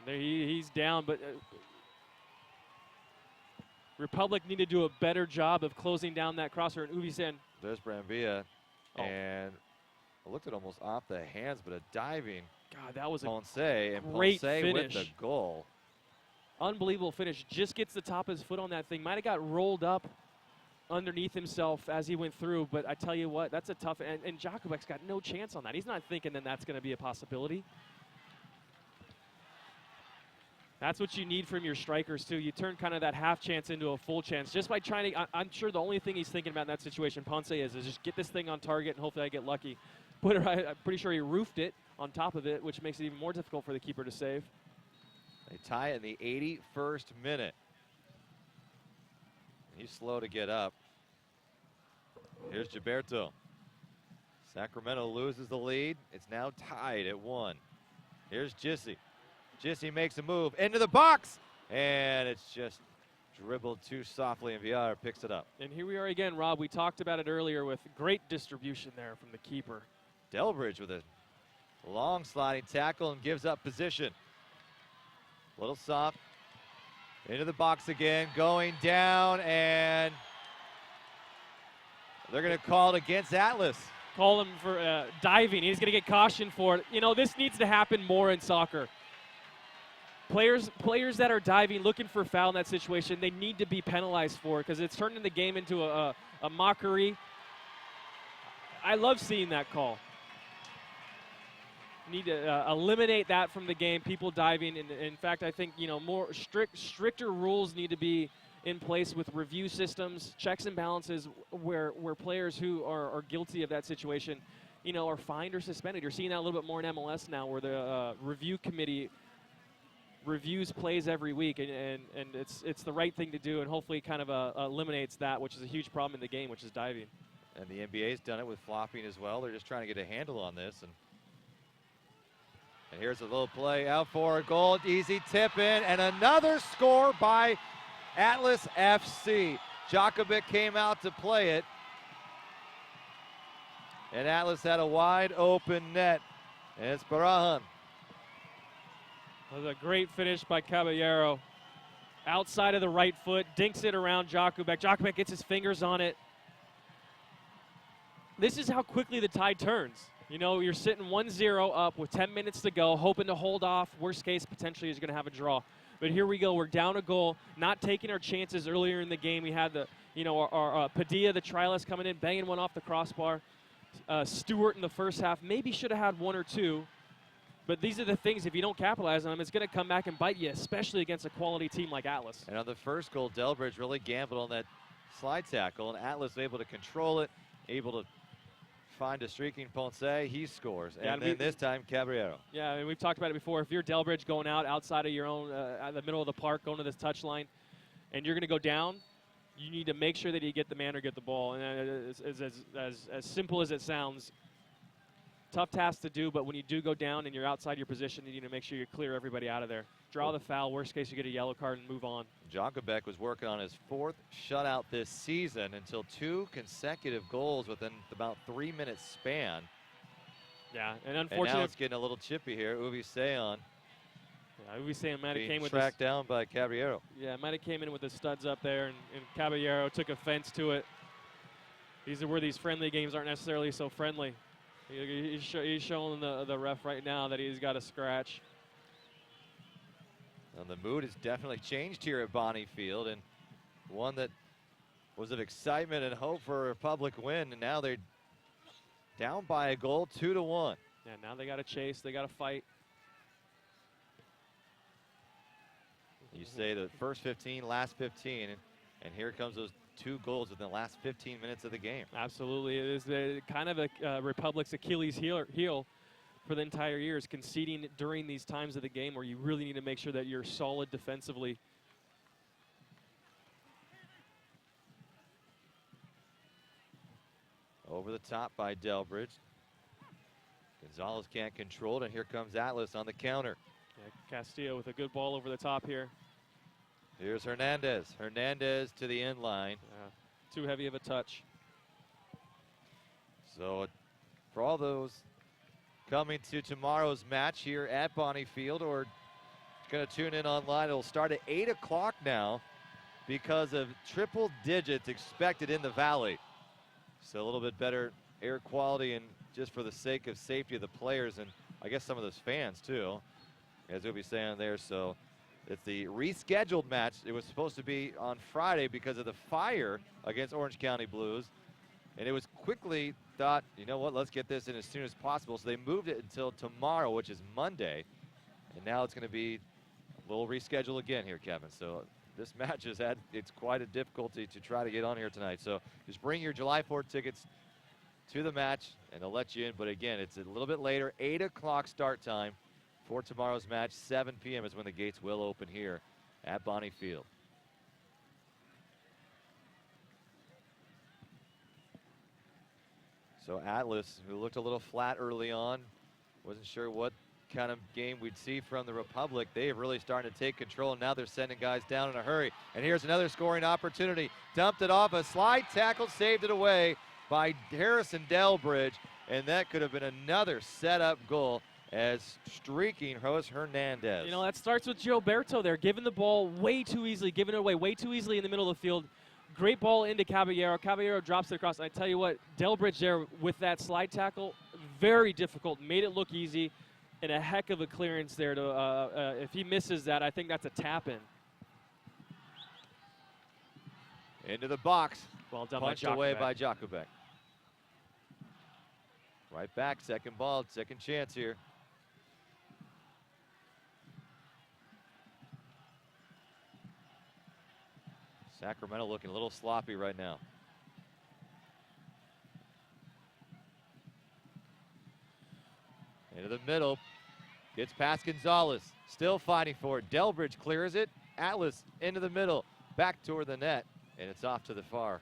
There he's down, but Republic need to do a better job of closing down that crosser. And Uvisen. There's Brambilla, and I looked at almost off the hands, but a diving. God, that was Ponce, a and great Ponce finish. with the goal. Unbelievable finish. Just gets the top of his foot on that thing. Might have got rolled up underneath himself as he went through, but I tell you what, that's a tough, and Jokubek's got no chance on that. He's not thinking that that's going to be a possibility. That's what you need from your strikers, too. You turn kind of that half chance into a full chance just by trying to, I'm sure the only thing he's thinking about in that situation, Ponce, is just get this thing on target and hopefully I get lucky. But I'm pretty sure he roofed it on top of it, which makes it even more difficult for the keeper to save. They tie it in the 81st minute. He's slow to get up. Here's Gilberto. Sacramento loses the lead. It's now tied at 1. Here's Gissi. Gissi makes a move into the box, and it's just dribbled too softly, and Villar picks it up. And here we are again, Rob. We talked about it earlier with great distribution there from the keeper. Delbridge with a long sliding tackle and gives up position. Little soft. Into the box again, going down, and they're going to call it against Atlas. Call him for diving. He's going to get cautioned for it. You know, this needs to happen more in soccer. Players that are diving, looking for a foul in that situation, they need to be penalized for it because it's turning the game into a mockery. I love seeing that call. Need to eliminate that from the game, people diving. And in fact, I think, you know, more stricter rules need to be in place with review systems, checks and balances where players who are guilty of that situation, you know, are fined or suspended. You're seeing that a little bit more in MLS now where the review committee reviews plays every week, and it's the right thing to do, and hopefully kind of eliminates that, which is a huge problem in the game, which is diving. And the NBA's done it with flopping as well. They're just trying to get a handle on this. And here's a little play out for a goal. Easy tip in, and another score by Atlas FC. Jokubek came out to play it, and Atlas had a wide open net. And it's Barajan. That was a great finish by Caballero. Outside of the right foot, dinks it around Jokubek. Jokubek gets his fingers on it. This is how quickly the tide turns. You know, you're sitting 1-0 up with 10 minutes to go, hoping to hold off. Worst case, potentially, is going to have a draw. But here we go. We're down a goal, not taking our chances earlier in the game. We had the, you know, our Padilla, the trialist, coming in, banging one off the crossbar. Stewart in the first half maybe should have had one or two. But these are the things, if you don't capitalize on them, it's going to come back and bite you, especially against a quality team like Atlas. And on the first goal, Delbridge really gambled on that slide tackle, and Atlas was able to control it, able to find a streaking Ponce. He scores. And then this time, Caballero. Yeah, I mean, we've talked about it before. If you're Delbridge going out outside of your own, at the middle of the park, going to this touch line, and you're going to go down, you need to make sure that you get the man or get the ball. And as simple as it sounds, Tough task to do, but when you do go down and you're outside your position, you need to make sure you clear everybody out of there. Draw the foul. Worst case, you get a yellow card and move on. Jakubek was working on his 4th shutout this season until 2 consecutive goals within about 3-minute span. Yeah, and And now unfortunately, it's getting a little chippy here. Uvi Seon we saying might have came with tracked down by Caballero. Yeah, might have came in with the studs up there, and Caballero took offense to it. These are where these friendly games aren't necessarily so friendly. He's showing the ref right now that he's got a scratch. And the mood has definitely changed here at Bonnie Field, and one that was of excitement and hope for a Republic win, and now they're down by a goal, 2-1. Yeah, now they got to chase, they got to fight. You say the first 15, last 15, and here comes those 2 goals within the last 15 minutes of the game. Absolutely, it is kind of a Republic's Achilles heel for the entire year, is conceding during these times of the game where you really need to make sure that you're solid defensively. Over the top by Delbridge. Gonzalez can't control it, and here comes Atlas on the counter. Yeah, Castillo with a good ball over the top here. Here's Hernandez. Hernandez to the end line. Too heavy of a touch. So for all those coming to tomorrow's match here at Bonnie Field or going to tune in online, it'll start at 8 o'clock now because of triple digits expected in the Valley. So a little bit better air quality, and just for the sake of safety of the players and I guess some of those fans too, as we'll be saying there. So it's the rescheduled match. It was supposed to be on Friday because of the fire against Orange County Blues. And it was quickly thought, you know what, let's get this in as soon as possible. So they moved it until tomorrow, which is Monday. And now it's going to be a little reschedule again here, Kevin. So this match has had, it's quite a difficulty to try to get on here tonight. So just bring your July 4th tickets to the match and they'll let you in. But again, it's a little bit later, 8 o'clock start time for tomorrow's match. 7 p.m. is when the gates will open here at Bonnie Field. So Atlas, who looked a little flat early on, wasn't sure what kind of game we'd see from the Republic. They have really started to take control, and now they're sending guys down in a hurry. And here's another scoring opportunity. Dumped it off, a slide tackle, saved it away by Harrison Delbridge, and that could have been another setup goal as streaking Jose Hernandez. You know, that starts with Gilberto there, giving the ball way too easily, giving it away way too easily in the middle of the field. Great ball into Caballero. Caballero drops it across. And I tell you what, Delbridge there with that slide tackle, very difficult, made it look easy, and a heck of a clearance there. To if he misses that, I think that's a tap-in. Into the box. Well done, punched away by Jakubek. Right back, second ball, second chance here. Sacramento looking a little sloppy right now. Into the middle, gets past Gonzalez, still fighting for it. Delbridge clears it. Atlas into the middle, back toward the net, and it's off to the far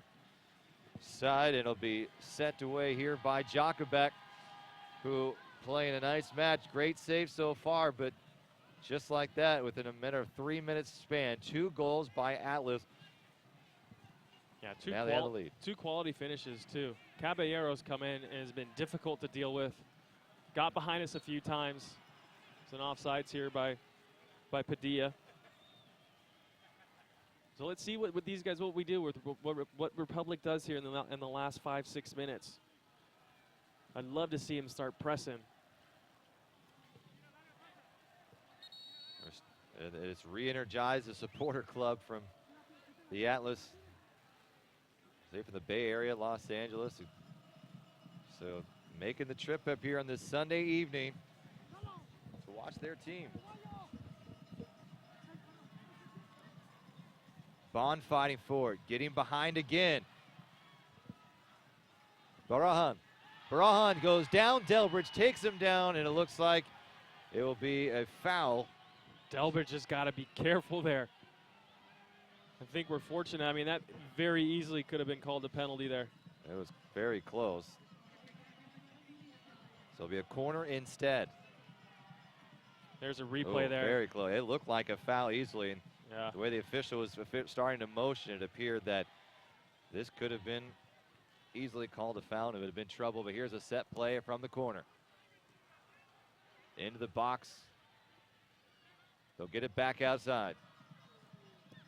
side. It'll be sent away here by Jakubek, who playing a nice match. Great save so far, but just like that, within a matter of 3 minutes span, 2 goals by Atlas. Yeah, now they have the lead. 2 quality finishes, too. Caballero's come in and has been difficult to deal with. Got behind us a few times. It's an offsides here by Padilla. So let's see what these guys, what we do, with what Republic does here in the last 5-6 minutes. I'd love to see him start pressing. It's re-energized the supporter club from the Atlas. They're from the Bay Area, Los Angeles. So making the trip up here on this Sunday evening to watch their team. Bond fighting for it, getting behind again. Barajan goes down, Delbridge takes him down, and it looks like it will be a foul. Delbridge has got to be careful there. I think we're fortunate. I mean, that very easily could have been called a penalty there. It was very close. So it'll be a corner instead. There's a replay there. Very close. It looked like a foul easily. And Yeah. the way the official was starting to motion, it appeared that this could have been easily called a foul and it would have been trouble. But here's a set play from the corner. Into the box. They'll get it back outside.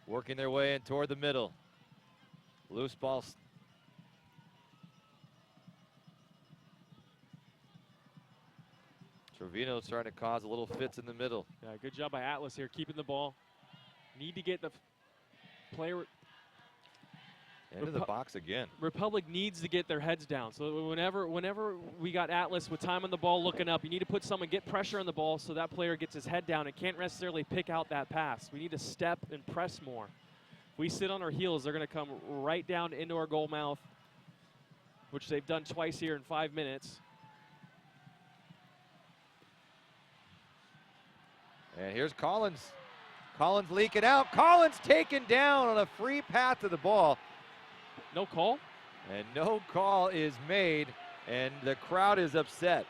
Working their way in toward the middle. Loose ball. Trevino's trying to cause a little fits in the middle. Yeah, good job by Atlas here, keeping the ball. Need to get the player. Into the box again. Republic needs to get their heads down. So whenever we got Atlas with time on the ball looking up, you need to put someone, get pressure on the ball so that player gets his head down and can't necessarily pick out that pass. We need to step and press more. If we sit on our heels, they're going to come right down into our goal mouth, which they've done twice here in 5 minutes. And here's Collins. Collins leaking out. Collins taken down on a free path to the ball. No call? And no call is made, and the crowd is upset.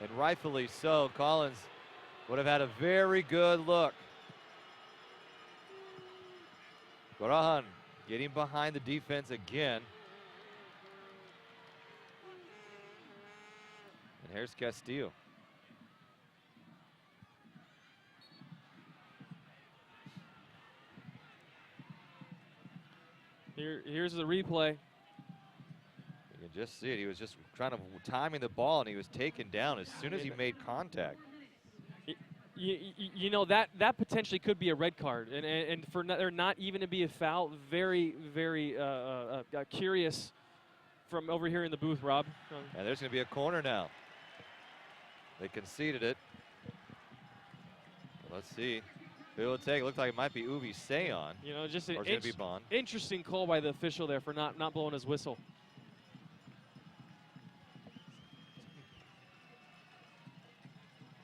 And rightfully so. Collins would have had a very good look. Barahan getting behind the defense again. And here's Castillo. Here's the replay. You can just see it. He was just trying to timing the ball, and he was taken down as soon as he made contact. You know, that potentially could be a red card, and for there not even to be a foul, very, very curious from over here in the booth, Rob. And there's going to be a corner now. They conceded it. Let's see. Who will take? It looks like it might be Ubi Seon. You know, just an be Bond. interesting call by the official there for not blowing his whistle.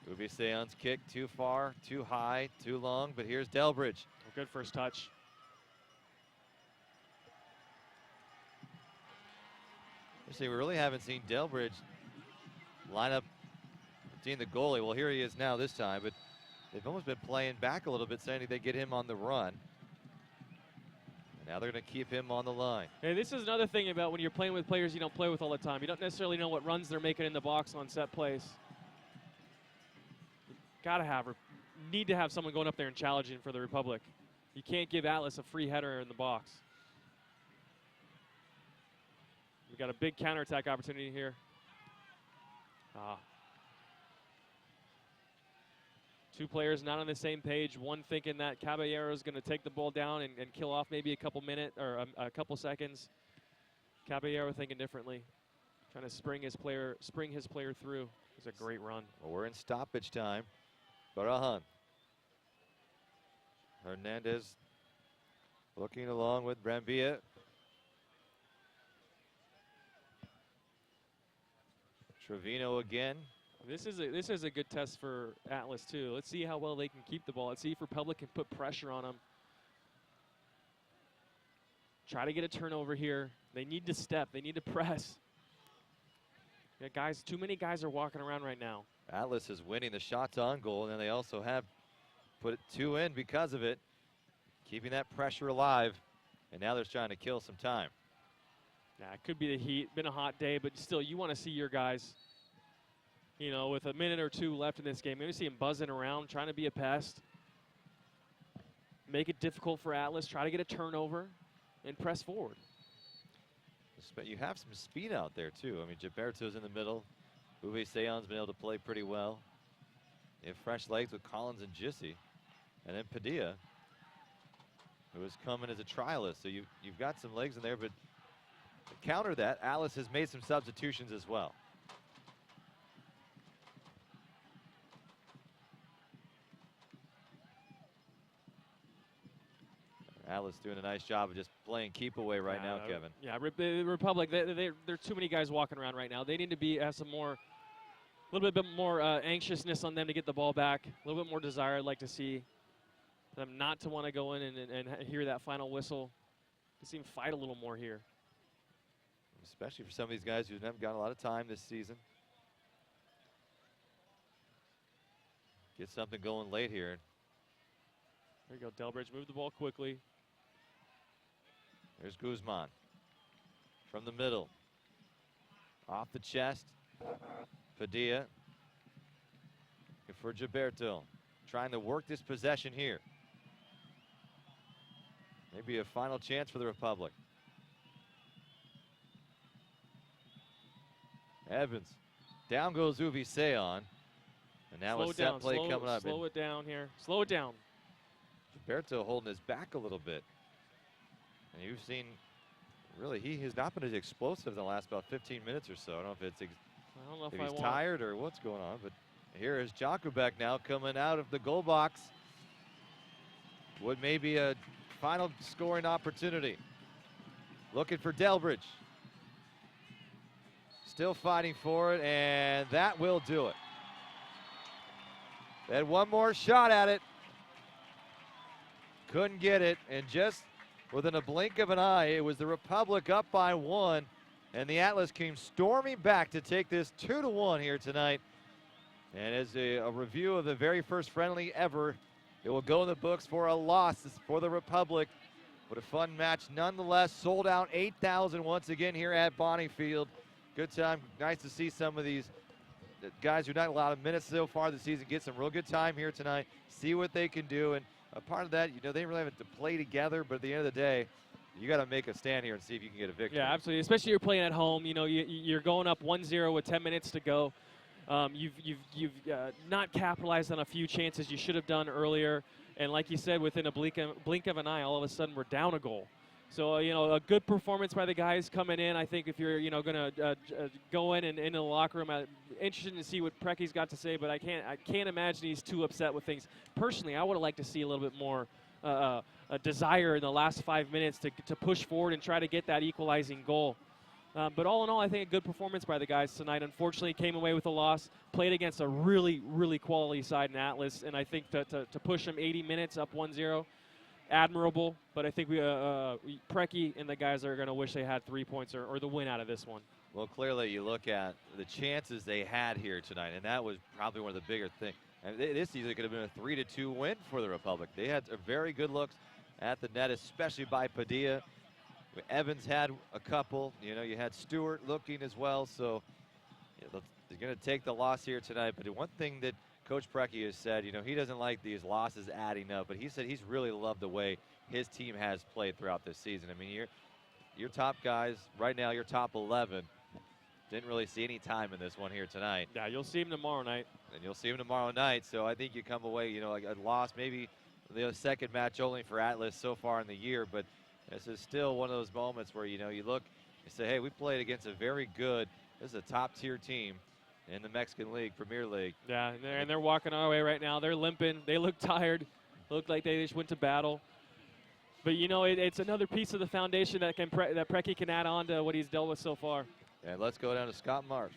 Ubi Seon's kick too far, too high, too long, but here's Delbridge. Good first touch. See, we really haven't seen Delbridge line up between the goalie. Well, here he is now this time, but they've almost been playing back a little bit, saying they get him on the run. And now they're going to keep him on the line. Hey, this is another thing about when you're playing with players you don't play with all the time. You don't necessarily know what runs they're making in the box on set plays. Need to have someone going up there and challenging for the Republic. You can't give Atlas a free header in the box. We got a big counterattack opportunity here. Two players not on the same page. One thinking that Caballero is going to take the ball down and kill off maybe a couple minutes or a couple seconds. Caballero thinking differently, trying to spring his player through. It's a great run. Well, we're in stoppage time. Barahan. Hernandez looking along with Brambilla. Trevino again. This is a good test for Atlas too. Let's see how well they can keep the ball. Let's see if Republic can put pressure on them. Try to get a turnover here. They need to step. They need to press. Yeah, guys, too many guys are walking around right now. Atlas is winning the shots on goal, and then they also have put 2 in because of it, keeping that pressure alive. And now they're trying to kill some time. Yeah, it could be the heat. Been a hot day, but still, you want to see your guys, you know, with a minute or two left in this game. Maybe see them buzzing around, trying to be a pest. Make it difficult for Atlas. Try to get a turnover and press forward. You have some speed out there, too. I mean, Gilberto's in the middle. Uwe Seon's been able to play pretty well. They have fresh legs with Collins and Jissy. And then Padilla, who has come in as a trialist. So you've got some legs in there, but to counter that, Atlas has made some substitutions as well. Atlas doing a nice job of just playing keep away right now, Kevin. Yeah, the Republic, there's too many guys walking around right now. They need to have some more, a little bit more anxiousness on them to get the ball back. A little bit more desire. I'd like to see them not to want to go in and hear that final whistle. To see them fight a little more here. Especially for some of these guys who haven't got a lot of time this season. get something going late here. There you go, Delbridge. Move the ball quickly. There's Guzman from the middle. Off the chest. Padilla for Gilberto. Trying to work this possession here. Maybe a final chance for the Republic. Evans. Down goes Uvi Seon. And now a set play coming up. Slow it down here. Slow it down. Gilberto holding his back a little bit. And you've seen, really, he has not been as explosive in the last about 15 minutes or so. I don't know if it's I don't know if he's tired or what's going on, but here is Jakubek now coming out of the goal box. Would maybe a final scoring opportunity. Looking for Delbridge. Still fighting for it, and that will do it. They had one more shot at it. Couldn't get it, and just within a blink of an eye, it was the Republic up by 1, and the Atlas came storming back to take this 2-1 here tonight. And as a review of the very first friendly ever, it will go in the books for a loss for the Republic. But a fun match nonetheless. Sold out 8,000 once again here at Bonnie Field. Good time. Nice to see some of these guys who not a lot of minutes so far this season get some real good time here tonight. See what they can do. And a part of that, you know, they really haven't to play together, but at the end of the day, you got to make a stand here and see if you can get a victory. Yeah, absolutely. Especially you're playing at home. You know, you're going up 1-0 with 10 minutes to go. You've not capitalized on a few chances you should have done earlier. And like you said, within a blink of an eye, all of a sudden we're down a goal. So, you know, a good performance by the guys coming in. I think if you're, you know, going to go in and into the locker room, interested to see what Precky's got to say, but I can't imagine he's too upset with things. Personally, I would have liked to see a little bit more a desire in the last 5 minutes to push forward and try to get that equalizing goal. But all in all, I think a good performance by the guys tonight. Unfortunately, came away with a loss. Played against a really, really quality side in Atlas, and I think to push them 80 minutes up 1-0, admirable. But I think Precky and the guys are going to wish they had 3 points or the win out of this one. Well, clearly you look at the chances they had here tonight, and that was probably one of the bigger things. And this easily could have been a 3-2 win for the Republic. They had very good looks at the net, especially by Padilla. Evans had a couple. You know, you had Stewart looking as well. So they're going to take the loss here tonight. But the one thing that Coach Precky has said, you know, he doesn't like these losses adding up. But he said he's really loved the way his team has played throughout this season. I mean, your top guys right now, your top 11, didn't really see any time in this one here tonight. Yeah, you'll see him tomorrow night. And you'll see him tomorrow night. So I think you come away, you know, like a loss, maybe the second match only for Atlas so far in the year. But this is still one of those moments where, you know, you look, you say, hey, we played against a very good, this is a top-tier team in the Mexican League, Premier League. Yeah, and they're walking our way right now. They're limping. They look tired. Look like they just went to battle. But, you know, it's another piece of the foundation that Precky can add on to what he's dealt with so far. And let's go down to Scott Marsh.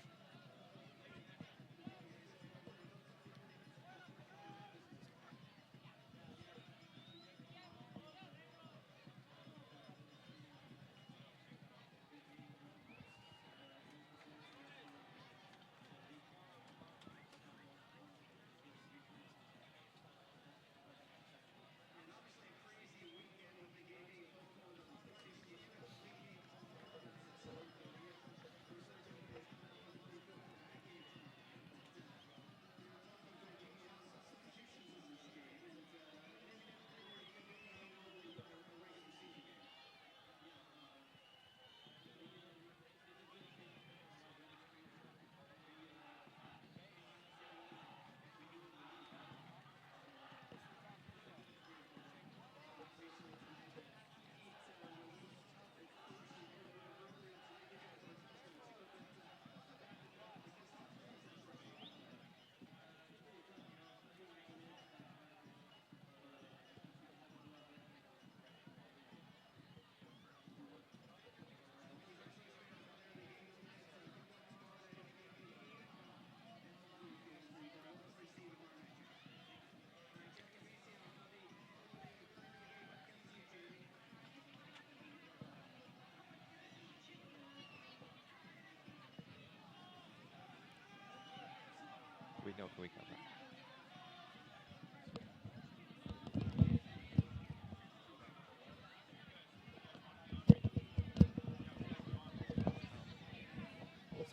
Can we come back?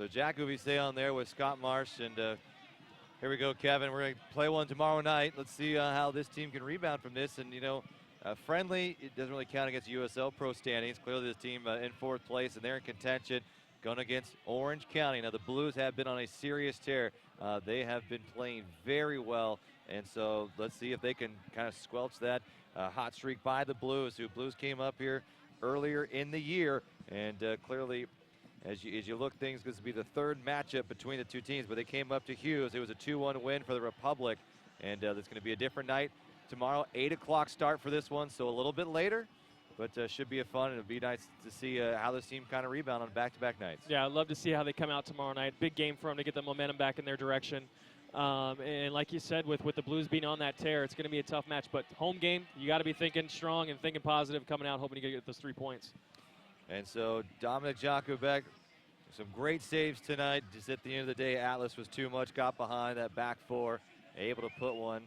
So Jack Uvise on there with Scott Marsh, and here we go, Kevin. We're going to play one tomorrow night. Let's see how this team can rebound from this. And, you know, friendly, it doesn't really count against USL Pro standings. Clearly this team in 4th place, and they're in contention going against Orange County. Now, the Blues have been on a serious tear. They have been playing very well, and so let's see if they can kind of squelch that hot streak by the Blues, who Blues came up here earlier in the year, and clearly, as you look, things going to be the 3rd matchup between the two teams, but they came up to Hughes. It was a 2-1 win for the Republic, and it's going to be a different night tomorrow. 8 o'clock start for this one, so a little bit later, but should be a fun, and it'll be nice to see how this team kind of rebound on back-to-back nights. Yeah, I'd love to see how they come out tomorrow night. Big game for them to get the momentum back in their direction. And like you said, with the Blues being on that tear, it's going to be a tough match. But home game, you got to be thinking strong and thinking positive, coming out, hoping to get those 3 points. And so Dominic Jakubek, some great saves tonight. Just at the end of the day, Atlas was too much, got behind that back 4, able to put one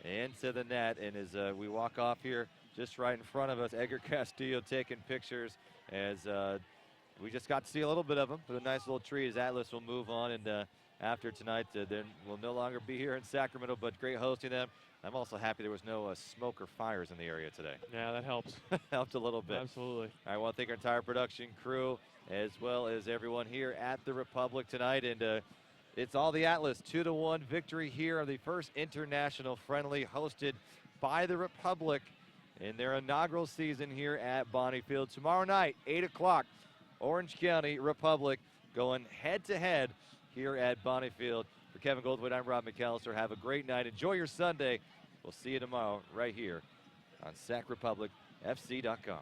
into the net. And as we walk off here, just right in front of us, Edgar Castillo taking pictures as we just got to see a little bit of him. Put a nice little treat as Atlas will move on. And after tonight, then we'll no longer be here in Sacramento, but great hosting them. I'm also happy there was no smoke or fires in the area today. Yeah, that helps. Helped a little bit. Absolutely. I want to thank our entire production crew as well as everyone here at the Republic tonight. And it's all the Atlas 2-1 victory here on the first international friendly hosted by the Republic in their inaugural season here at Bonniefield. Tomorrow night, 8 o'clock, Orange County Republic going head-to-head here at Bonniefield. For Kevin Goldthwait, I'm Rob McAllister. Have a great night. Enjoy your Sunday. We'll see you tomorrow right here on SacRepublicFC.com.